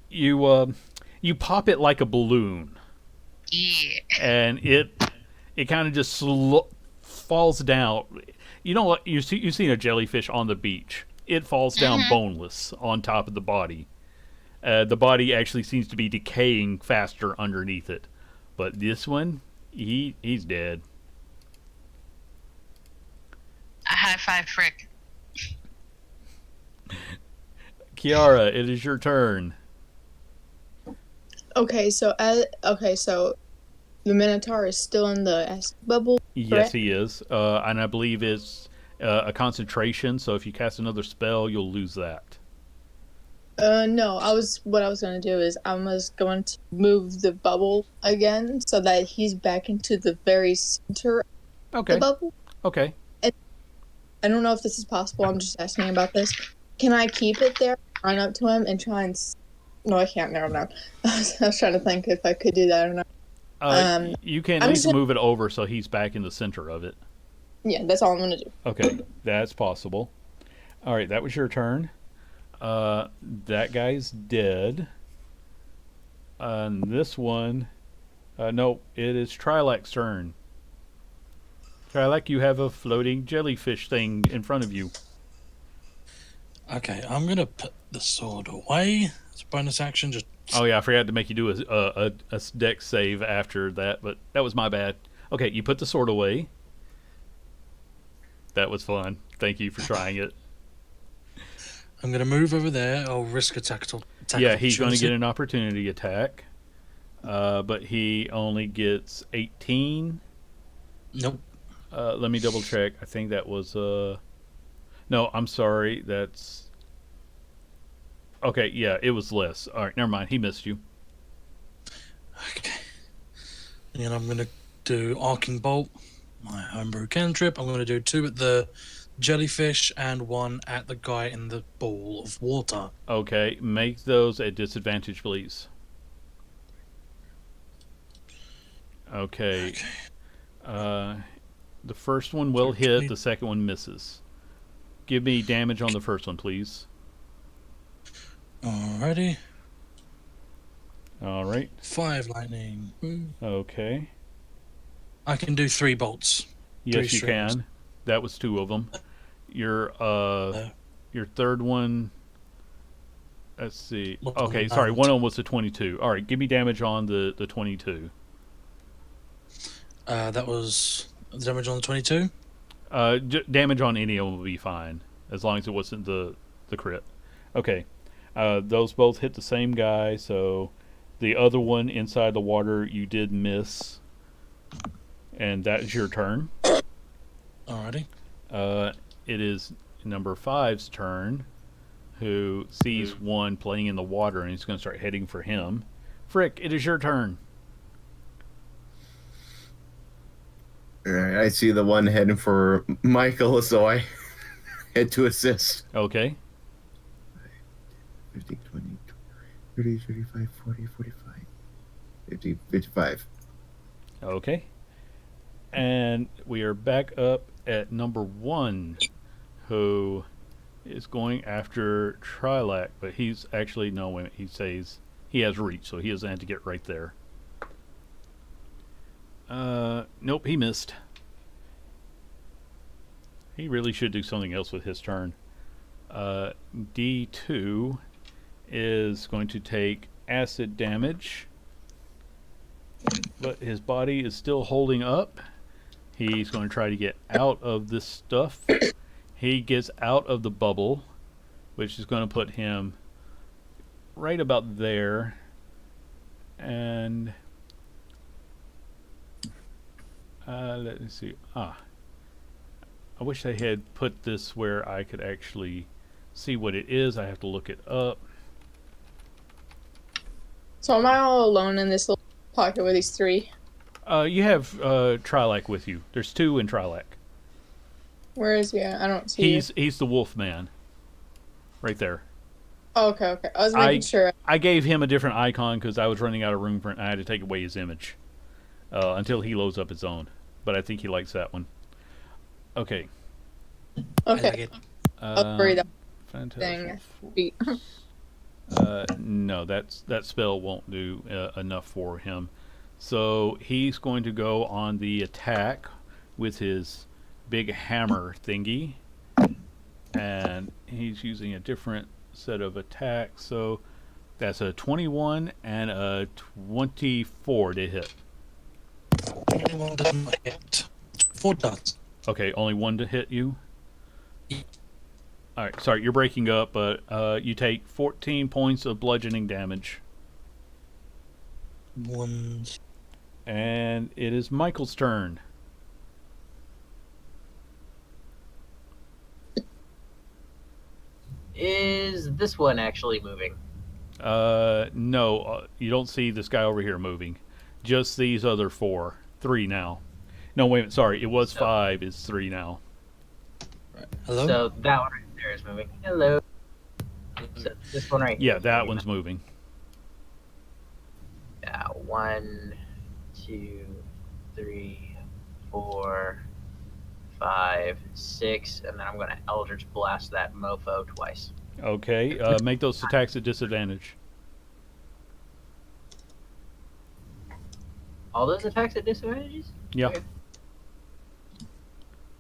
S1: you pop it like a balloon.
S8: Yeah.
S1: And it kind of just falls down. You know what? You've seen a jellyfish on the beach. It falls down boneless on top of the body. The body actually seems to be decaying faster underneath it. But this one, he's dead.
S8: high five Frick.
S1: Kiara, it is your turn.
S5: Okay, so the Minotaur is still in the acid bubble.
S1: Yes,
S5: correct?
S1: he is. And I believe it's a concentration, so if you cast another spell, you'll lose that.
S5: No. What I was gonna do is I was going to move the bubble again so that he's back into the very center of
S1: Okay.
S5: the bubble.
S1: Okay.
S5: I don't know if this is possible. I'm just asking about this. Can I keep it there, run up to him, and try and? No, I can't. Never mind. I was trying to think if I could do that or not.
S1: You can
S5: I'm
S1: at least
S5: just-
S1: move it over so he's back in the center of it.
S5: Yeah, that's all I'm gonna do.
S1: Okay, that's possible. All right, that was your turn. That guy's dead. And this one, no, it is Trilac's turn. Trilak, you have a floating jellyfish thing in front of you.
S6: Okay, I'm gonna put the sword away. It's a bonus action. Just
S1: Oh yeah, I forgot to make you do a dex save after that, but that was my bad. Okay, you put the sword away. That was fun. Thank you for trying it.
S6: I'm gonna move over there. I'll risk attack.
S1: Yeah, he's going to get an opportunity attack, but he only gets 18.
S6: Nope.
S1: Let me double check. I think that was no, I'm sorry. That's okay. Yeah, it was less. All right, never mind. He missed you.
S6: Okay. And I'm gonna do arcing bolt, my homebrew cantrip. I'm gonna do 2 at the jellyfish and 1 at the guy in the ball of water.
S1: Okay, make those at disadvantage, please. Okay. The first one will hit. The second one misses. Give me damage on the first one, please.
S6: Alrighty.
S1: All right.
S6: 5 lightning.
S1: Okay.
S6: I can do 3 bolts.
S1: Yes,
S6: 3
S1: you
S6: strings.
S1: can. That was 2 of them. Your third one. Let's see.
S6: What's
S1: Okay,
S6: on
S1: sorry.
S6: that?
S1: One of them was the 22. All right, give me damage on the 22.
S6: That was damage on the 22.
S1: Damage on any of them will be fine, as long as it wasn't the crit. Okay, those both hit the same guy. So the other one inside the water you did miss, and that is your turn.
S6: Alrighty.
S1: It is number 5's turn, who sees one playing in the water, and he's going to start heading for him. Frick, it is your turn.
S4: Alright, I see the one heading for Michael, so I head to assist.
S1: Okay.
S4: 50, 20, 30, 35, 40, 45, 50, 55.
S1: Okay. And we are back up at number 1, who is going after Trilak, but he's actually, no, wait a minute, he says he has reach, so he doesn't have to get right there. Nope, he missed. He really should do something else with his turn. D2 is going to take acid damage, but his body is still holding up. He's going to try to get out of this stuff. He gets out of the bubble, which is going to put him right about there. And let me see. I wish they had put this where I could actually see what it is. I have to look it up.
S5: So am I all alone in this little pocket with these 3?
S1: You have Trilak with you. There's 2 in Trilak.
S5: Where is he at? I don't see
S1: He's the wolf man. Right there.
S5: Oh, okay. I was making sure.
S1: I gave him a different icon because I was running out of room for it, and I had to take away his image until he loads up his own. But I think he likes that one. Okay.
S5: Okay. I'll bury that
S1: Fantastic.
S5: thing.
S1: No, that spell won't do enough for him. So he's going to go on the attack with his big hammer thingy. And he's using a different set of attacks. So that's a 21 and a 24 to hit.
S6: 21 doesn't hit. 4 does.
S1: Okay, only 1 to hit you? All right, sorry, you're breaking up, but you take 14 points of bludgeoning damage.
S6: Ones.
S1: And it is Michael's turn.
S3: Is this one actually moving?
S1: No, you don't see this guy over here moving. Just these other 4. 3 now. No, wait a minute, sorry. It was 5. It's 3 now.
S6: Hello?
S3: So that one right there is moving. Hello. So this one right here.
S1: Yeah, that one's moving.
S3: Yeah, 1, 2, 3, 4, 5, 6, and then I'm going to Eldritch Blast that mofo twice.
S1: Okay, make those attacks at disadvantage.
S3: All those attacks at disadvantages?
S1: Yeah.
S3: Okay.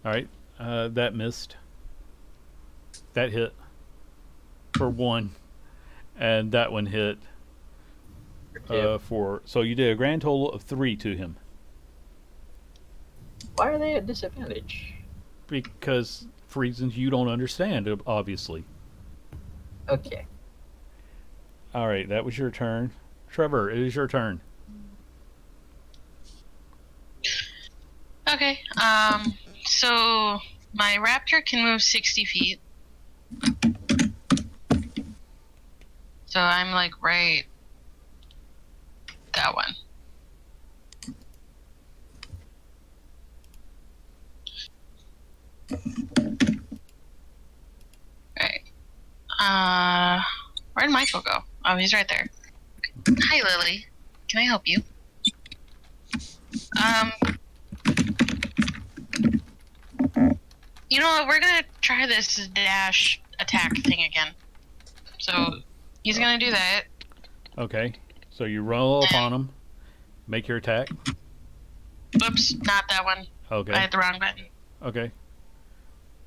S1: All right, that missed. That hit for 1, and that one hit for. So you did a grand total of 3 to him.
S3: Why are they at disadvantage?
S1: Because for reasons you don't understand, obviously.
S3: Okay.
S1: All right, that was your turn. Trevor, it is your turn.
S8: Okay. So my raptor can move 60 feet. So I'm like right that one. Right. Where'd Michael go? Oh, he's right there. Hi, Lily. Can I help you? You know what? We're gonna try this dash attack thing again. So he's gonna do that.
S1: Okay, so you roll upon him, make your attack.
S8: Oops, not that one.
S1: Okay.
S8: I hit the wrong button.
S1: Okay.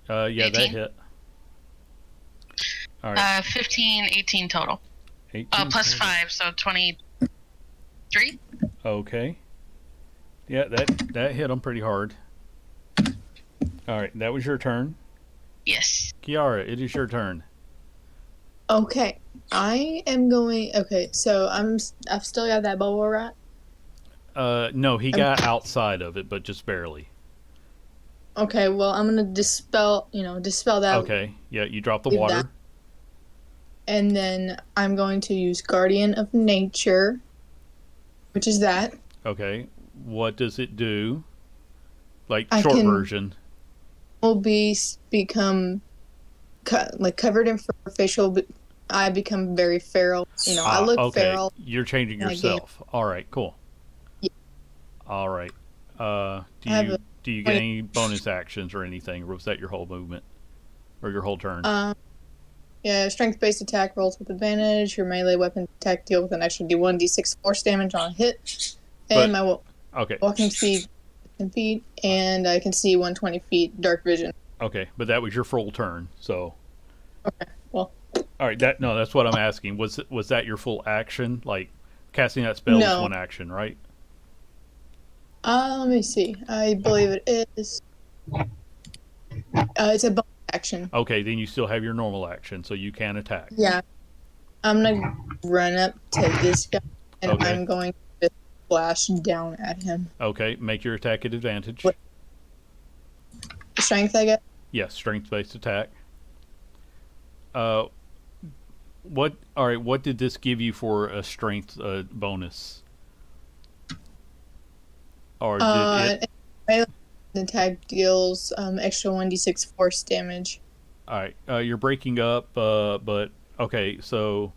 S1: Yeah,
S8: 18.
S1: that hit. All right.
S8: 15, 18 total.
S1: 18
S8: Plus
S1: total.
S8: 5, so 23.
S1: Okay. Yeah, that hit him pretty hard. All right, that was your turn.
S8: Yes.
S1: Kiara, it is your turn.
S5: Okay, I am going. Okay, so I've still got that bubble wrap.
S1: No, he got outside of it, but just barely.
S5: Okay, well I'm gonna dispel that.
S1: Okay, yeah, you drop the
S5: Leave
S1: water.
S5: that. And then I'm going to use Guardian of Nature, which is that.
S1: Okay, what does it do? Like
S5: I
S1: short
S5: can-
S1: version.
S5: Will become covered in fur facial. I become very feral. I look
S1: okay.
S5: feral.
S1: You're changing
S5: in that
S1: yourself. All right, cool.
S5: Yeah.
S1: All right.
S5: I have
S1: Do you get any bonus actions or anything, or was that your whole movement or your whole turn?
S5: Yeah, strength-based attack rolls with advantage. Your melee weapon attack deal with an extra D1, D6 force damage on a hit. And my
S1: Okay.
S5: walking speed 10 feet, and I can see 120 feet dark vision.
S1: Okay, but that was your full turn, so.
S5: Okay, well.
S1: All right, that's what I'm asking. Was that your full action? Like casting that spell is
S5: No.
S1: one action, right?
S5: Let me see. I believe it is. It's a bonus action.
S1: Okay, then you still have your normal action, so you can attack.
S5: Yeah. I'm gonna run up to this guy, and
S1: Okay.
S5: I'm going to flash down at him.
S1: Okay, make your attack at advantage.
S5: What? Strength, I guess.
S1: Yes, strength-based attack. What? All right. What did this give you for a strength bonus? Or did it?
S5: Melee attack deals extra 1d6 force damage.
S1: All right. You're breaking up, but okay. So,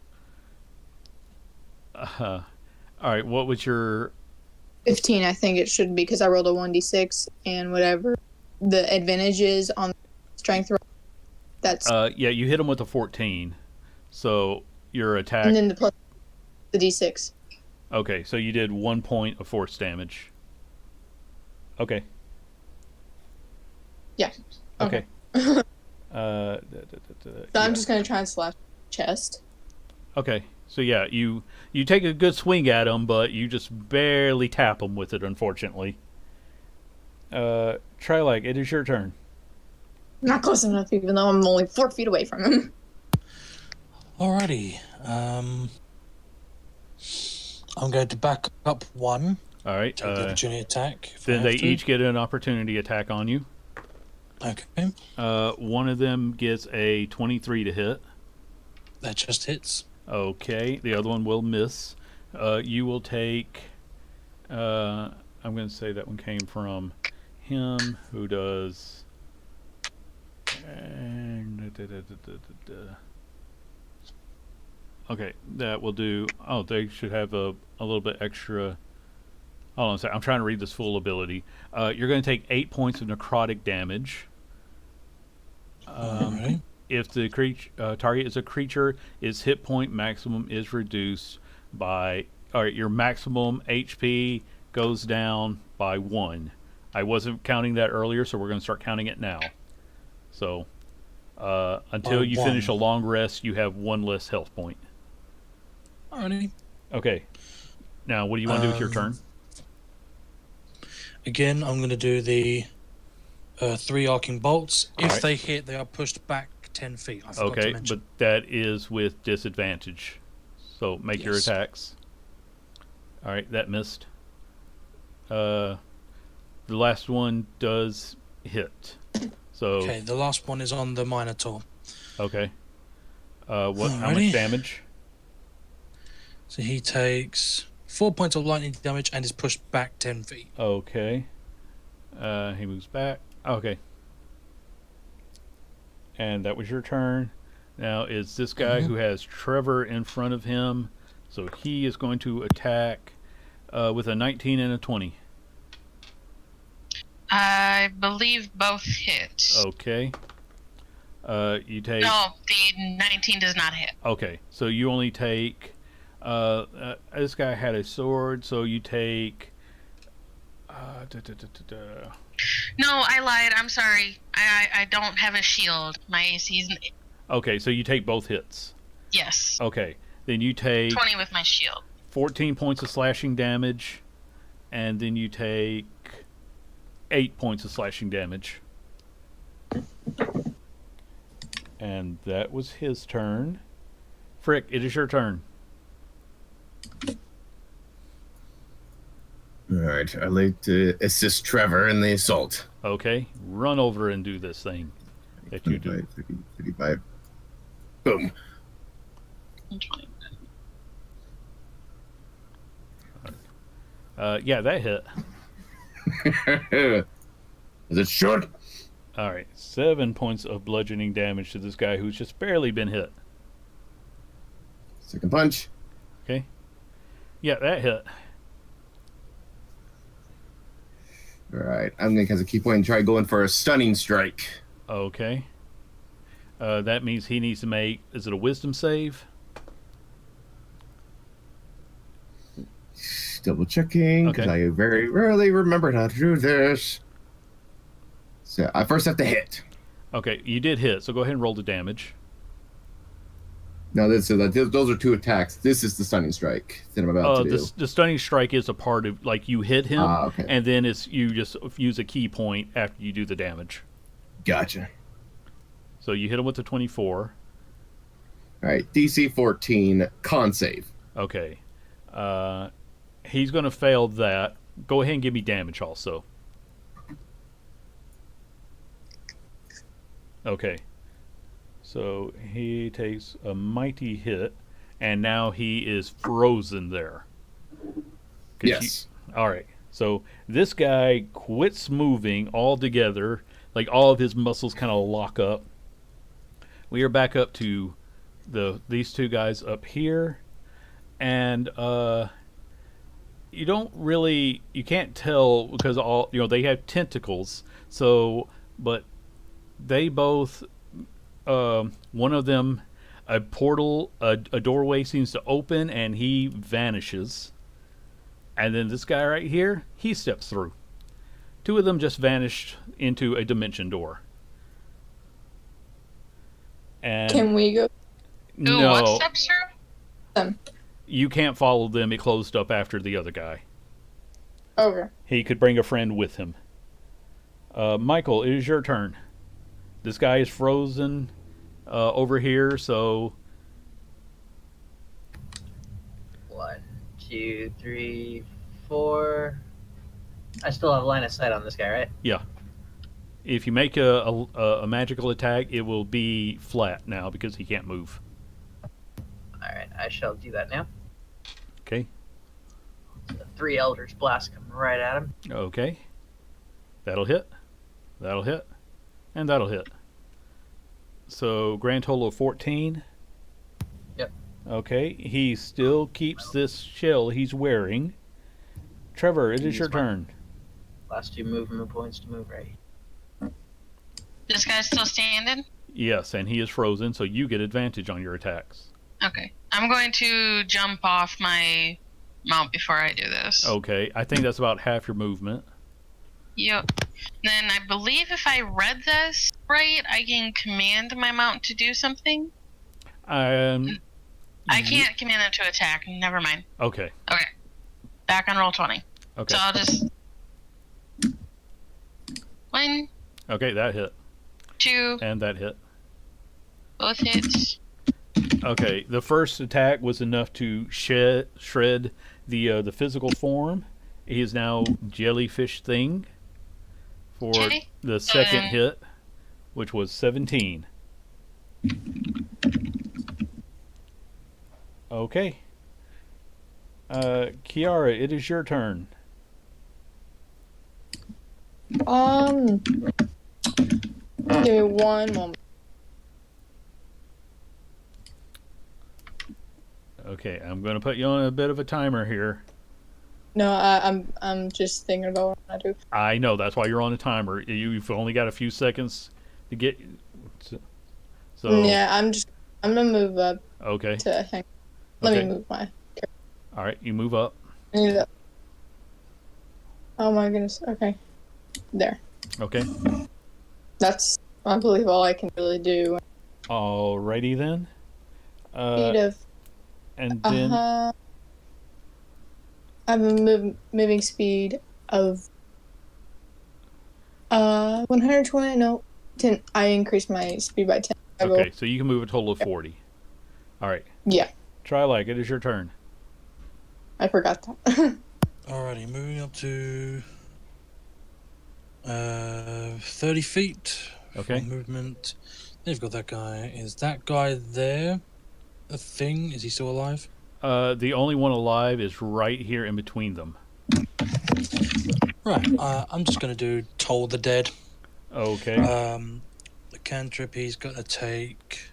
S1: all right. What was your?
S5: 15, I think it should be, because I rolled a 1d6, and whatever the advantage is on strength roll, that's
S1: Yeah, you hit him with a 14. So your attack.
S5: and then the plus the d6.
S1: Okay, so you did 1 point of force damage. Okay.
S5: Yeah.
S1: Okay.
S5: So
S1: Yeah.
S5: I'm just gonna try and slash chest.
S1: Okay. So yeah, you take a good swing at him, but you just barely tap him with it, unfortunately. Trilak, it is your turn.
S5: Not close enough, even though I'm only 4 feet away from him.
S6: Alrighty. I'm going to back up one.
S1: All right.
S6: Take the opportunity attack. if I
S1: Then they
S6: have to.
S1: each get an opportunity attack on you.
S6: Okay.
S1: One of them gets a 23 to hit.
S6: That just hits.
S1: Okay. The other one will miss. You will take. I'm going to say that one came from him, who does. Okay, that will do. Oh, they should have a little bit extra. Hold on a second. I'm trying to read this full ability. You're going to take 8 points of necrotic damage.
S6: Alright.
S1: If the target is a creature, its hit point maximum is reduced by. All right, your maximum HP goes down by 1. I wasn't counting that earlier, so we're going to start counting it now. So, until you finish a long rest, you have 1 less health point.
S6: Alrighty.
S1: Okay. Now, what do you want to do with your turn?
S6: Again, I'm going to do the 3 arcing bolts. If
S1: Alright.
S6: they hit, they are pushed back 10 feet. I forgot to
S1: Okay,
S6: mention.
S1: but that is with disadvantage. So make your
S6: Yes.
S1: attacks. All right, that missed. The last one does hit. So
S6: Okay, the last one is on the Minotaur.
S1: okay. How much
S6: Alrighty.
S1: damage?
S6: So he takes 4 points of lightning damage and is pushed back 10 feet.
S1: Okay. He moves back. Okay. And that was your turn. Now it's this guy who has Trevor in front of him. So he is going to attack with a 19 and a 20.
S8: I believe both hit.
S1: Okay. You take.
S8: No, the 19 does not hit.
S1: Okay, so you only take. This guy had a sword, so you take.
S8: No, I lied. I'm sorry. I don't have a shield. My AC's
S1: Okay, so you take both hits.
S8: yes.
S1: Okay, then you take
S8: 20 with my shield.
S1: 14 points of slashing damage, and then you take 8 points of slashing damage. And that was his turn. Frick, it is your turn.
S4: All right, I'd like to assist Trevor in the assault.
S1: Okay, run over and do this thing that you do.
S4: 25, 30, 35. Boom.
S8: 20.
S1: Yeah, that hit.
S4: Is it short?
S1: All right, 7 points of bludgeoning damage to this guy who's just barely been hit.
S4: Second punch.
S1: Okay. Yeah, that hit.
S4: All right, I'm going to, as a key point, try going for a stunning strike.
S1: Okay. That means he needs to make, is it a wisdom save?
S4: Double checking, because
S1: Okay.
S4: I very rarely remember how to do this. So I first have to hit.
S1: Okay, you did hit, so go ahead and roll the damage.
S4: No, those are 2 attacks. This is the stunning strike that I'm about to do.
S1: The stunning strike is a part of, like, you hit him,
S4: Okay.
S1: and then it's you just use a key point after you do the damage.
S4: Gotcha.
S1: So you hit him with the 24.
S4: All right, DC 14, con save.
S1: Okay. He's going to fail that. Go ahead and give me damage also. Okay. So he takes a mighty hit, and now he is frozen there.
S4: Yes.
S1: All right. So this guy quits moving altogether. Like all of his muscles kind of lock up. We are back up to these 2 guys up here, and you can't tell because they have tentacles. So, but they both. One of them, a doorway seems to open and he vanishes. And then this guy right here, he steps through. 2 of them just vanished into a dimension door. And
S5: Can we go?
S8: Ooh,
S1: no,
S8: what steps through?
S1: you can't follow them. It closed up after the other guy.
S5: Okay.
S1: He could bring a friend with him. Michael, it is your turn. This guy is frozen over here, so
S3: 1, 2, 3, 4. I still have line of sight on this guy, right?
S1: yeah. If you make a magical attack, it will be flat now because he can't move.
S3: Alright, I shall do that now.
S1: Okay.
S3: So 3 Eldritch Blast come right at him.
S1: Okay. That'll hit. That'll hit. And that'll hit. So, grand total of 14.
S3: Yep.
S1: Okay. He still keeps this shell he's wearing. Trevor, it is your turn.
S3: Last 2 movement points to move right.
S8: This guy's still standing?
S1: Yes, and he is frozen, so you get advantage on your attacks.
S8: Okay. I'm going to jump off my mount before I do this.
S1: Okay. I think that's about half your movement.
S8: Yep. Then I believe if I read this right, I can command my mount to do something. I can't command it to attack. Never mind.
S1: Okay.
S8: Okay. Back on roll 20.
S1: Okay.
S8: So I'll just... 1,
S1: Okay, that hit.
S8: 2,
S1: And that hit.
S8: both hits.
S1: Okay, the first attack was enough to shred the physical form. He is now jellyfish thing for
S8: Okay.
S1: the second hit, which was 17. Okay. Kiara, it is your turn.
S5: Give me one moment.
S1: Okay, I'm going to put you on a bit of a timer here.
S5: No, I'm just thinking about what I do.
S1: I know, that's why you're on a timer. You've only got a few seconds to get... So,
S5: Yeah, I'm gonna move up
S1: okay.
S5: to hang. Let
S1: Okay.
S5: me move my.
S1: All right, you move up.
S5: I need that. Oh my goodness. Okay. There.
S1: Okay.
S5: That's, I believe, all I can really do.
S1: Alrighty then.
S5: Speed of.
S1: And then...
S5: I have a moving speed of 120. No, 10. I increased my speed by 10. I
S1: Okay,
S5: will-
S1: so you can move a total of 40. All right.
S5: Yeah,
S1: Try like it is your turn.
S5: I forgot that.
S6: Alrighty, moving up to 30 feet.
S1: Okay.
S6: Full movement. They've got that guy. Is that guy there a thing? Is he still alive?
S1: The only one alive is right here in between them.
S6: Right. I'm just going to do Toll the Dead.
S1: Okay.
S6: The cantrip he's got to take.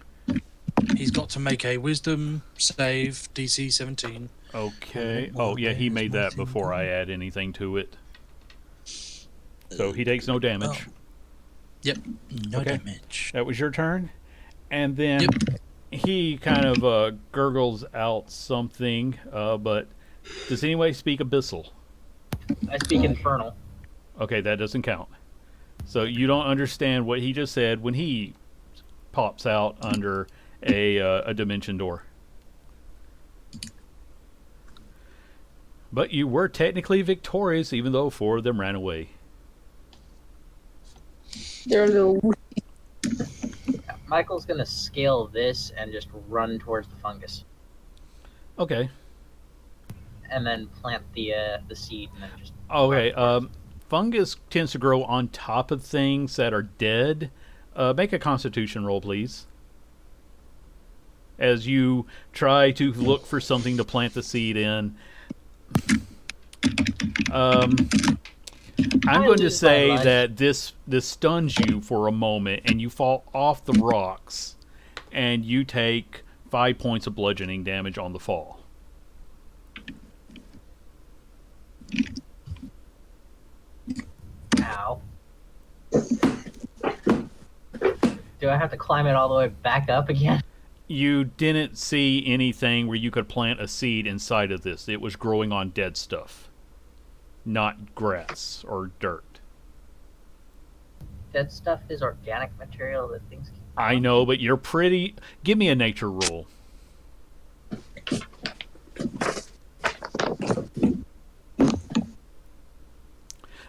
S6: He's got to make a Wisdom save, DC 17.
S1: Okay. Oh, yeah, he made that before I add anything to it. So he takes no damage.
S6: Yep. No
S1: Okay.
S6: damage.
S1: That was your turn. And then
S6: Yep.
S1: he kind of gurgles out something, but does anybody speak Abyssal?
S3: I speak Infernal.
S1: Okay, that doesn't count. So you don't understand what he just said when he pops out under a dimension door. But you were technically victorious, even though 4 of them ran away.
S5: They're a little.
S3: Michael's gonna scale this and just run towards the fungus,
S1: Okay.
S3: and then plant the seed, and then just.
S1: Okay.
S3: run towards it.
S1: Fungus tends to grow on top of things that are dead. Make a Constitution roll, please. As you try to look for something to plant the seed in. I'm going to
S3: lose my
S1: say
S3: life.
S1: that this stuns you for a moment, and you fall off the rocks, and you take 5 points of bludgeoning damage on the fall.
S3: Ow. Do I have to climb it all the way back up again?
S1: You didn't see anything where you could plant a seed inside of this. It was growing on dead stuff, not grass or dirt.
S3: That stuff is organic material that things can.
S1: I know, but you're pretty... Give me a nature roll.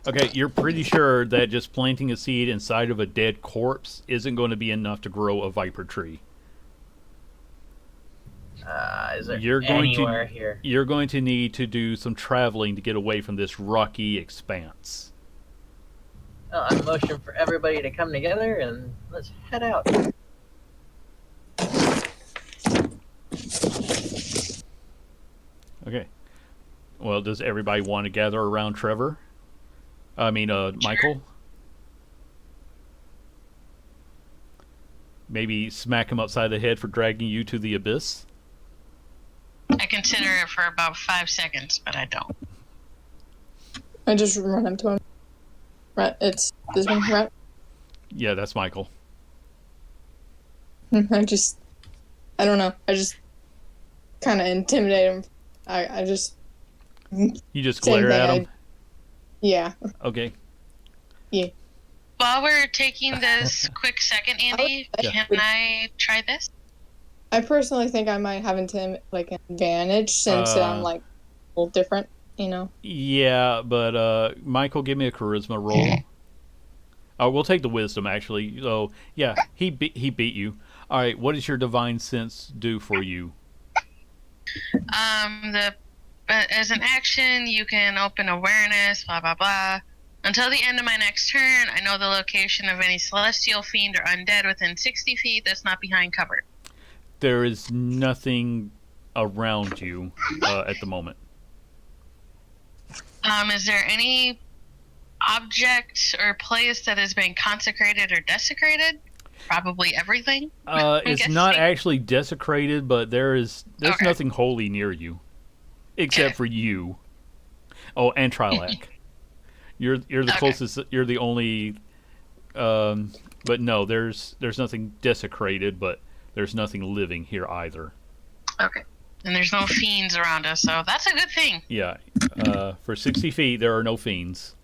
S1: Okay, you're pretty sure that just planting a seed inside of a dead corpse isn't going to be enough to grow a viper tree.
S3: Is there
S1: You're going
S3: anywhere
S1: to
S3: here?
S1: you're going to need to do some traveling to get away from this rocky expanse.
S3: I'm motion for everybody to come together and let's head out.
S1: Okay. Well, does everybody want to gather around Trevor? I mean, Michael? Maybe smack him upside the head for dragging you to the abyss?
S8: I consider it for about 5 seconds, but I don't.
S5: I just run up to him. Right, it's this one, right?
S1: Yeah, that's Michael.
S5: I don't know. I just kind of intimidate him. I just
S1: You just
S5: same
S1: glare
S5: thing.
S1: at him?
S5: Yeah.
S1: Okay.
S8: While we're taking this quick second, Andy,
S5: Yeah.
S8: can I try this?
S5: I personally think I might have an advantage since I'm like a little different, you know.
S1: Yeah, but Michael, give me a charisma roll. Oh, we'll take the wisdom actually. So yeah, he beat you. All right, what does your divine sense do for you?
S8: As an action, you can open awareness, blah blah blah. Until the end of my next turn, I know the location of any celestial fiend or undead within 60 feet that's not behind cover.
S1: There is nothing around you at the moment.
S8: Is there any object or place that has been consecrated or desecrated? Probably everything.
S1: It's not actually desecrated, but there's
S8: Okay.
S1: nothing holy near you, except for you. Oh, and Trilak. You're the
S8: Okay.
S1: closest. You're the only. But no, there's nothing desecrated, but there's nothing living here either.
S8: Okay. And there's no fiends around us, so that's a good thing.
S1: Yeah. For 60 feet, there are no fiends.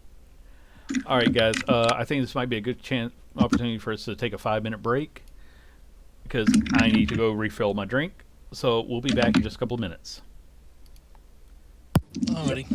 S1: All right, guys. I think this might be a good opportunity for us to take a 5-minute break because I need to go refill my drink. So we'll be back in just a couple of minutes.
S6: Alrighty.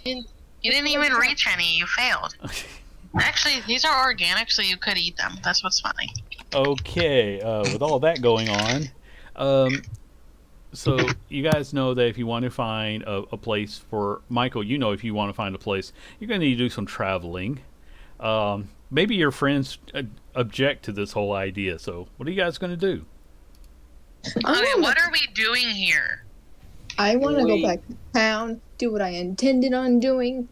S8: You didn't even reach any. You failed. Actually, these are organic, so you could eat them. That's what's funny.
S1: Okay, with all that going on, so you guys know that if you want to find a place for Michael, you know if you want to find a place, you're going to need to do some traveling. Maybe your friends object to this whole idea. So what are you guys going to do?
S8: Okay, what are we doing here?
S5: I want to go back to town, do what I intended on doing,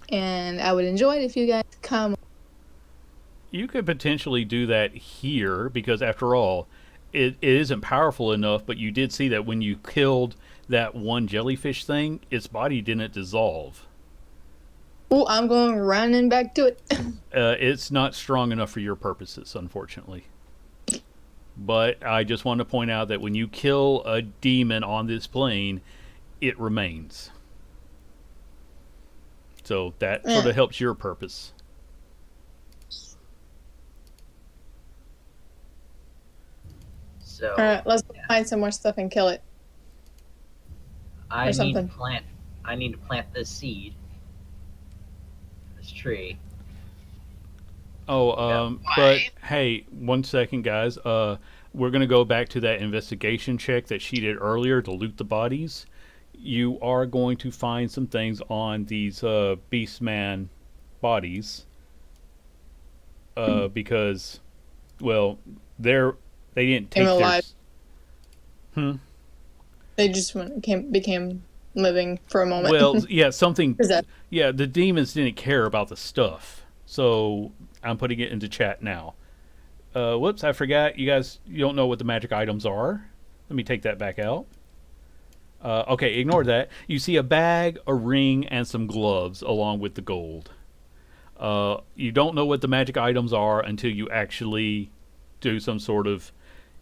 S5: and I would enjoy it if you guys come.
S1: You could potentially do that here because, after all, it isn't powerful enough. But you did see that when you killed that one jellyfish thing, its body didn't dissolve.
S5: Oh, I'm going running back to it.
S1: It's not strong enough for your purposes, unfortunately. But I just want to point out that when you kill a demon on this plane, it remains. So that sort of helps your purpose.
S9: So
S5: All right, let's find some more stuff and kill it.
S9: I
S5: or
S9: need to
S5: something.
S9: plant. I need to plant this seed. This tree.
S1: Oh, but hey, 1 second, guys. We're going to go back to that investigation check that she did earlier to loot the bodies. You are going to find some things on these Beastman bodies. Because, well, they didn't take
S5: Came
S1: their...
S5: alive. They just became living for a moment.
S1: Well, yeah, something...
S5: Possessed.
S1: Yeah, the demons didn't care about the stuff. So I'm putting it into chat now. Whoops, I forgot. You don't know what the magic items are. Let me take that back out. Okay, ignore that. You see a bag, a ring, and some gloves along with the gold. You don't know what the magic items are until you actually do some sort of...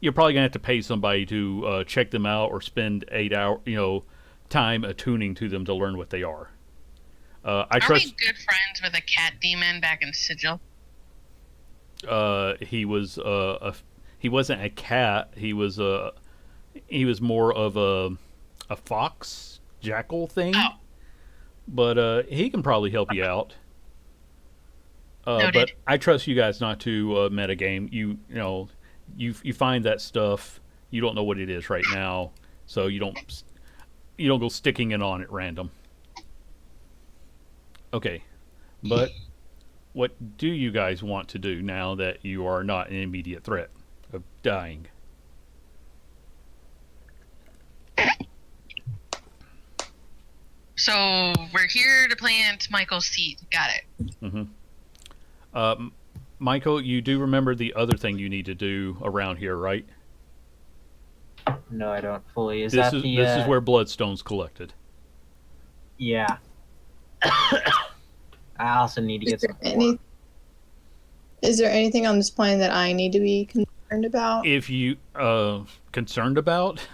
S1: You're probably going to have to pay somebody to check them out or spend 8 hour, time attuning to them to learn what they are.
S8: Are we good friends with a cat demon back in Sigil?
S1: He was he wasn't a cat. He was more of a fox jackal thing.
S8: Oh.
S1: But he can probably help you out.
S8: Noted.
S1: But I trust you guys not to metagame. You find that stuff. You don't know what it is right now, so you don't go sticking it on at random. Okay, but what do you guys want to do now that you are not an immediate threat of dying?
S8: So we're here to plant Michael's seed. Got it.
S1: Mm-hmm. Michael, you do remember the other thing you need to do around here, right?
S9: No, I don't fully.
S1: This is where bloodstone's collected.
S9: Yeah. I also need to get some more.
S5: Is there anything on this plane that I need to be concerned about?
S1: If you concerned about,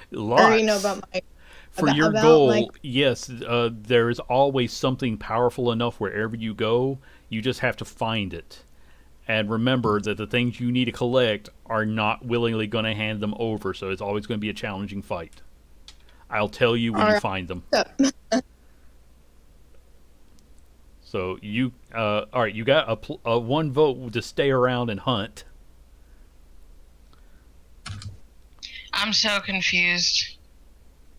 S1: lots.
S5: Or about my
S1: for your goal, yes, there is always something powerful enough wherever you go. You just have to find it. And remember that the things you need to collect are not willingly going to hand them over, so it's always going to be a challenging fight. I'll tell you when you find them. So you, all right, you got a 1 vote to stay around and hunt.
S8: I'm so confused.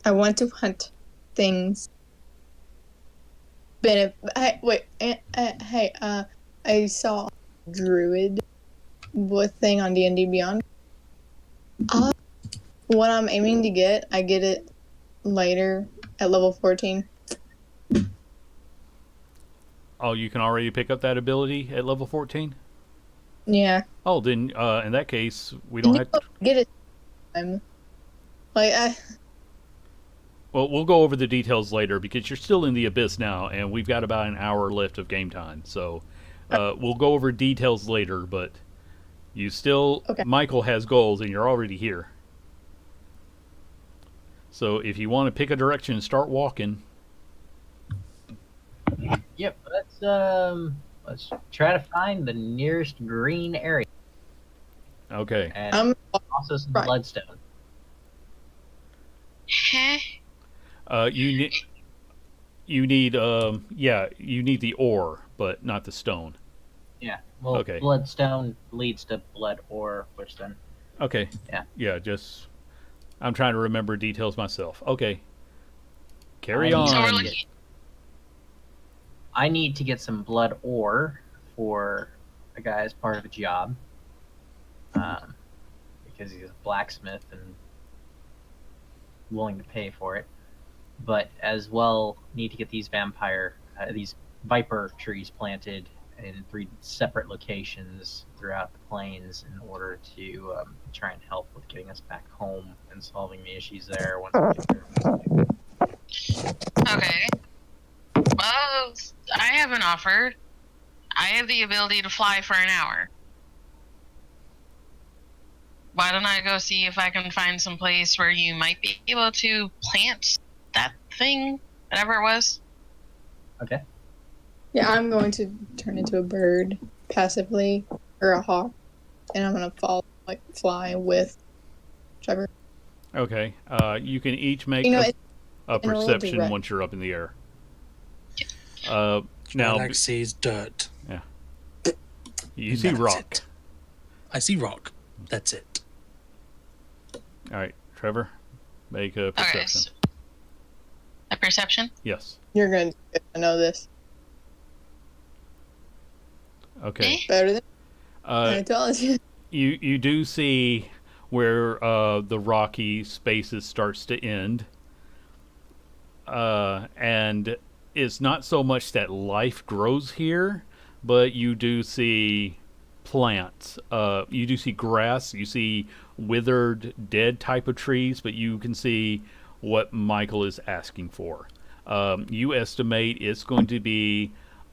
S5: I want to hunt things. But I saw a druid thing on D&D Beyond. What I'm aiming to get, I get it later at level 14.
S1: Oh, you can already pick up that ability at level 14?
S5: Yeah.
S1: Oh, then in that case, we don't have to
S5: get it.
S1: Well, we'll go over the details later because you're still in the abyss now, and we've got about an hour left of game time. So we'll go over details later, but you still...
S5: Okay.
S1: Michael has goals, and you're already here. So if you want to pick a direction and start walking...
S9: Yep, let's try to find the nearest green area.
S1: Okay.
S9: And also some bloodstone.
S8: Heh.
S1: You You need you need the ore, but not the stone.
S9: Yeah. Well,
S1: Okay.
S9: bloodstone leads to blood ore, which then.
S1: Okay.
S9: Yeah.
S1: Yeah, just I'm trying to remember details myself. Okay. Carry
S9: I-
S1: on.
S8: So we're looking.
S9: I need to get some blood ore for a guy as part of a job, because he's a blacksmith and willing to pay for it. But as well, need to get these these viper trees planted in 3 separate locations throughout the plains in order to try and help with getting us back home and solving the issues there. Once we get there.
S8: Okay. Well, I have an offer. I have the ability to fly for an hour. Why don't I go see if I can find some place where you might be able to plant that thing, whatever it was?
S9: Okay.
S5: Yeah, I'm going to turn into a bird passively, or a hawk, and I'm gonna fly with Trevor.
S1: Okay. You can each make
S5: You know,
S1: a
S5: in a little
S1: perception
S5: direct-
S1: once you're up in the air.
S6: Now,
S1: Now
S6: Alex sees dirt.
S1: you see
S6: That's
S1: rock.
S6: it. I see rock. That's it.
S1: All right, Trevor, make a
S8: Okay.
S1: perception.
S8: So, a perception?
S1: Yes.
S5: You're gonna know this
S1: Okay.
S5: better than I told you.
S1: You do see where the rocky spaces starts to end, and it's not so much that life grows here, but you do see plants. You do see grass. You see withered, dead type of trees, but you can see what Michael is asking for. You estimate it's going to be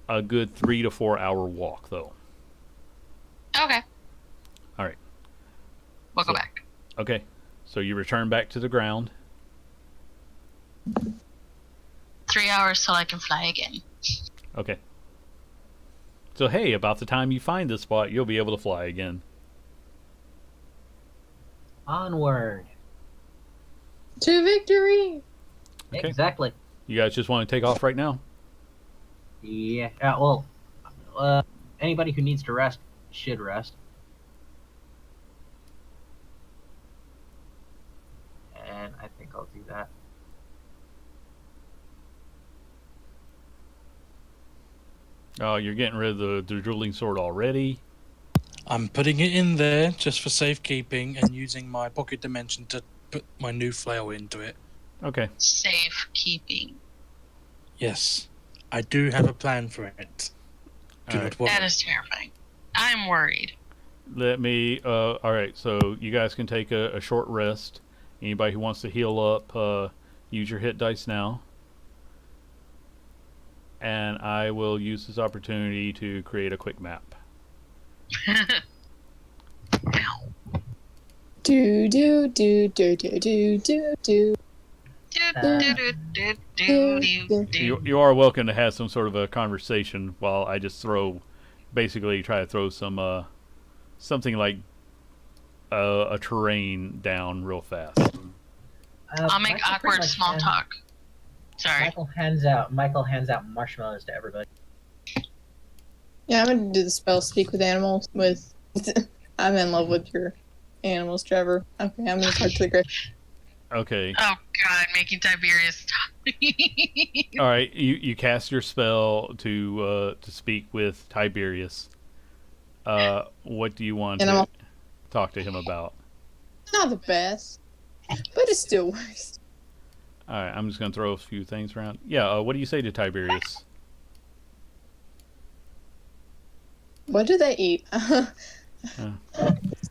S1: a good 3 to 4 hour walk, though.
S8: Okay.
S1: All right.
S8: We'll go
S1: So-
S8: back.
S1: Okay, so you return back to the ground.
S8: 3 hours till I can fly again.
S1: Okay. So hey, about the time you find this spot, you'll be able to fly again.
S9: Onward.
S5: To victory!
S1: Okay.
S9: Exactly.
S1: You guys just want to take off right now?
S9: Yeah. Anybody who needs to rest should rest. And I think I'll do that.
S1: Oh, you're getting rid of the dueling sword already?
S6: I'm putting it in there just for safekeeping and using my pocket dimension to put my new flail into it.
S1: Okay.
S8: Safekeeping.
S6: Yes, I do have a plan for it. Do
S1: All
S6: not worry.
S8: That is terrifying. I'm worried.
S1: Let me. All right. So you guys can take a short rest. Anybody who wants to heal up, use your hit dice now. And I will use this opportunity to create a quick map.
S5: Do do do do do do do do.
S1: You are welcome to have some sort of a conversation while I just basically try to throw some something like a terrain down real fast.
S8: I'll make awkward small talk. Sorry.
S9: Michael hands out marshmallows to everybody.
S5: Yeah, I'm gonna do the spell speak with animals with. I'm in love with your animals, Trevor. Okay, I'm gonna talk to the griffin.
S1: Okay.
S8: Oh God, making Tiberius stop.
S1: All right. You cast your spell to speak with Tiberius. What do you want
S5: And
S1: to
S5: I'm-
S1: talk to him about?
S5: Not the best, but it still works.
S1: All right. I'm just gonna throw a few things around. Yeah. What do you say to Tiberius?
S5: What do they eat?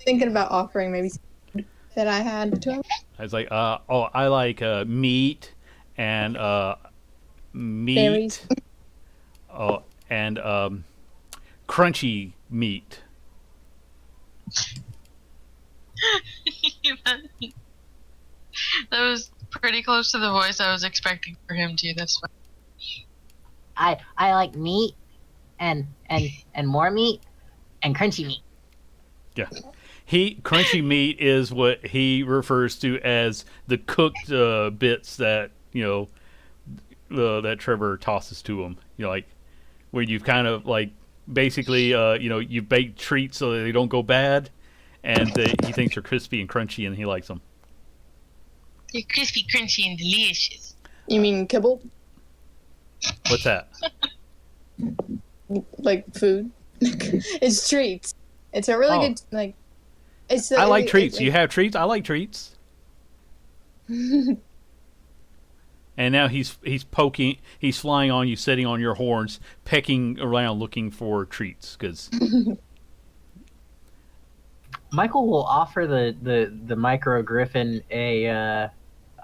S5: Thinking about offering maybe some that I had to him.
S1: I was like, I like meat and meat.
S5: Berries.
S1: Oh, and crunchy meat.
S8: That was pretty close to the voice I was expecting for him to. That's fine.
S7: I like meat and more meat and crunchy meat.
S1: Crunchy meat is what he refers to as the cooked bits that that Trevor tosses to him. Like where you've kind of like basically you bake treats so that they don't go bad, and he thinks they're crispy and crunchy, and he likes them.
S8: They're crispy, crunchy, and delicious.
S5: You mean kibble?
S1: What's that?
S5: Like food? It's treats. It's a really good like.
S1: I like treats. You have treats? I like treats. And now he's poking. He's flying on you, sitting on your horns, pecking around, looking for treats. Because
S9: Michael will offer the micro griffin a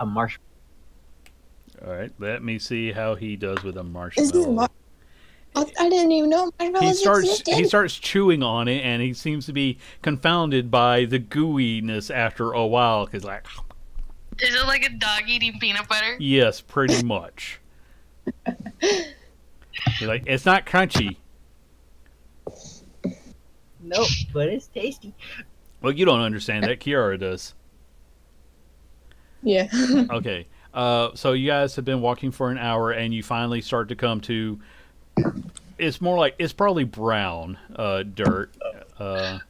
S9: marshmallow.
S1: all right, let me see how he does with a
S5: Is this
S1: marshmallow.
S5: I didn't even know marshmallows existed.
S1: He starts chewing on it, and he seems to be confounded by the gooiness after a while. Cause like,
S8: Is it like a dog eating peanut butter?
S1: yes, pretty much. You're like, it's not crunchy.
S9: Nope, but it's tasty.
S1: Well, you don't understand that. Kiara does.
S5: Yeah.
S1: Okay. So you guys have been walking for an hour, and you finally start to come to. It's more like it's probably brown dirt. Let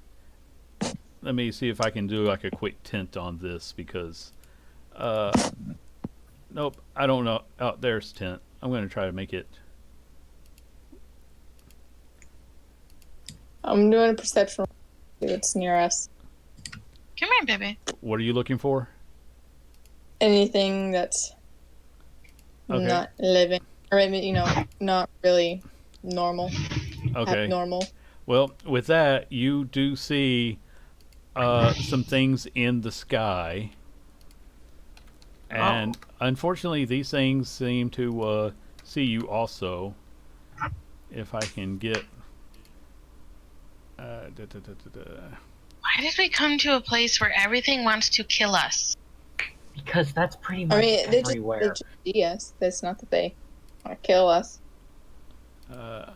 S1: me see if I can do like a quick tint on this because. Nope, I don't know. Oh, there's tint. I'm going to try to make it.
S5: I'm doing a perception. It's near us.
S8: Come here, baby.
S1: What are you looking for?
S5: Anything that's not living, or I mean, not really normal.
S1: Okay.
S5: Abnormal.
S1: Well, with that, you do see some things in the sky. And unfortunately, these things seem to see you also. If I can get...
S8: Why did we come to a place where everything wants to kill us?
S9: Because that's pretty much
S5: I mean, they
S9: everywhere.
S5: just see us. That's not that they want to kill us.
S1: I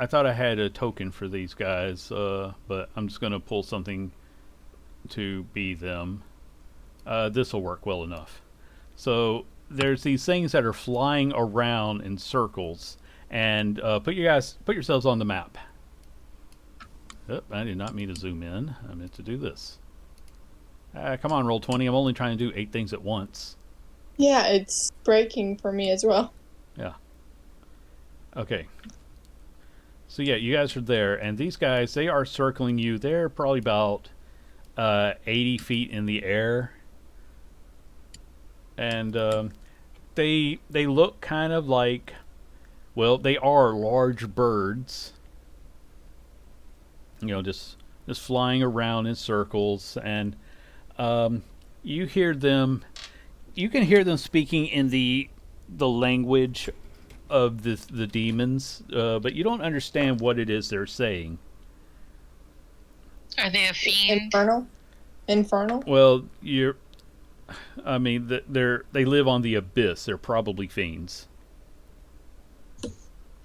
S1: thought I had a token for these guys, but I'm just going to pull something to be them. This will work well enough. So there's these things that are flying around in circles, and put yourselves on the map. Oh, I did not mean to zoom in. I meant to do this. Come on, roll 20. I'm only trying to do 8 things at once.
S5: Yeah, it's breaking for me as well.
S1: Yeah. Okay. So yeah, you guys are there, and these guys, they are circling you. They're probably about 80 feet in the air. And they look kind of like, well, they are large birds. Just flying around in circles, and you hear them. You can hear them speaking in the language of the demons, but you don't understand what it is they're saying.
S8: Are they a fiend?
S5: Infernal.
S1: Well, they live on the abyss. They're probably fiends.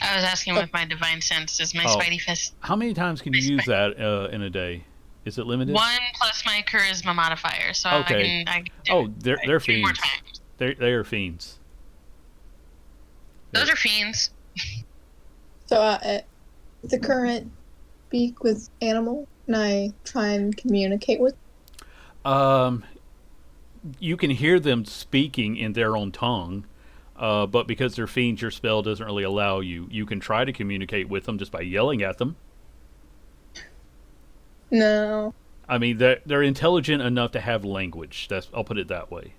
S8: I was asking with my divine sense. Does my Spidey Fist...
S1: How many times can you use that in a day? Is it limited?
S8: 1 plus my charisma modifier, so
S1: okay.
S8: I can do
S1: they're
S8: 2 more
S1: fiends.
S8: times.
S1: They are fiends.
S8: Those are fiends.
S5: So the current speak with animal, and I try and communicate with.
S1: You can hear them speaking in their own tongue, but because they're fiends, your spell doesn't really allow you. You can try to communicate with them just by yelling at them.
S5: No.
S1: I mean, they're intelligent enough to have language. I'll put it that way.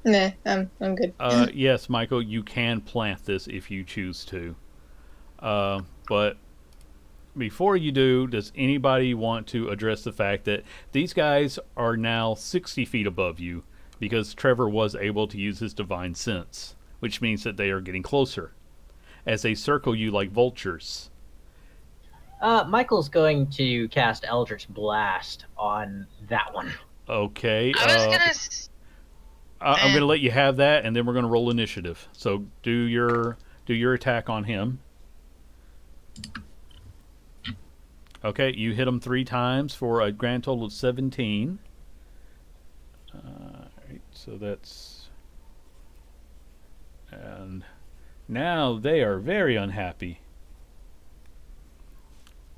S5: Nah, I'm good.
S1: Yes, Michael, you can plant this if you choose to. But before you do, does anybody want to address the fact that these guys are now 60 feet above you because Trevor was able to use his divine sense, which means that they are getting closer as they circle you like vultures.
S9: Michael's going to cast Eldritch Blast on that one.
S1: Okay.
S8: I was gonna...
S1: I'm going to let you have that, and then we're going to roll initiative. So do your attack on him. Okay, you hit him 3 times for a grand total of 17. Right, so that's... And now they are very unhappy.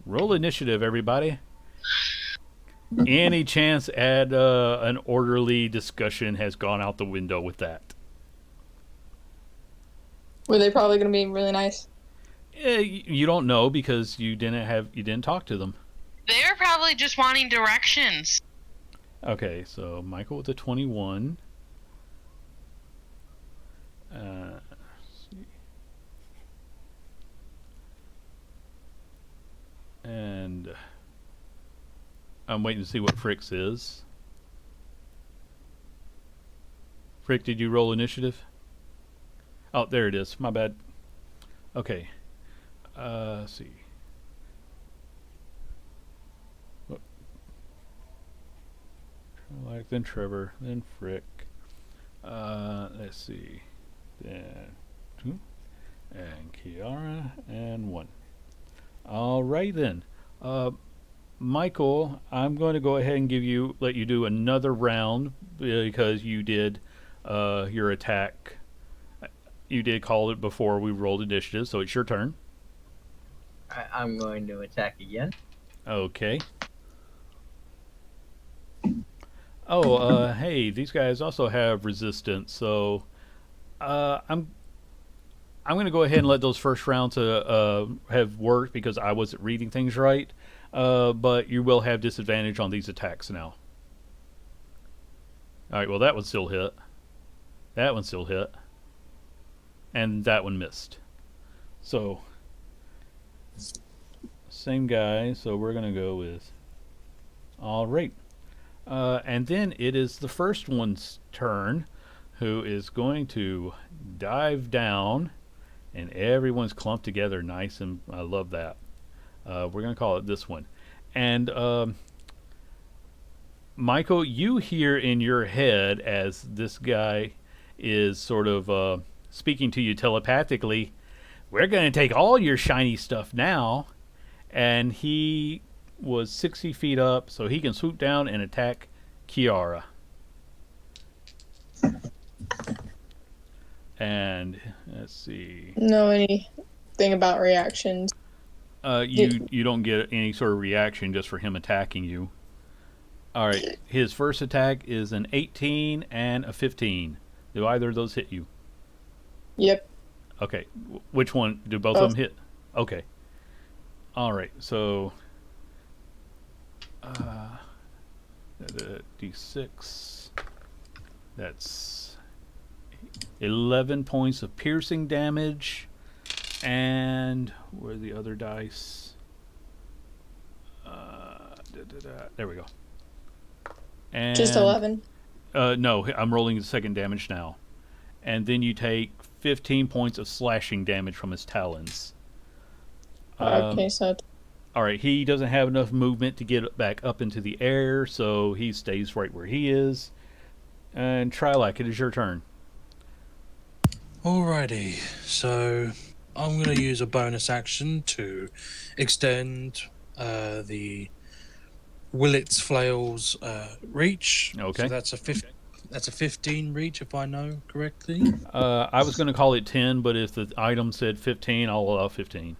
S1: Roll initiative, everybody. Any chance at an orderly discussion has gone out the window with that.
S5: Were they probably going to be really nice?
S1: You don't know because you didn't talk to them.
S8: They're probably just wanting directions.
S1: Okay, so Michael with a 21. Let's see. And I'm waiting to see what Frick's is. Frick, did you roll initiative? Oh, there it is. My bad. Okay. Let's see. Like then Trevor, then Frick. Let's see. Then 2, and Kiara, and 1. All right then. Michael, I'm going to go ahead and let you do another round because you did your attack. You did call it before we rolled initiative, so it's your turn.
S9: I'm going to attack again.
S1: Okay. Oh, hey, these guys also have resistance, so I'm going to go ahead and let those first rounds have worked because I wasn't reading things right. But you will have disadvantage on these attacks now. All right, well, that one still hit. That one still hit. And that one missed. So, same guy, so we're going to go with... All right. And then it is the first one's turn, who is going to dive down, and everyone's clumped together nice, and I love that. We're going to call it this one. And Michael, you hear in your head as this guy is sort of speaking to you telepathically, we're going to take all your shiny stuff now. And he was 60 feet up, so he can swoop down and attack Kiara. And let's see.
S5: Know anything about reactions?
S1: You don't get any sort of reaction just for him attacking you. All right. His first attack is an 18 and a 15. Do either of those hit you?
S5: Yep.
S1: Okay. Which one? Do both of them hit? Okay. All right. So, D6. That's 11 points of piercing damage. And where are the other dice? There we go. And
S5: Just 11?
S1: No, I'm rolling the second damage now. And then you take 15 points of slashing damage from his talons.
S5: Okay, so...
S1: All right, he doesn't have enough movement to get back up into the air, so he stays right where he is. And Trilak, it is your turn.
S6: Alrighty, so I'm going to use a bonus action to extend the Willits Flail's reach.
S1: Okay.
S6: So that's a 15 reach, if I know correctly.
S1: I was going to call it 10, but if the item said 15, I'll allow 15.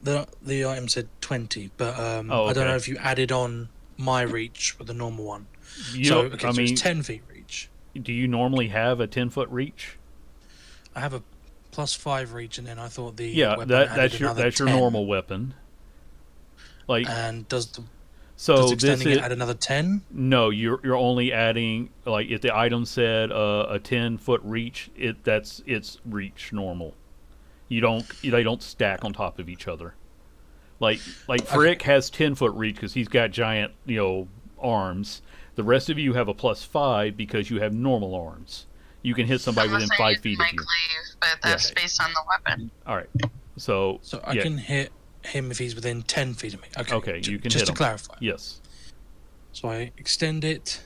S6: The item said 20, but I
S1: okay.
S6: don't know if you added on my reach with the normal one.
S1: So
S6: it's 10 feet reach.
S1: Do you normally have a 10-foot reach?
S6: I have a +5 reach, and then I thought the weapon
S1: that's your
S6: 10.
S1: normal weapon. Like,
S6: and does
S1: so
S6: extending it add another 10?
S1: No, you're only adding, like, if the item said a 10-foot reach, it's reach normal. They don't stack on top of each other. Like Frick has 10-foot reach because he's got giant arms. The rest of you have a +5 because you have normal arms. You can hit somebody within 5 feet of you.
S8: Cleave, but that's based on the weapon.
S1: All right. So
S6: I can hit him if he's within 10 feet of me. Okay,
S1: you can
S6: just
S1: hit
S6: to
S1: him.
S6: clarify.
S1: Yes.
S6: So I extend it.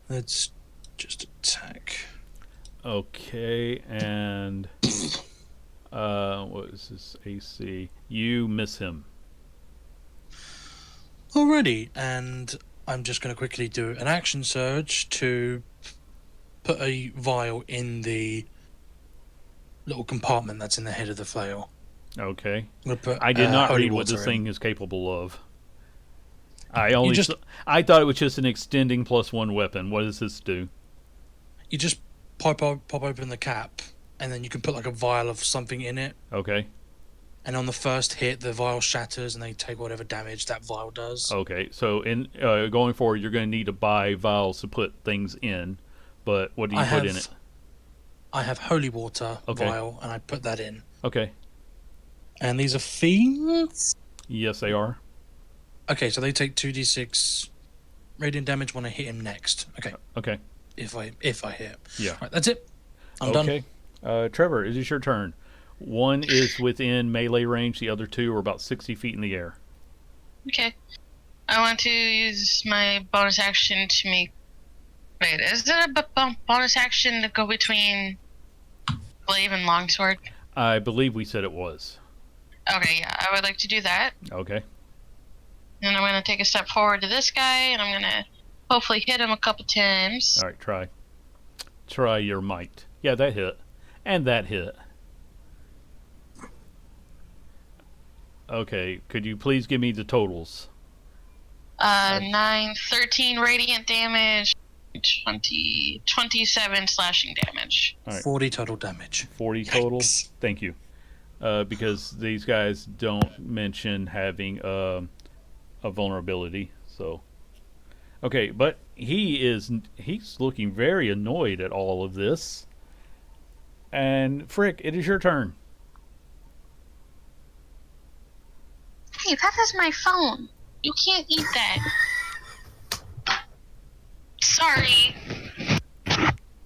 S6: Let's just attack.
S1: Okay, and What is this AC? You miss him.
S6: Alrighty, and I'm just going to quickly do an action surge to put a vial in the little compartment that's in the head of the flail.
S1: Okay.
S6: I'm gonna put,
S1: I did not
S6: holy
S1: read what this
S6: water in.
S1: thing is capable of. I only
S6: just-
S1: I thought it was just an extending +1 weapon. What does this do?
S6: You just pop open the cap, and then you can put like a vial of something in it.
S1: Okay.
S6: And on the first hit, the vial shatters, and they take whatever damage that vial does.
S1: Okay. So in going forward, you're going to need to buy vials to put things in. But what do you put in it?
S6: I have holy water
S1: Okay.
S6: vial, and I put that in.
S1: Okay.
S6: And these are fiends.
S1: Yes, they are.
S6: Okay, so they take 2d6 radiant damage when I hit him next. Okay,
S1: Okay.
S6: if I hit.
S1: Yeah.
S6: Right, that's it. I'm done.
S1: Okay. Trevor, it is your turn. One is within melee range. The other two are about 60 feet in the air.
S8: Okay. I want to use my bonus action to make. Wait, is it a bonus action to go between glaive and longsword?
S1: I believe we said it was.
S8: Okay, yeah, I would like to do that.
S1: Okay.
S8: And I'm going to take a step forward to this guy, and I'm going to hopefully hit him a couple times.
S1: All right, try. Try your might. Yeah, that hit. And that hit. Okay, could you please give me the totals?
S8: 9, 13 radiant damage, 27 slashing damage.
S1: All right.
S6: 40 total damage.
S1: 40 total?
S6: Yikes.
S1: Thank you. Because these guys don't mention having a vulnerability, so... Okay, but he's looking very annoyed at all of this. And Frick, it is your turn.
S8: Hey, that is my phone. You can't eat that. Sorry.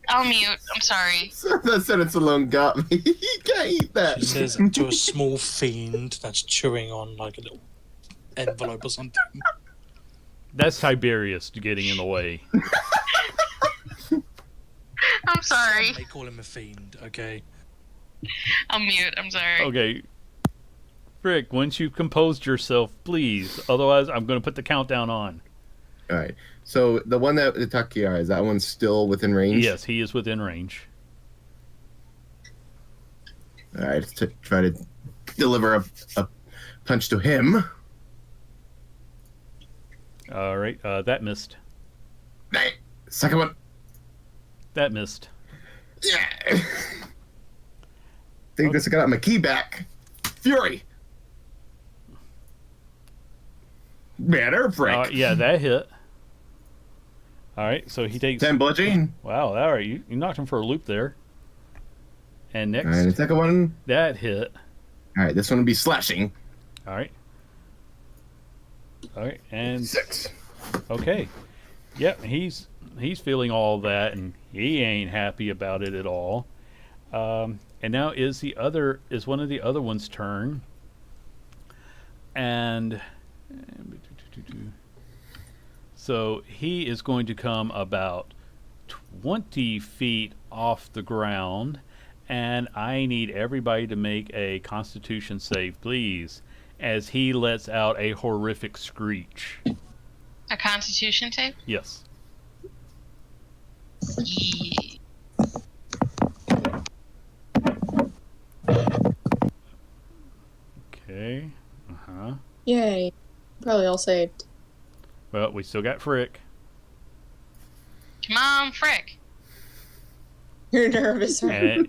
S8: I'll mute. I'm sorry.
S4: That sentence alone got me. You can't eat that.
S6: She says to a small fiend that's chewing on like a little envelope or something.
S1: That's Tiberius getting in the way.
S8: I'm sorry.
S6: They call him a fiend, okay?
S8: I'll mute. I'm sorry.
S1: Okay. Frick, once you've composed yourself, please. Otherwise, I'm going to put the countdown on.
S4: All right. So the one that attacked Kiara, is that one still within range?
S1: Yes, he is within range.
S4: All right. Let's try to deliver a punch to him.
S1: All right, that missed.
S4: Hey, second one.
S1: That missed.
S4: Yeah. Think this got my key back. Fury. Better, Frank.
S1: Yeah, that hit. All right, so he takes
S4: 10 bludgeoning.
S1: Wow, all right, you knocked him for a loop there. And next,
S4: All right, the second one.
S1: that hit.
S4: All right, this one will be slashing.
S1: All right. All right, and
S4: 6.
S1: okay. Yep, he's feeling all that, and he ain't happy about it at all. And now is one of the other one's turn. And so he is going to come about 20 feet off the ground, and I need everybody to make a Constitution save, please, as he lets out a horrific screech.
S8: A Constitution save?
S1: Yes.
S8: Yeah.
S1: Okay. Uh-huh.
S5: Yay. Probably all saved.
S1: Well, we still got Frick.
S8: Come on, Frick.
S5: You're nervous, right?
S1: And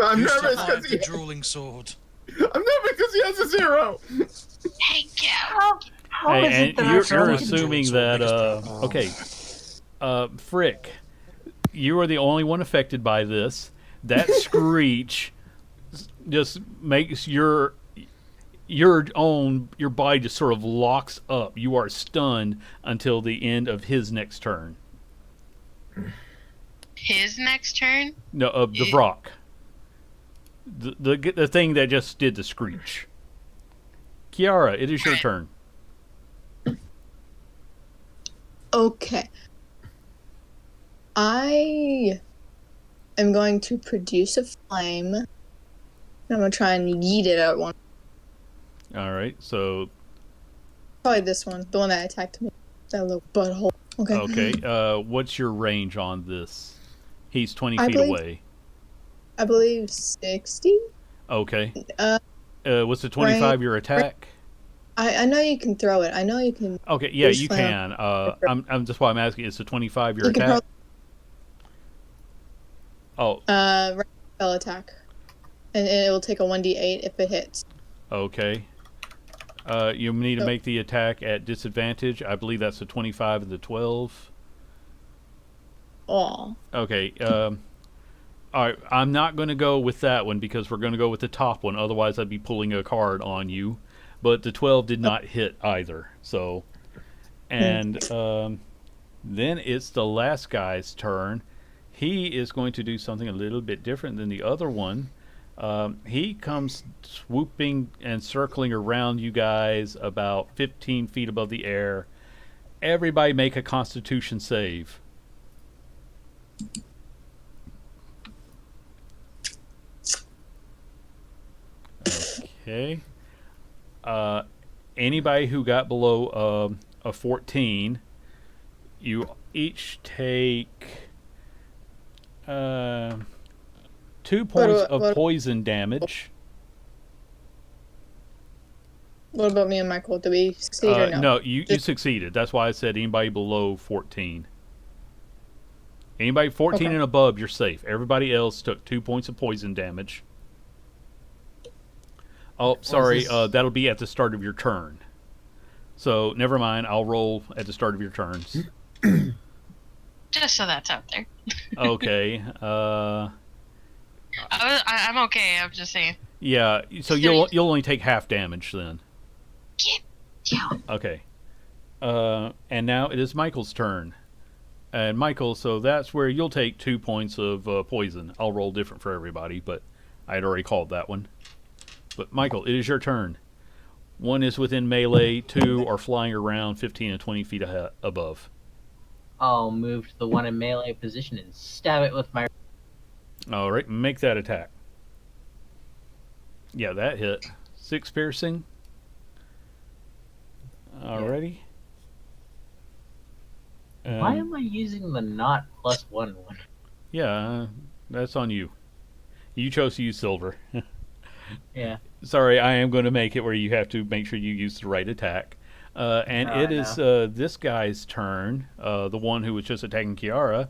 S4: I'm
S6: You still
S4: nervous
S6: have
S4: because
S6: the drooling sword.
S4: he has a 0.
S8: Thank you.
S1: Hey, and you're
S6: Drooling
S1: assuming
S6: sword,
S1: that
S6: biggest
S1: okay, Frick, you are the only one affected by this. That screech just makes your body just sort of locks up. You are stunned until the end of his next turn.
S8: His next turn?
S1: No, of the Vrock. The thing that just did the screech. Kiara, it is your turn.
S5: Okay. I am going to produce a flame I'm gonna try and yeet it at one.
S1: All right. So
S5: Probably this one, the one that attacked me. That little butthole. Okay.
S1: okay. What's your range on this? He's 20
S5: I
S1: feet
S5: believe-
S1: away.
S5: I believe 60.
S1: Okay.
S5: Uh,
S1: What's the 25 your attack?
S5: I know you can throw it. I know you can.
S1: Okay, yeah,
S5: Just
S1: you
S5: slam.
S1: can. I'm just why I'm asking. Is the 25 your
S5: You can
S1: attack? Oh,
S5: Right spell attack, and it will take a 1d8 if it hits.
S1: okay. You need to
S5: Oh.
S1: make the attack at disadvantage. I believe that's the 25 and the 12.
S5: Oh,
S1: Okay. All right. I'm not going to go with that one because we're going to go with the top one. Otherwise, I'd be pulling a card on you. But the 12 did not hit either. So, and then it's the last guy's turn. He is going to do something a little bit different than the other one. He comes swooping and circling around you guys about 15 feet above the air. Everybody make a Constitution save. Okay. Anybody who got below a 14, you each take 2 points of poison damage.
S5: what about me and Michael? Do we succeed or no?
S1: No, you succeeded. That's why I said anybody below 14. Anybody 14
S5: Okay.
S1: and above, you're safe. Everybody else took 2 points of poison damage. Oh, sorry.
S9: this?
S1: That'll be at the start of your turn. So, never mind. I'll roll at the start of your turns.
S8: Just so that's out there.
S1: Okay.
S8: I'm okay. I'm just saying.
S1: Yeah. So you'll only take half damage then.
S8: Yeah.
S1: Okay. And now it is Michael's turn. And Michael, so that's where you'll take 2 points of poison. I'll roll different for everybody, but I had already called that one. But Michael, it is your turn. 1 is within melee, 2 are flying around 15 and 20 feet above.
S9: I'll move to the one in melee position and stab it with my.
S1: All right, make that attack. Yeah, that hit. 6 piercing. Alrighty.
S9: Why am I using the not +1 one?
S1: Yeah, that's on you. You chose to use silver.
S9: Yeah.
S1: Sorry, I am going to make it where you have to make sure you use the right attack. And
S9: Oh,
S1: it is this guy's turn, the one who was just attacking Kiara.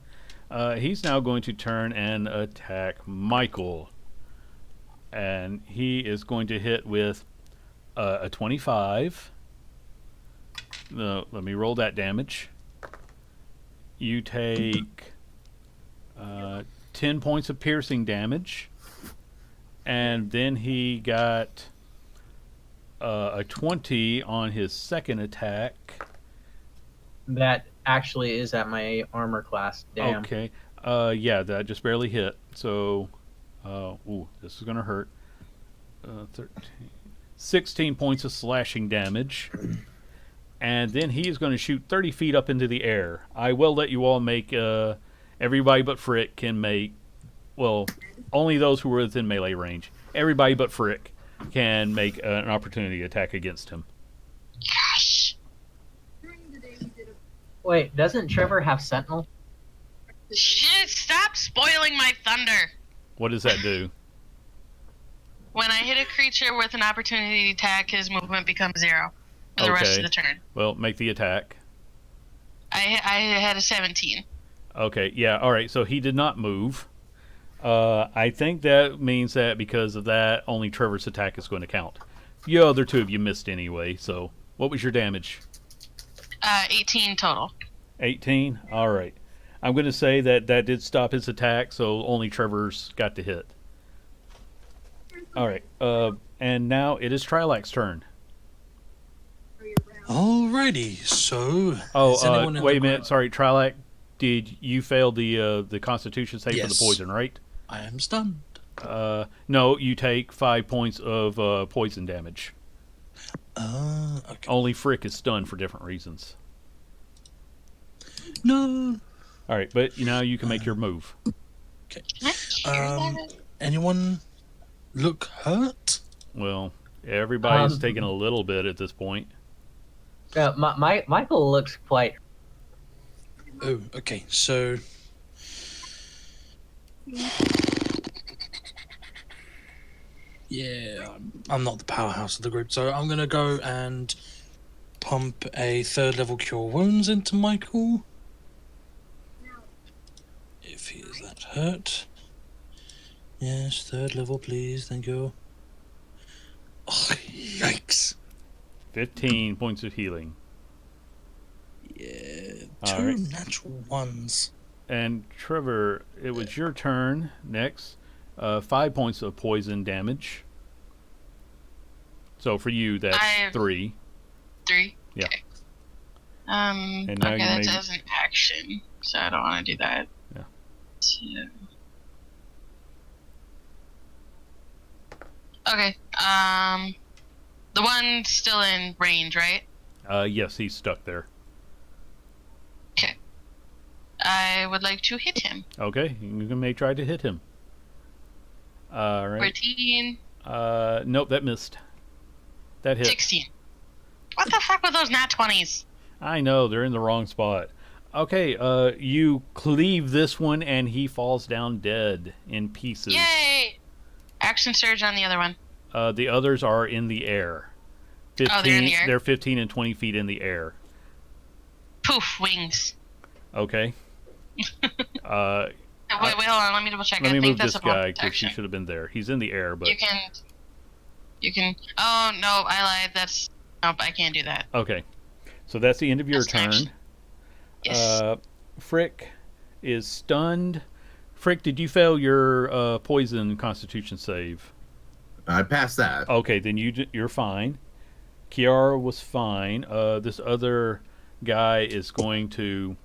S1: He's now going to turn and attack Michael. And he is going to hit with a 25. Let me roll that damage. You take 10 points of piercing damage. And then he got a 20 on his second attack.
S9: That actually is at my armor class. Damn.
S1: Okay. Yeah, that just barely hit. So, this is going to hurt. 13. 16 points of slashing damage. And then he is going to shoot 30 feet up into the air. I will let you all make, everybody but Frick can make, well, only those who are within melee range. Everybody but Frick can make an opportunity attack against him.
S8: Gosh.
S9: Wait, doesn't Trevor have Sentinel?
S8: Shit, stop spoiling my thunder.
S1: What does that do?
S8: When I hit a creature with an opportunity attack, his movement becomes 0 for the rest
S1: Okay.
S8: of the turn.
S1: Well, make the attack.
S8: I had a 17.
S1: Okay, yeah, all right. So he did not move. I think that means that because of that, only Trevor's attack is going to count. The other two of you missed anyway. So what was your damage?
S8: 18 total.
S1: 18? All right. I'm going to say that did stop his attack, so only Trevor's got to hit. All right. And now it is Trilac's turn.
S6: Alrighty, so. is
S1: Oh,
S6: anyone in
S1: wait
S6: the
S1: a minute.
S6: group-
S1: Sorry, Trilac. Did you fail the Constitution save for the
S6: Yes.
S1: poison, right?
S6: I am stunned.
S1: No, you take 5 points of poison damage.
S6: Okay.
S1: Only Frick is stunned for different reasons.
S6: No.
S1: All right, but now you can make your move.
S6: Okay.
S8: Can I hear that?
S6: Anyone look hurt?
S1: Well, everybody's
S9: Um,
S1: taking a little bit at this point.
S9: Michael looks quite.
S6: Oh, okay. So, yeah, I'm not the powerhouse of the group, so I'm gonna go and pump a 3rd level cure wounds into Michael. If he is that hurt. Yes, 3rd level, please. Thank you. Oh, yikes.
S1: 15 points of healing.
S6: Yeah,
S1: All
S6: 2
S1: right.
S6: natural ones.
S1: And Trevor, it was your turn next. 5 points of poison damage. So for you, that's 3.
S8: 3.
S1: Yeah.
S8: Okay.
S1: And now
S8: okay,
S1: you
S8: that's
S1: may-
S8: as an action, so I don't want to do that.
S1: Yeah.
S8: So... Okay. The one's still in range, right?
S1: Yes, he's stuck there.
S8: Okay. I would like to hit him.
S1: Okay, you may try to hit him. All right.
S8: 14,
S1: Nope, that missed. That hit.
S8: 16. What the fuck with those nat 20s?
S1: I know, they're in the wrong spot. Okay, you cleave this one and he falls down dead in pieces.
S8: Yay! Action surge on the other one.
S1: The others are in the air. 15,
S8: Oh, they're in the air?
S1: They're 15 and 20 feet in the air.
S8: Poof, wings.
S1: Okay.
S8: Wait, hold on. Let me double check.
S1: Let
S8: I
S1: me
S8: think
S1: move
S8: that's
S1: this
S8: a bonus
S1: guy because he
S8: action.
S1: should have been there. He's in the air, but...
S8: You can. Oh no, I lied. Nope, I can't do that.
S1: Okay. So that's the end of your
S8: That's an
S1: turn.
S8: action. Yes.
S1: Frick is stunned. Frick, did you fail your poison constitution save?
S4: I passed that.
S1: Okay, then you're fine. Kiara was fine. This other guy is going to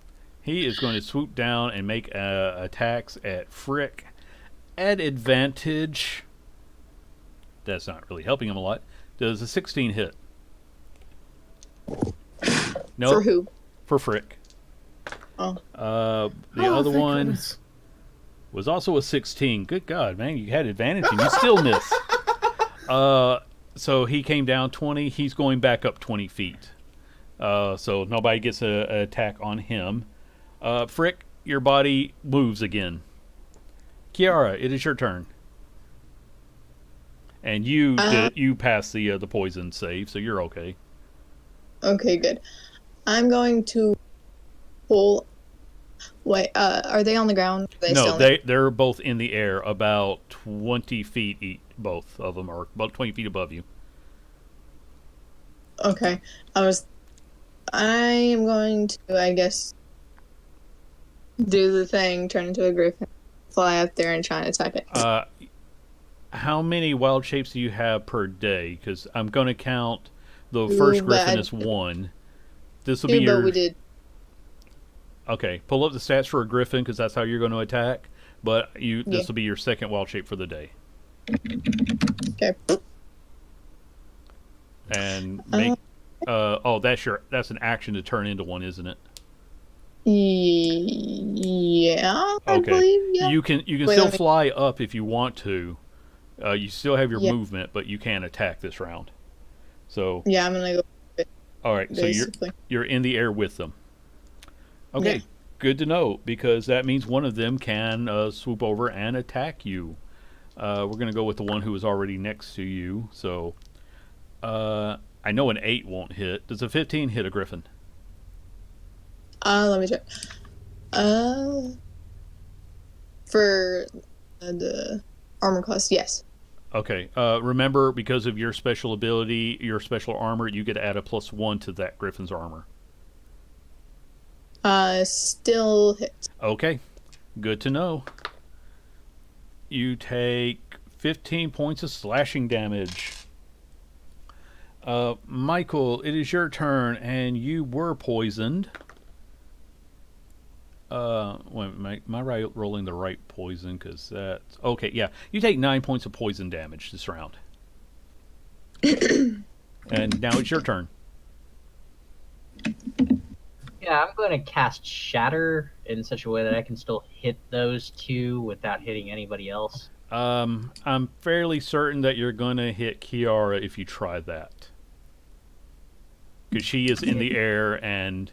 S1: swoop down and make attacks at Frick at advantage. That's not really helping him a lot. Does a 16 hit? No.
S5: For who?
S1: For Frick.
S5: Oh.
S1: The other
S4: thank
S1: one
S4: goodness.
S1: was also a 16. Good God, man, you had advantage and you still missed. So he came down 20. He's going back up 20 feet. So nobody gets an attack on him. Frick, your body moves again. Kiara, it is your turn. And you passed the poison save, so you're okay.
S5: Okay, good. I'm going to pull. Wait, are they on the ground? Are they
S1: No,
S5: still
S1: they're both in the air, about 20 feet each. Both of them are about 20 feet above you.
S5: Okay. I am going to, I guess, do the thing, turn into a griffin, fly up there and try and attack it.
S1: How many wild shapes do you have per day? Because I'm going to count the first griffin as one. This will be your...
S5: But we did.
S1: Okay, pull up the stats for a griffin because that's how you're going to attack. But this will be your second wild shape for the day.
S5: Okay.
S1: And make... that's an action to turn into one, isn't it?
S5: Yeah, I
S1: Okay.
S5: believe, yeah.
S1: You can
S5: Wait,
S1: still
S5: let me-
S1: fly up if you want to. You still have your
S5: Yeah.
S1: movement, but you can't attack this round. So,
S5: Yeah, I'm gonna go
S1: all right. So
S5: basically.
S1: you're in the air with them. Okay,
S5: Yeah.
S1: good to know because that means one of them can swoop over and attack you. We're gonna go with the one who is already next to you. So, I know an 8 won't hit. Does a 15 hit a griffin?
S5: Let me check. For the armor class, yes.
S1: Okay. Remember, because of your special ability, your special armor, you get to add a +1 to that griffin's armor.
S5: Still hits.
S1: Okay, good to know. You take 15 points of slashing damage. Michael, it is your turn, and you were poisoned. Wait, am I rolling the right poison? Because that's... Okay, yeah. You take 9 points of poison damage this round. And now it's your turn.
S9: Yeah, I'm going to cast Shatter in such a way that I can still hit those two without hitting anybody else.
S1: I'm fairly certain that you're going to hit Kiara if you try that. Because she is in the air and...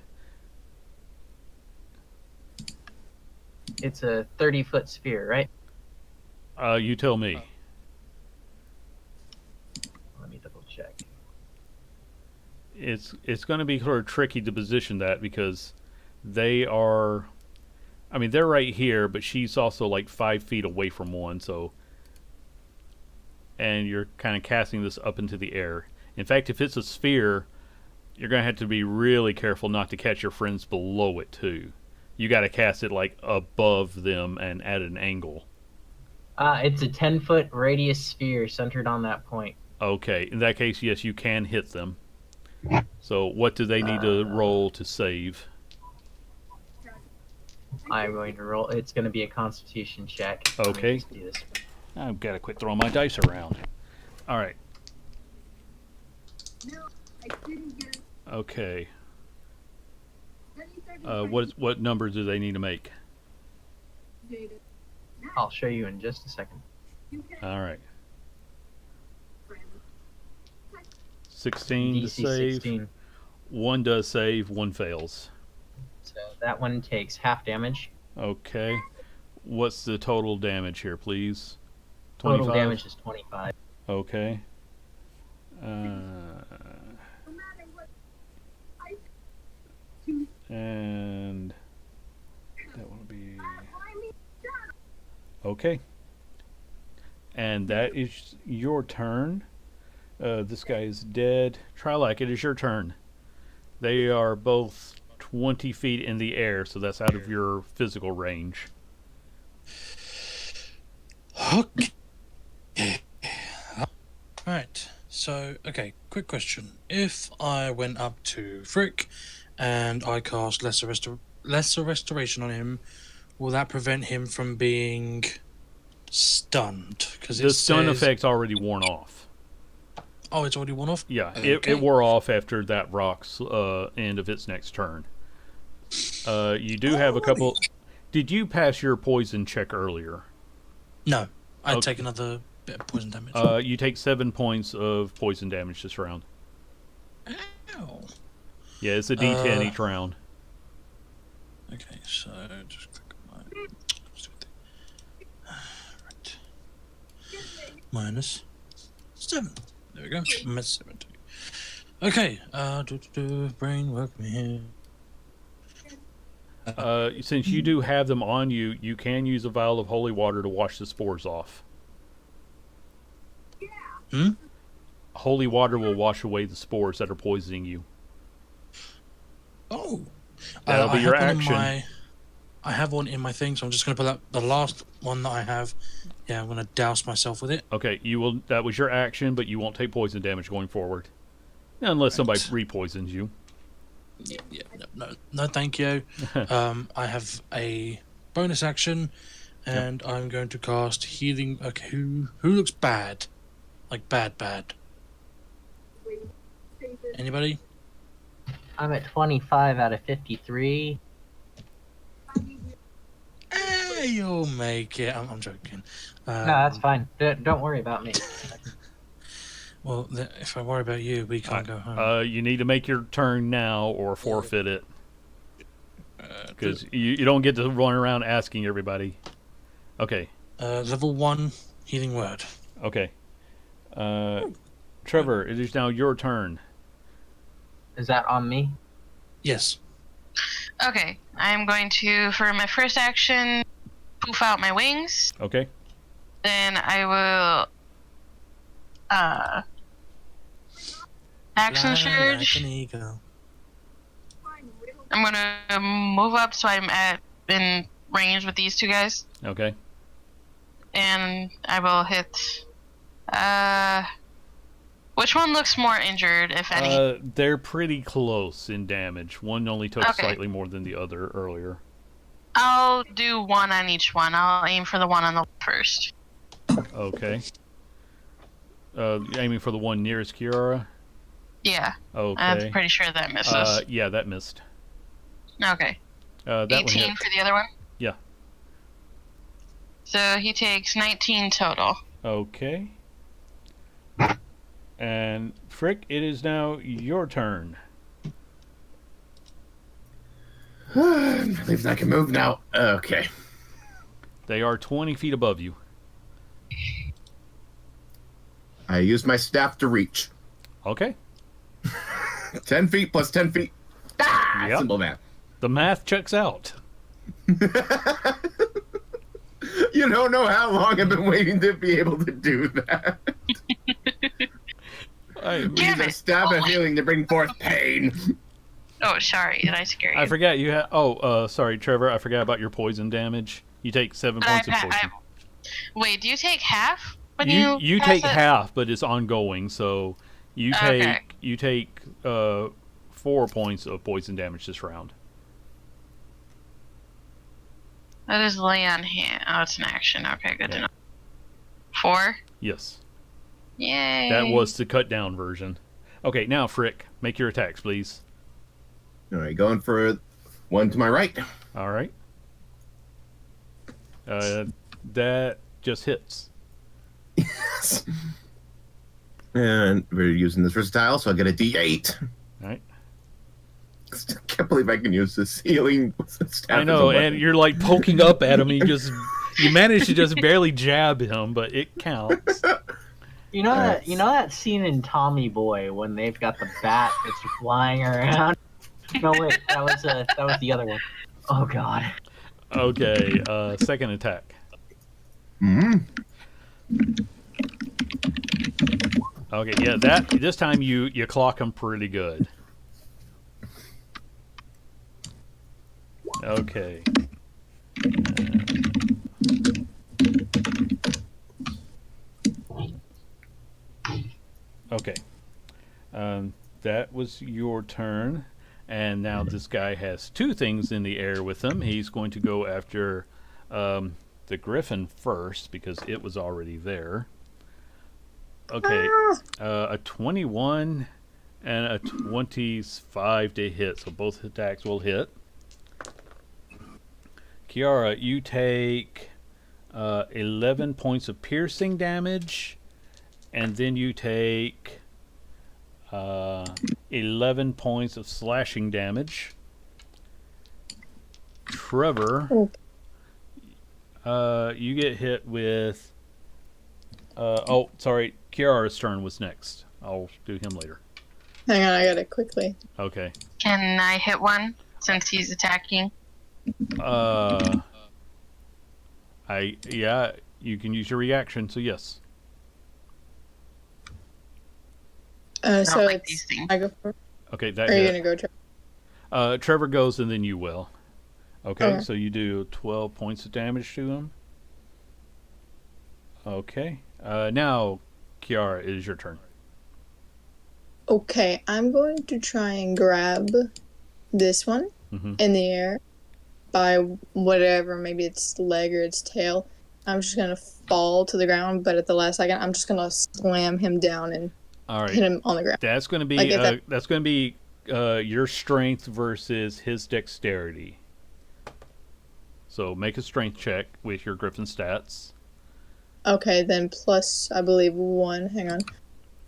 S9: It's a 30-foot sphere, right?
S1: You tell me.
S9: Let me double check.
S1: It's going to be sort of tricky to position that because they are... I mean, they're right here, but she's also like 5 feet away from one, so... And you're kind of casting this up into the air. In fact, if it's a sphere, you're going to have to be really careful not to catch your friends below it, too. You got to cast it like above them and at an angle.
S9: It's a 10-foot radius sphere centered on that point.
S1: Okay, in that case, yes, you can hit them. So what do they need to roll to save?
S9: I'm going to roll. It's going to be a Constitution check.
S1: Okay.
S9: Let me just do this.
S1: I've got to quit throwing my dice around. All right. Okay. What numbers do they need to make?
S9: I'll show you in just a second.
S1: All right. 16 to
S9: DC
S1: save.
S9: 16.
S1: One does save, one fails.
S9: So that one takes half damage.
S1: Okay. What's the total damage here, please?
S9: Total
S1: 25?
S9: damage is 25.
S1: Okay. And that will be okay. And that is your turn. This guy is dead. Trilak, it is your turn. They are both 20 feet in the air, so that's out of your physical range.
S6: Okay. Right. So, okay, quick question. If I went up to Frick and I cast Lesser Restoration on him, will that prevent him from being stunned? Because
S1: The stun effect's already worn off.
S6: Oh, it's already worn off?
S1: Yeah,
S6: Okay.
S1: it wore off after that rock's end of its next turn. You do have a couple... Did you pass your poison check earlier?
S6: No. I'd
S1: Okay.
S6: take another bit of poison damage.
S1: You take 7 points of poison damage this round.
S6: Ow.
S1: Yeah, it's a D10 each round.
S6: Okay, so just click on my... let's do it. Right. Minus 7. There we go. Minus 70. Okay. Brain work me here.
S1: Since you do have them on you, you can use a vial of holy water to wash the spores off.
S6: Hmm?
S1: Holy water will wash away the spores that are poisoning you.
S6: Oh.
S1: That'll be your
S6: have one in
S1: action.
S6: I have one in my thing, so I'm just going to put out the last one that I have. Yeah, I'm going to douse myself with it.
S1: Okay, you will. That was your action, but you won't take poison damage going forward, unless somebody re-poisons you.
S6: Yeah, no, thank you. I have a bonus action, and I'm going to cast healing. Okay, who looks bad? Like bad. Anybody?
S9: I'm at 25 out of 53.
S6: You'll make it. I'm joking.
S9: No, that's fine. Don't worry about me.
S6: Well, if I worry about you, we can't go home.
S1: You need to make your turn now or forfeit it, because you don't get to run around asking everybody. Okay.
S6: Level 1 healing word.
S1: Okay. Trevor, it is now your turn.
S9: Is that on me?
S6: Yes.
S8: Okay, I'm going to, for my first action, poof out my wings.
S1: Okay.
S8: Then I will, action
S6: Fly
S8: surge.
S6: like an eagle.
S8: I'm gonna move up so I'm in range with these two guys,
S1: Okay.
S8: and I will hit. Which one looks more injured, if any?
S1: They're pretty close in damage. One only took
S8: Okay.
S1: slightly more than the other earlier.
S8: I'll do one on each one. I'll aim for the one on the first.
S1: Okay. Aiming for the one nearest Kiara?
S8: Yeah,
S1: Okay.
S8: I'm pretty sure that misses.
S1: Yeah, that missed.
S8: Okay.
S1: That one
S8: 18
S1: hit.
S8: for the other one?
S1: Yeah.
S8: So he takes 19 total.
S1: Okay. And Frick, it is now your turn.
S4: At least I can move now. Okay.
S1: They are 20 feet above you.
S4: I use my staff to reach.
S1: Okay.
S4: 10 feet plus 10 feet. Ah,
S1: Yep.
S4: simple math.
S1: The math checks out.
S4: You don't know how long I've been waiting to be able to do that. Use a staff of healing to bring forth pain.
S8: Oh, sorry. Did I scare you?
S1: I forgot you had. Sorry, Trevor. I forgot about your poison damage. You take 7 points of poison.
S8: Wait, do you take half? When
S1: You
S8: pass
S1: take
S8: it?
S1: half, but it's ongoing. So you take 4 points of poison damage this round.
S8: That is lay on hand. Oh, it's an action. Okay, good to know. 4?
S1: Yes.
S8: Yay.
S1: That was the cut down version. Okay, now Frick, make your attacks, please.
S4: All right, going for one to my right.
S1: All right. That just hits.
S4: Yes. And we're using this versatile, so I get a D8.
S1: All right.
S4: I can't believe I can use this healing staff.
S1: I know, and you're like poking up at him. You managed to just barely jab him, but it counts.
S9: You know that scene in Tommy Boy when they've got the bat that's flying around? No wait, that was the other one. Oh god.
S1: Okay, second attack.
S4: Mm-hmm.
S1: Okay, yeah, this time you clock him pretty good. Okay. Okay. That was your turn. And now this guy has 2 things in the air with him. He's going to go after the griffin first because it was already there. Okay. A 21 and a 25 to hit. So both attacks will hit. Kiara, you take 11 points of piercing damage. And then you take 11 points of slashing damage. Trevor, you get hit with... sorry. Kiara's turn was next. I'll do him later.
S5: Hang on, I got it quickly.
S1: Okay.
S8: Can I hit one since he's attacking?
S1: You can use your reaction, so yes.
S5: So
S8: like these things.
S5: I go for.
S1: Okay, that
S5: Are you
S1: hit.
S5: gonna go, Trevor?
S1: Trevor goes and then you will. Okay,
S5: Okay.
S1: so you do 12 points of damage to him. Okay. Now, Kiara, it is your turn.
S5: Okay, I'm going to try and grab this one in the air by whatever, maybe its leg or its tail. I'm just gonna fall to the ground, but at the last second, I'm just gonna slam him down and
S1: All right.
S5: hit him on the ground.
S1: That's going to be
S5: Like
S1: that's going to be your strength versus his dexterity. So make a strength check with your Griffin stats.
S5: Okay, then plus, I believe, 1. Hang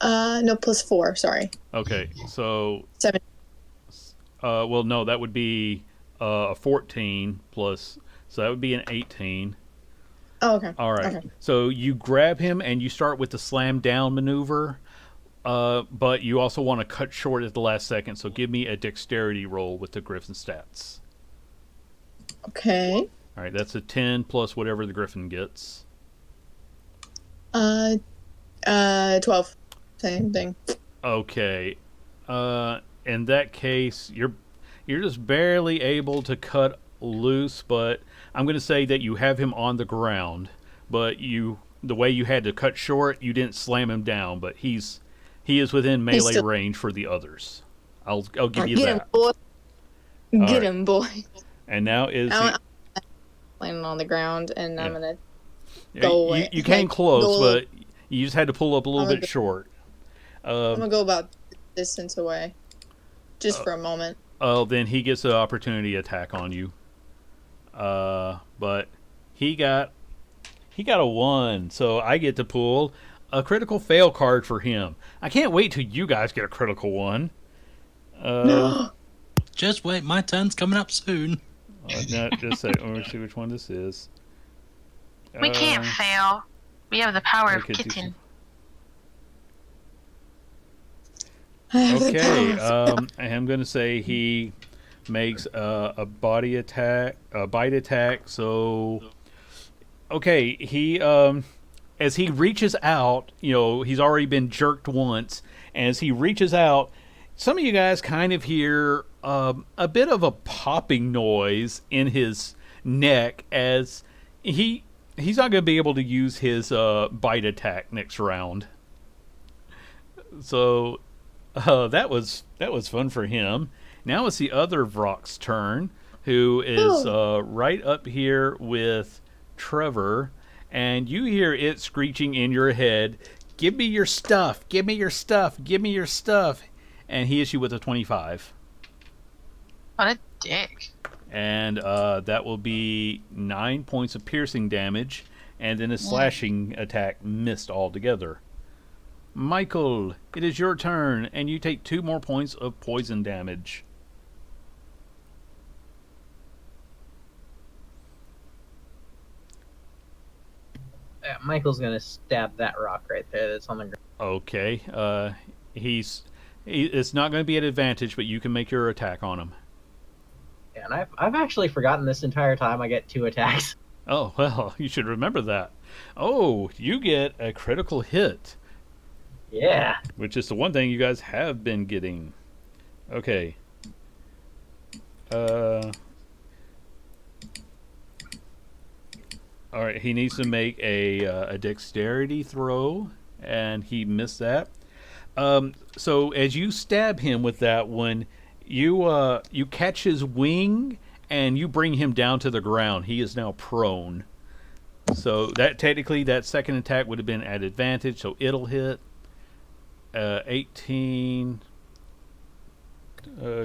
S5: on. No, plus 4. Sorry.
S1: Okay, so
S5: 7.
S1: well, no, that would be a 14 plus, so that would be an 18.
S5: Oh, okay.
S1: All right.
S5: Okay.
S1: So you grab him and you start with the slam down maneuver, but you also want to cut short at the last second. So give me a dexterity roll with the Griffin stats.
S5: Okay.
S1: All right, that's a 10 plus whatever the Griffin gets.
S5: 12. Same thing.
S1: Okay. In that case, you're just barely able to cut loose, but I'm going to say that you have him on the ground, but the way you had to cut short, you didn't slam him down, but he is within melee range for the others. I'll give you
S5: Get
S1: that.
S5: him, boy.
S1: All
S5: Get
S1: right.
S5: him, boy.
S1: And now is
S5: I'm landing on the ground, and I'm gonna
S1: you,
S5: go away.
S1: you came
S5: Like,
S1: close,
S5: go
S1: but you just had to pull up a little
S5: I'm
S1: bit
S5: gonna
S1: short.
S5: I'm gonna go about distance away, just for a moment.
S1: Then he gets an opportunity attack on you. But he got He got a 1, so I get to pull a critical fail card for him. I can't wait till you guys get a critical one.
S6: Just wait, my turn's coming up soon.
S1: No, just a second. Let me see which one this is.
S8: We can't fail. We have the power of
S1: okay,
S8: kitten.
S1: Okay, I am going to say he makes a body attack, a bite attack. So, okay, he as he reaches out, he's already been jerked once. As he reaches out, some of you guys kind of hear a bit of a popping noise in his neck as he's not going to be able to use his bite attack next round. So that was fun for him. Now it's the other Vrock's turn, who is right up here with Trevor, and you hear it screeching in your head, "Give me your stuff! Give me your stuff! Give me your stuff!" And he hits you with a 25.
S8: What a dick.
S1: And that will be 9 points of piercing damage, and then a slashing attack missed altogether. Michael, it is your turn, and you take 2 more points of poison damage.
S9: Yeah, Michael's gonna stab that rock right there that's on the ground.
S1: Okay, it's not going to be an advantage, but you can make your attack on him.
S9: Yeah, and I've actually forgotten this entire time I get 2 attacks.
S1: Oh, well, you should remember that. Oh, you get a critical hit.
S9: Yeah.
S1: Which is the one thing you guys have been getting. Okay. Alright, he needs to make a dexterity throw, and he missed that. So as you stab him with that one, you catch his wing, and you bring him down to the ground. He is now prone. So that technically, that second attack would have been at advantage, so it'll hit. 18...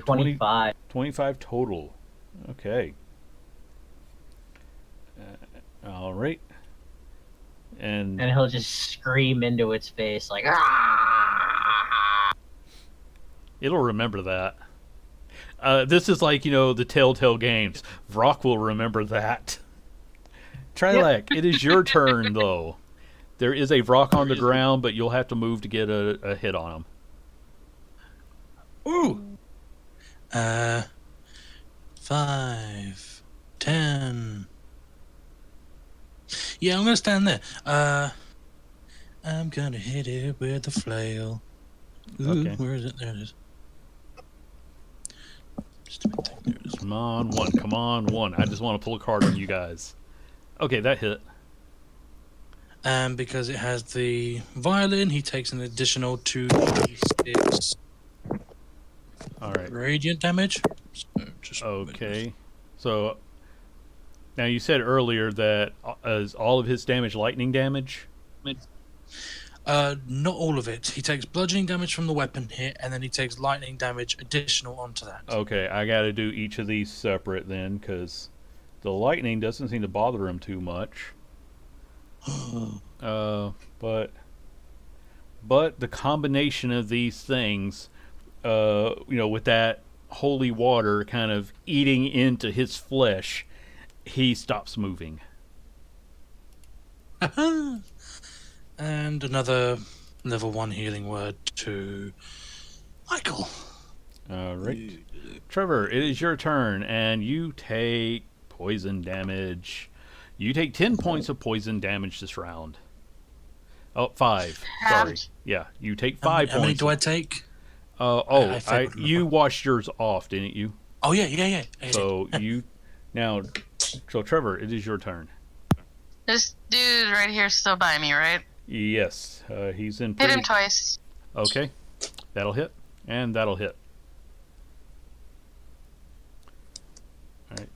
S9: 25.
S1: 25 total. Okay. All right. And
S9: he'll just scream into its face like, "Ah!"
S1: it'll remember that. This is like, the Telltale games. Vrock will remember that. Trilek, it is your turn, though. There is a Vrock on the ground, but you'll have to move to get a hit on him.
S6: Ooh. 5, 10. Yeah, I'm gonna stand there. I'm gonna hit it with the flail. Ooh,
S1: Okay.
S6: Where is it? There it is.
S1: Come on, one. Come on, one. I just want to pull a card on you guys. Okay, that hit.
S6: And because it has the violin, he takes an additional 2d6
S1: All right.
S6: radiant damage. So
S1: Okay. So now you said earlier that is all of his damage lightning damage?
S6: Not all of it. He takes bludgeoning damage from the weapon hit, and then he takes lightning damage additional onto that.
S1: Okay, I got to do each of these separate then, because the lightning doesn't seem to bother him too much. But the combination of these things, with that holy water kind of eating into his flesh, he stops moving.
S6: And another level 1 healing word to Michael.
S1: All right. Trevor, it is your turn, and you take poison damage. You take 10 points of poison damage this round. Oh, 5. Sorry. Yeah, you take 5 points.
S6: How many do I take?
S1: You washed yours off, didn't you?
S6: Oh, yeah.
S1: So so Trevor, it is your turn.
S8: This dude right here is still by me, right?
S1: Yes, he's in.
S8: Hit him twice.
S1: Okay, that'll hit, and that'll hit. All right,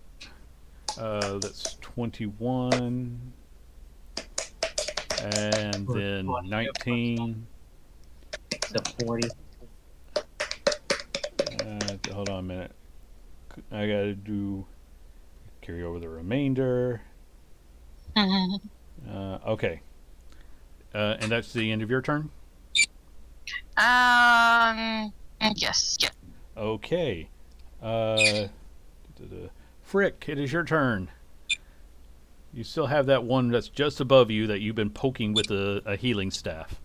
S1: that's 21, and then 19.
S9: So 40.
S1: Hold on a minute. I gotta carry over the remainder. Okay. And that's the end of your turn?
S8: Yes. Yeah.
S1: Okay. Frick, it is your turn. You still have that one that's just above you that you've been poking with a healing staff.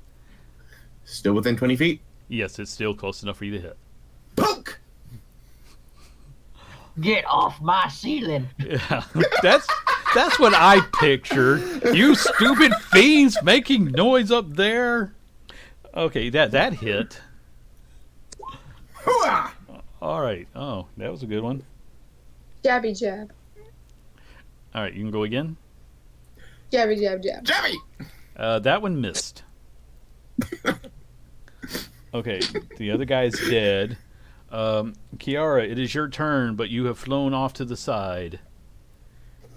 S4: Still within 20 feet.
S1: Yes, it's still close enough for you to hit.
S4: Poke!
S9: Get off my ceiling.
S1: Yeah, that's what I pictured. You stupid fiends making noise up there. Okay, that hit.
S4: Hooah!
S1: All right. Oh, that was a good one.
S5: Jabby jab.
S1: All right, you can go again.
S5: Jabby jab jab.
S4: Jimmy!
S1: That one missed. Okay, the other guy's dead. Kiara, it is your turn, but you have flown off to the side.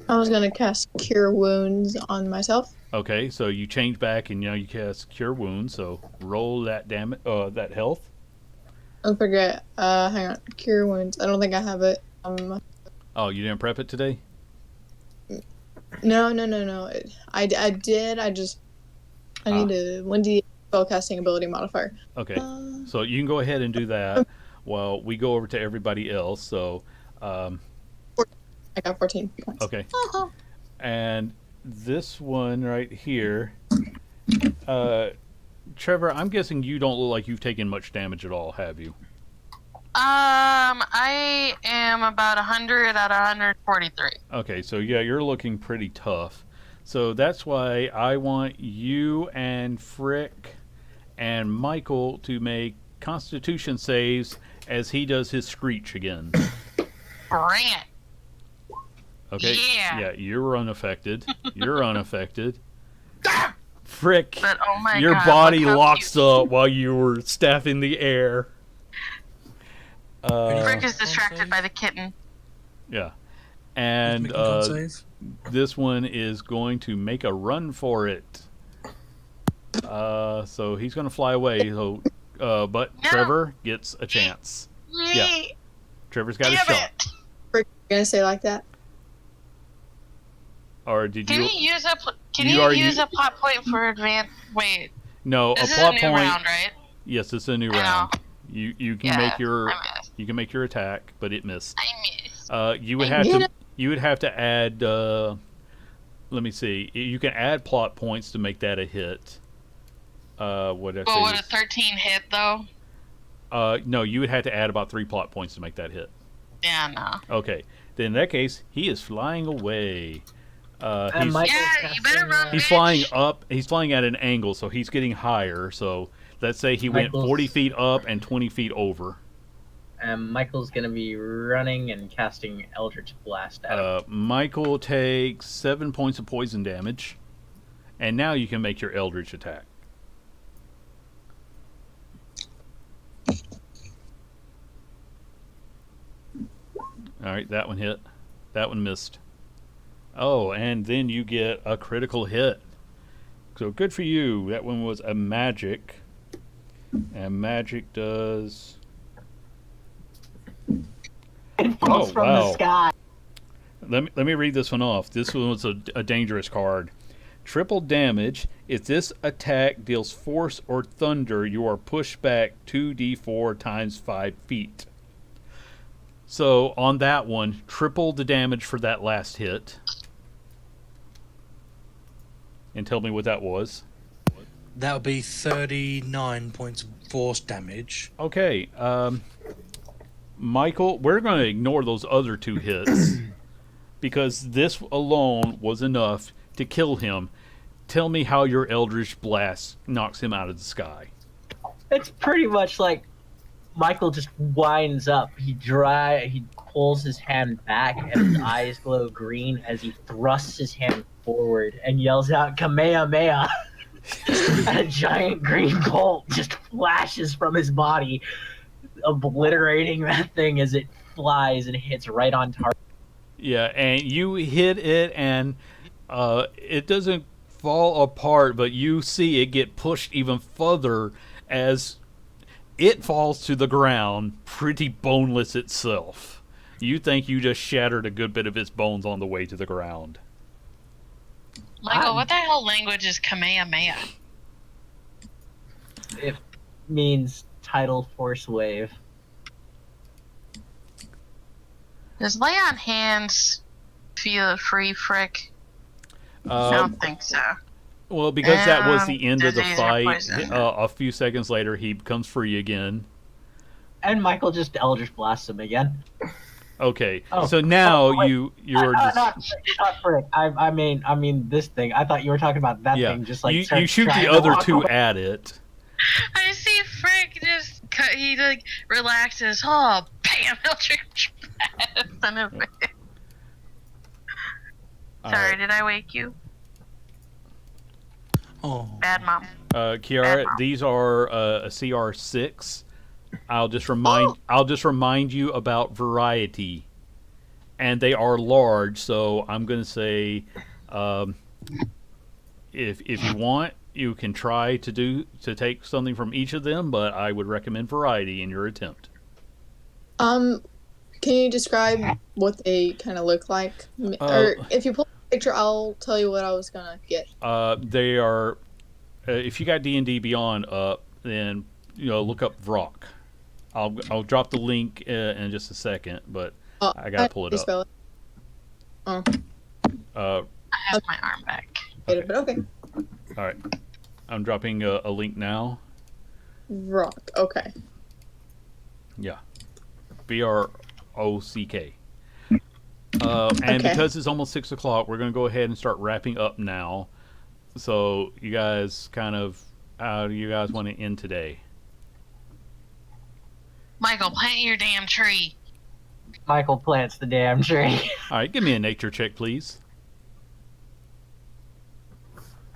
S5: I was gonna cast Cure Wounds on myself.
S1: Okay, so you change back and you cast Cure Wounds. So roll that that health.
S5: I forget. Hang on. Cure Wounds. I don't think I have it.
S1: Oh, you didn't prep it today?
S5: No. I did. I need to 1d spellcasting ability modifier.
S1: Okay, so you can go ahead and do that while we go over to everybody else. So,
S5: I got 14 points.
S1: okay, and this one right here, Trevor, I'm guessing you don't look like you've taken much damage at all, have you?
S8: I am about 100 out of 143.
S1: Okay, so yeah, you're looking pretty tough. So that's why I want you and Frick and Michael to make Constitution saves as he does his screech again.
S8: Bring it.
S1: Okay?
S8: Yeah.
S1: You're unaffected. You're unaffected. Frick,
S8: But oh my
S1: your
S8: God,
S1: body
S8: look how
S1: locks
S8: cute.
S1: up while you were staff in the air.
S8: Frick is distracted by the kitten.
S1: Yeah. And
S6: Making con save.
S1: this one is going to make a run for it. So he's going to fly away. So, but
S8: No.
S1: Trevor gets a chance. Yeah. Trevor's got a
S8: Damn
S1: shot.
S8: it.
S5: Frick, you're gonna say like that?
S1: Or did
S8: Can
S1: you?
S8: you use a
S1: you already
S8: use a plot point for advance? Wait,
S1: No,
S8: this
S1: a
S8: is
S1: plot
S8: a new
S1: point.
S8: round, right?
S1: Yes, it's a new
S8: I know.
S1: round. You can
S8: Yeah,
S1: make your
S8: I missed.
S1: you can make your attack, but it missed.
S8: I missed.
S1: You would
S8: I
S1: have
S5: did
S1: to
S5: it.
S1: you would have to add. Let me see. You can add plot points to make that a hit. What did I
S8: Well,
S1: say?
S8: would a 13 hit though?
S1: No, you would have to add about 3 plot points to make that hit.
S8: Yeah, no.
S1: Okay, then in that case, he is flying away. He's,
S9: Michael's
S8: Yeah, you better
S9: casting,
S8: run.
S1: he's
S8: bitch.
S1: flying up. He's flying at an angle, so he's getting higher. So let's say he went
S9: Michael's-
S1: 40 feet up and 20 feet over.
S9: Michael's gonna be running and casting Eldritch Blast at him.
S1: Michael takes 7 points of poison damage, and now you can make your Eldritch attack. All right, that one hit. That one missed. Oh, and then you get a critical hit. So good for you. That one was a magic. And magic does...
S9: It falls
S1: oh,
S9: from
S1: wow.
S9: the sky.
S1: Let me read this one off. This one was a dangerous card. Triple damage. If this attack deals force or thunder, you are pushed back 2d4 times 5 feet. So on that one, triple the damage for that last hit. And tell me what that was.
S6: That would be 39 points of force damage.
S1: Okay, Michael, we're going to ignore those other 2 hits because this alone was enough to kill him. Tell me how your Eldritch Blast knocks him out of the sky.
S9: It's pretty much like Michael just winds up. He pulls his hand back, and his eyes glow green as he thrusts his hand forward and yells out Kamehameha. And a giant green bolt just flashes from his body, obliterating that thing as it flies and hits right on target.
S1: Yeah, and you hit it, and it doesn't fall apart, but you see it get pushed even further as it falls to the ground, pretty boneless itself. You think you just shattered a good bit of its bones on the way to the ground.
S8: Michael, what the hell language is Kamehameha?
S9: It means tidal force wave.
S8: Does lay on hands feel free, Frick? I
S1: Uh,
S8: don't think so.
S1: well, because that was the end of the
S8: Disease or
S1: fight,
S8: poison.
S1: a few seconds later, he becomes free again.
S9: And Michael just Eldritch blasts him again.
S1: Okay,
S9: Oh,
S1: so now
S9: wait.
S1: you're just...
S9: Not Frick. I mean this thing. I thought you were talking about that
S1: yeah.
S9: thing. Just like
S1: you
S9: starts
S1: shoot
S9: trying
S1: the
S9: to
S1: other
S9: walk
S1: two
S9: away.
S1: at it.
S8: I see Frick just he like relaxes. Oh, bam! Eldritch blast on his face.
S1: All
S8: Sorry,
S1: right.
S8: did I wake you?
S6: Oh.
S8: Bad mom.
S1: Kiara, these are a CR6. I'll just remind you about variety, and they are large. So I'm going to say, if you want, you can try to take something from each of them, but I would recommend variety in your attempt.
S5: Can you describe what they kind of look like? Or if you pull a picture, I'll tell you what I was gonna get.
S1: They are. If you got D&D Beyond up, then look up Vrock. I'll drop the link in just a second, but I gotta pull it up.
S5: Spell it. Oh,
S8: I have my arm back.
S1: Okay.
S5: but okay.
S1: All right, I'm dropping a link now.
S5: Rock. Okay.
S1: Yeah, VROCK. And because it's almost 6 o'clock, we're gonna go ahead and start wrapping up now. So you guys how do you guys want to end today?
S8: Michael, plant your damn tree.
S9: Michael plants the damn tree.
S1: All right, give me a nature check, please.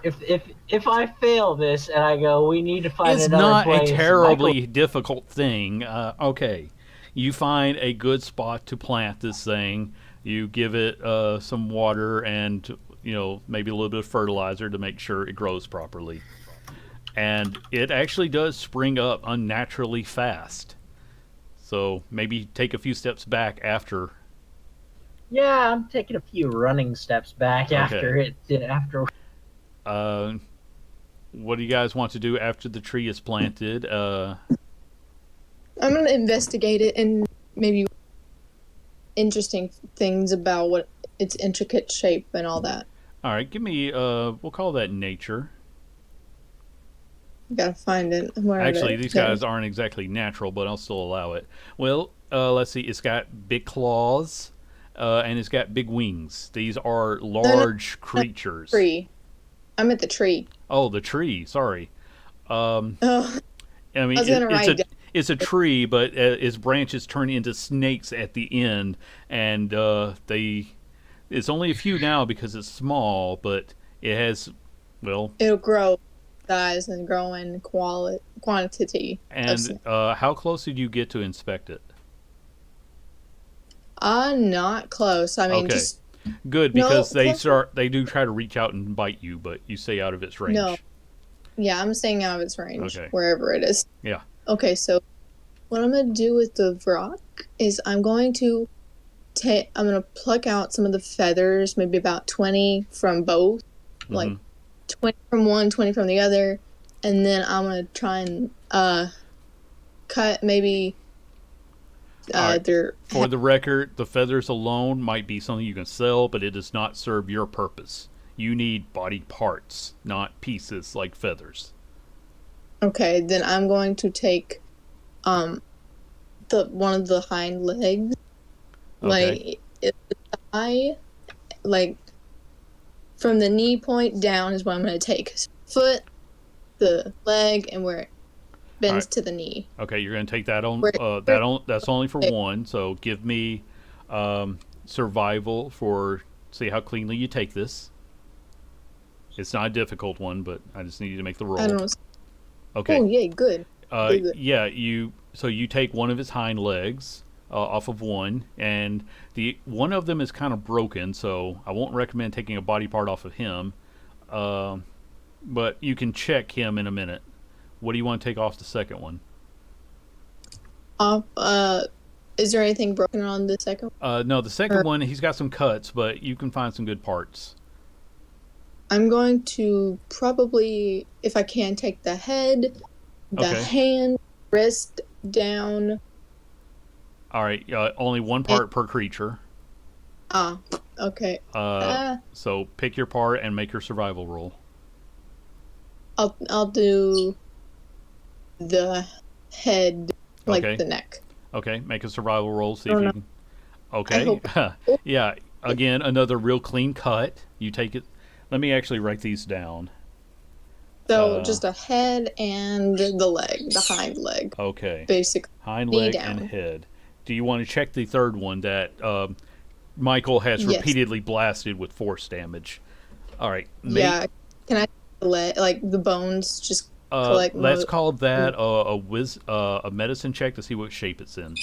S9: If I fail this and I go, we need to find
S1: It's
S9: another
S1: not
S9: place.
S1: a terribly difficult thing. Okay, you find a good spot to plant this thing. You give it some water and maybe a little bit of fertilizer to make sure it grows properly. And it actually does spring up unnaturally fast. So maybe take a few steps back after.
S9: Yeah, I'm taking a few running steps back after it did. After.
S1: What do you guys want to do after the tree is planted?
S5: I'm gonna investigate it and maybe interesting things about what its intricate shape and all that.
S1: All right, give me. We'll call that nature.
S5: Gotta find it.
S1: Actually, these guys aren't exactly natural, but I'll still allow it. Well, let's see. It's got big claws, and it's got big wings. These are large creatures.
S5: Tree. I'm at the tree.
S1: Oh, the tree. Sorry.
S5: Oh,
S1: I mean,
S5: I was gonna write down.
S1: it's a tree, but its branches turn into snakes at the end, and it's only a few now because it's small, but it has,
S5: it'll grow size and grow in quantity.
S1: And how close did you get to inspect it?
S5: Not close. I mean,
S1: okay.
S5: just
S1: Good, because they do try to reach out and bite you, but you stay out of its range.
S5: No. Yeah, I'm staying out of its range,
S1: Okay.
S5: wherever it is.
S1: Yeah.
S5: Okay, so what I'm gonna do with the rock is I'm going to pluck out some of the feathers, maybe about 20 from both, like 20 from one, 20 from the other, and then I'm gonna try and cut maybe
S1: Alright.
S5: their.
S1: For the record, the feathers alone might be something you can sell, but it does not serve your purpose. You need body parts, not pieces like feathers.
S5: Okay, then I'm going to take the one of the hind legs,
S1: Okay.
S5: like from the knee point down is what I'm going to take. Foot, the leg, and where it bends
S1: Alright.
S5: to the knee.
S1: Okay, you're going to take that on.
S5: Where-
S1: That's only for one. So give me survival for see how cleanly you take this. It's not a difficult one, but I just need you to make the roll.
S5: I don't know.
S1: Okay.
S5: Oh, yay, good. good.
S1: Yeah, you take one of his hind legs off of one, and the one of them is kind of broken, so I won't recommend taking a body part off of him. But you can check him in a minute. What do you want to take off the second one?
S5: Is there anything broken on the second one?
S1: No, the second one, he's got some cuts, but you can find some good parts.
S5: I'm going to probably, if I can, take the head, the
S1: Okay.
S5: hand, wrist down.
S1: All right. Only one part per creature.
S5: Okay.
S1: So pick your part and make your survival roll.
S5: I'll do the head, like
S1: Okay.
S5: the neck.
S1: Okay. Make a survival roll. See
S5: Oh,
S1: if you
S5: no.
S1: can.
S5: I
S1: Okay.
S5: hope-
S1: Yeah. Again, another real clean cut. You take it. Let me actually write these down.
S5: So just a head and the leg, the hind leg,
S1: Okay.
S5: basically.
S1: Hind
S5: Knee
S1: leg
S5: down.
S1: and head. Do you want to check the third one that Michael has
S5: Yes.
S1: repeatedly blasted with force damage? All right.
S5: Yeah. Can I the leg, like the bones, just collect?
S1: Let's call that a medicine check to see what shape it's in.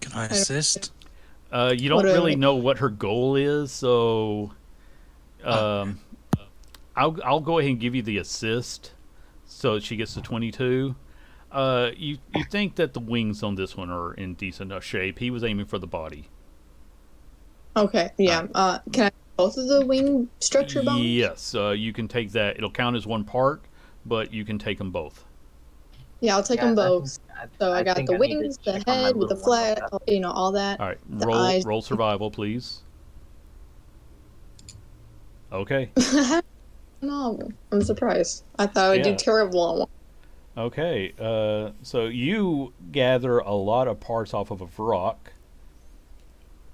S6: Can I assist?
S1: You don't
S5: What
S1: really
S5: a-
S1: know what her goal is, so I'll go ahead and give you the assist, so she gets to 22. You think that the wings on this one are in decent enough shape? He was aiming for the body.
S5: Okay. Yeah. Can I both of the wing structure bones?
S1: Yes, you can take that. It'll count as one part, but you can take them both.
S5: Yeah, I'll take them both. So I got
S9: think
S5: the
S9: I need to
S5: wings, the
S9: check on my
S5: head with the
S9: little one
S5: flat,
S9: about
S5: all that.
S1: All right,
S5: The eyes.
S1: roll survival, please. Okay.
S5: No, I'm surprised. I thought I would
S1: Yeah.
S5: do terrible on one.
S1: Okay, so you gather a lot of parts off of a rock.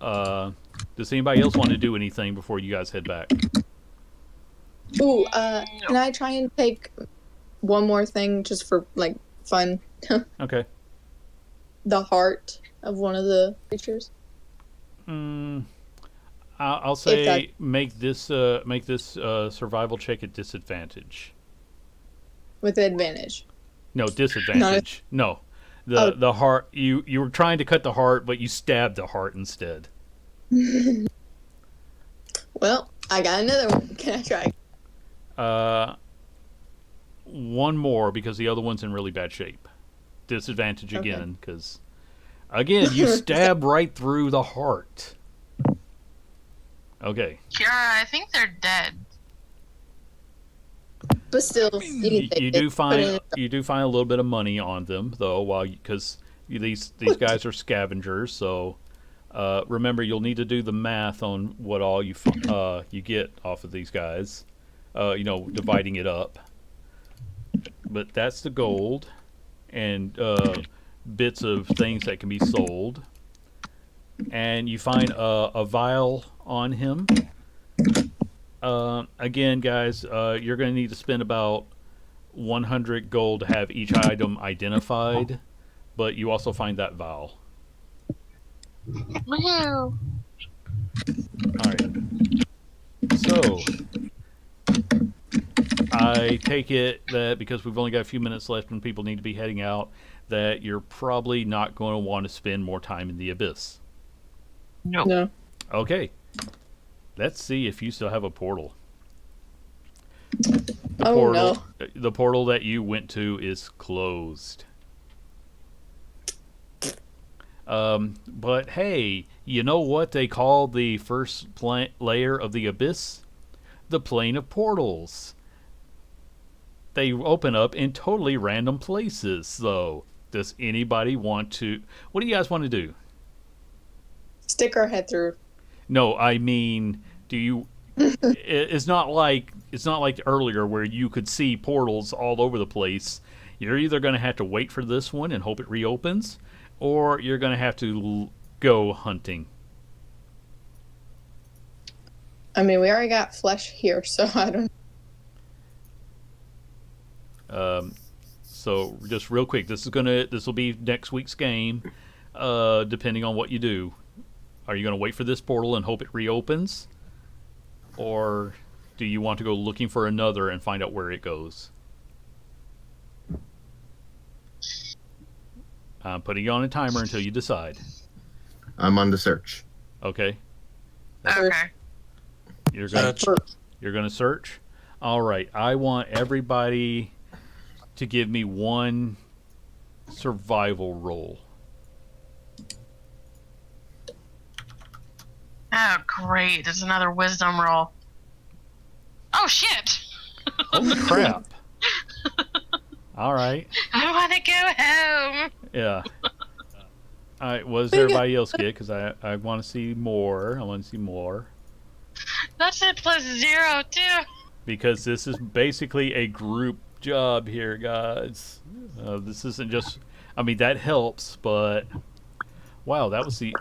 S1: Does anybody else want to do anything before you guys head back?
S5: Ooh, can I try and take one more thing just for like fun?
S1: Okay.
S5: The heart of one of the creatures.
S1: I'll say make this survival check at disadvantage.
S5: With advantage.
S1: No, disadvantage. No. The heart you were trying to cut the heart, but you stabbed the heart instead.
S5: Well, I got another one. Can I try?
S1: One more because the other one's in really bad shape. Disadvantage
S5: Okay.
S1: again because again you stab right through the heart. Okay.
S8: Kiara, I think they're dead.
S5: But still, you can take
S1: You
S5: it.
S1: do
S5: Put it
S1: find a little bit of money on them though, because these guys are scavengers. So remember, you'll need to do the math on what all you get off of these guys. Dividing it up. But that's the gold and bits of things that can be sold. And you find a vial on him. Again, guys, you're going to need to spend about 100 gold to have each item identified, but you also find that vial.
S8: Woohoo!
S1: All right. So, I take it that because we've only got a few minutes left and people need to be heading out, that you're probably not going to want to spend more time in the abyss.
S5: No.
S1: Okay. Let's see if you still have a portal.
S5: No.
S1: The portal that you went to is closed. But hey, you know what they call the first layer of the abyss? The plane of portals. They open up in totally random places, though. Does anybody want to... What do you guys want to do?
S5: Stick our head through.
S1: No, I mean, do you... It's not like earlier where you could see portals all over the place. You're either going to have to wait for this one and hope it reopens, or you're going to have to go hunting.
S5: I mean, we already got flesh here, so I don't.
S1: So just real quick, this will be next week's game, depending on what you do. Are you going to wait for this portal and hope it reopens? Or do you want to go looking for another and find out where it goes? I'm putting you on a timer until you decide.
S4: I'm on the search.
S1: Okay.
S8: Okay.
S1: You're going
S6: Search.
S1: to search? All right. I want everybody to give me one survival roll.
S8: Oh, great. There's another wisdom roll. Oh shit!
S1: Holy crap! All right.
S8: I want to go home.
S1: Yeah. All right. What does
S5: But yeah,
S1: everybody else get? Because I want to see more. I want to see more.
S8: That's it +0 too.
S1: Because this is basically a group job here, guys. This isn't just. I mean, that helps, but wow, that was the.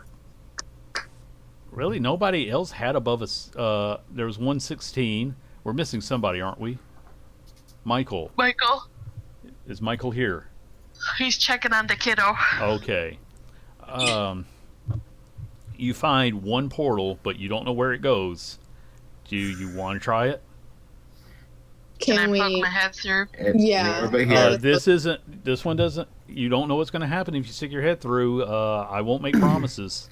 S1: Really, nobody else had above us. There was 116. We're missing somebody, aren't we? Michael.
S8: Michael,
S1: Is Michael here?
S8: he's checking on the kiddo.
S1: Okay. You find one portal, but you don't know where it goes. Do you want to try it?
S8: Can I
S5: Can
S8: poke
S5: we?
S8: my head through?
S5: Yeah.
S4: But here,
S1: This one doesn't. You don't know what's going to happen if you stick your head through. I won't make promises.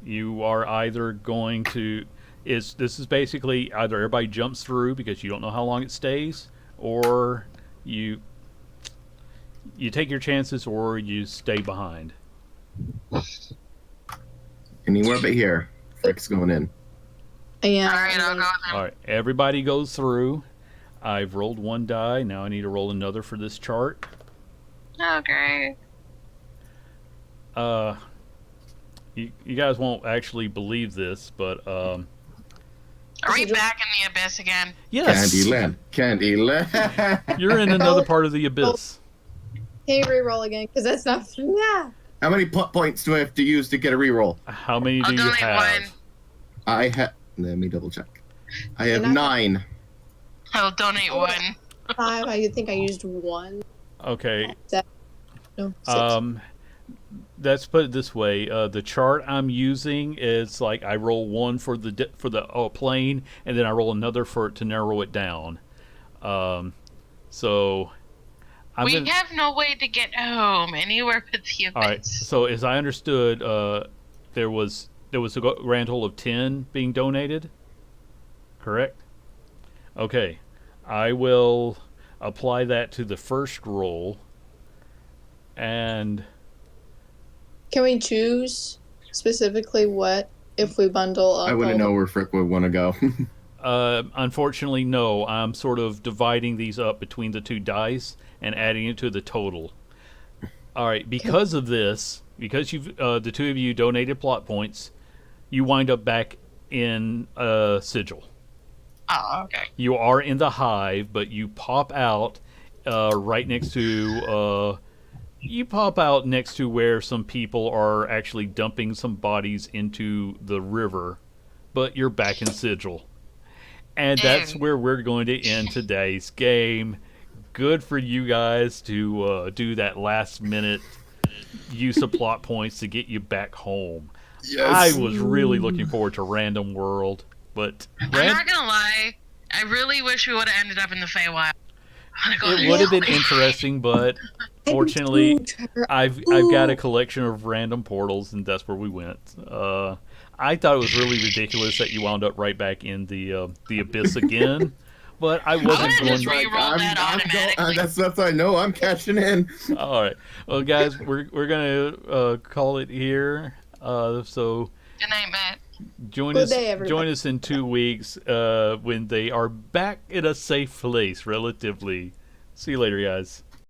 S1: You are either going to. This is basically either everybody jumps through because you don't know how long it stays, or you take your chances, or you stay behind.
S4: anywhere but here. Frick's going in.
S5: Yeah.
S8: All right, I'll go with him.
S1: All right, everybody goes through. I've rolled one die. Now I need to roll another for this chart.
S8: Oh, great.
S1: You guys won't actually believe this, but
S8: Are we back in the abyss again?
S1: yes,
S4: Candyland.
S1: you're in another part of the abyss.
S5: Can you re-roll again? Because that's not. Yeah.
S4: How many plot points do I have to use to get a reroll?
S1: How many
S8: I'll
S1: do you
S8: donate
S1: have?
S8: one.
S4: I have. Let me double check. I have
S5: And I-
S4: 9.
S8: I'll donate
S5: Oh.
S8: 1.
S5: 5. I think I used 1.
S1: Okay.
S5: No, 6.
S1: Let's put it this way: the chart I'm using is like I roll one for the plane, and then I roll another to narrow it down. So I'm
S8: We
S1: gonna,
S8: have no way to get home anywhere but the abyss.
S1: all right. So as I understood, there was a grand total of 10 being donated. Correct. Okay, I will apply that to the first roll, and
S5: Can we choose specifically what if we bundle up?
S4: I wouldn't know where Frick would want to go.
S1: unfortunately, no. I'm sort of dividing these up between the two dice and adding it to the total. All right, because of this, because you've the two of you donated plot points, you wind up back in Sigil.
S8: Oh, okay.
S1: You are in the hive, but you pop out right next to. You pop out next to where some people are actually dumping some bodies into the river, but you're back in Sigil. And that's where we're going to end today's game. Good for you guys to do that last minute use of plot points to get you back home.
S4: Yes.
S1: I was really looking forward to Random World, but
S8: I'm not gonna lie. I really wish we would have ended up in the Feywild.
S1: it would have been interesting, but fortunately, I've got a collection of random portals, and that's where we went. I thought it was really ridiculous that you wound up right back in the abyss again, but I wasn't
S8: would've
S1: going.
S8: just re-rolled that automatically.
S4: That's I know. I'm cashing in.
S1: All right, well, guys, we're gonna call it here. So
S8: Good night, Matt.
S1: join
S5: Good
S1: us.
S5: day, everybody.
S1: Join us in 2 weeks when they are back in a safe place, relatively. See you later, guys.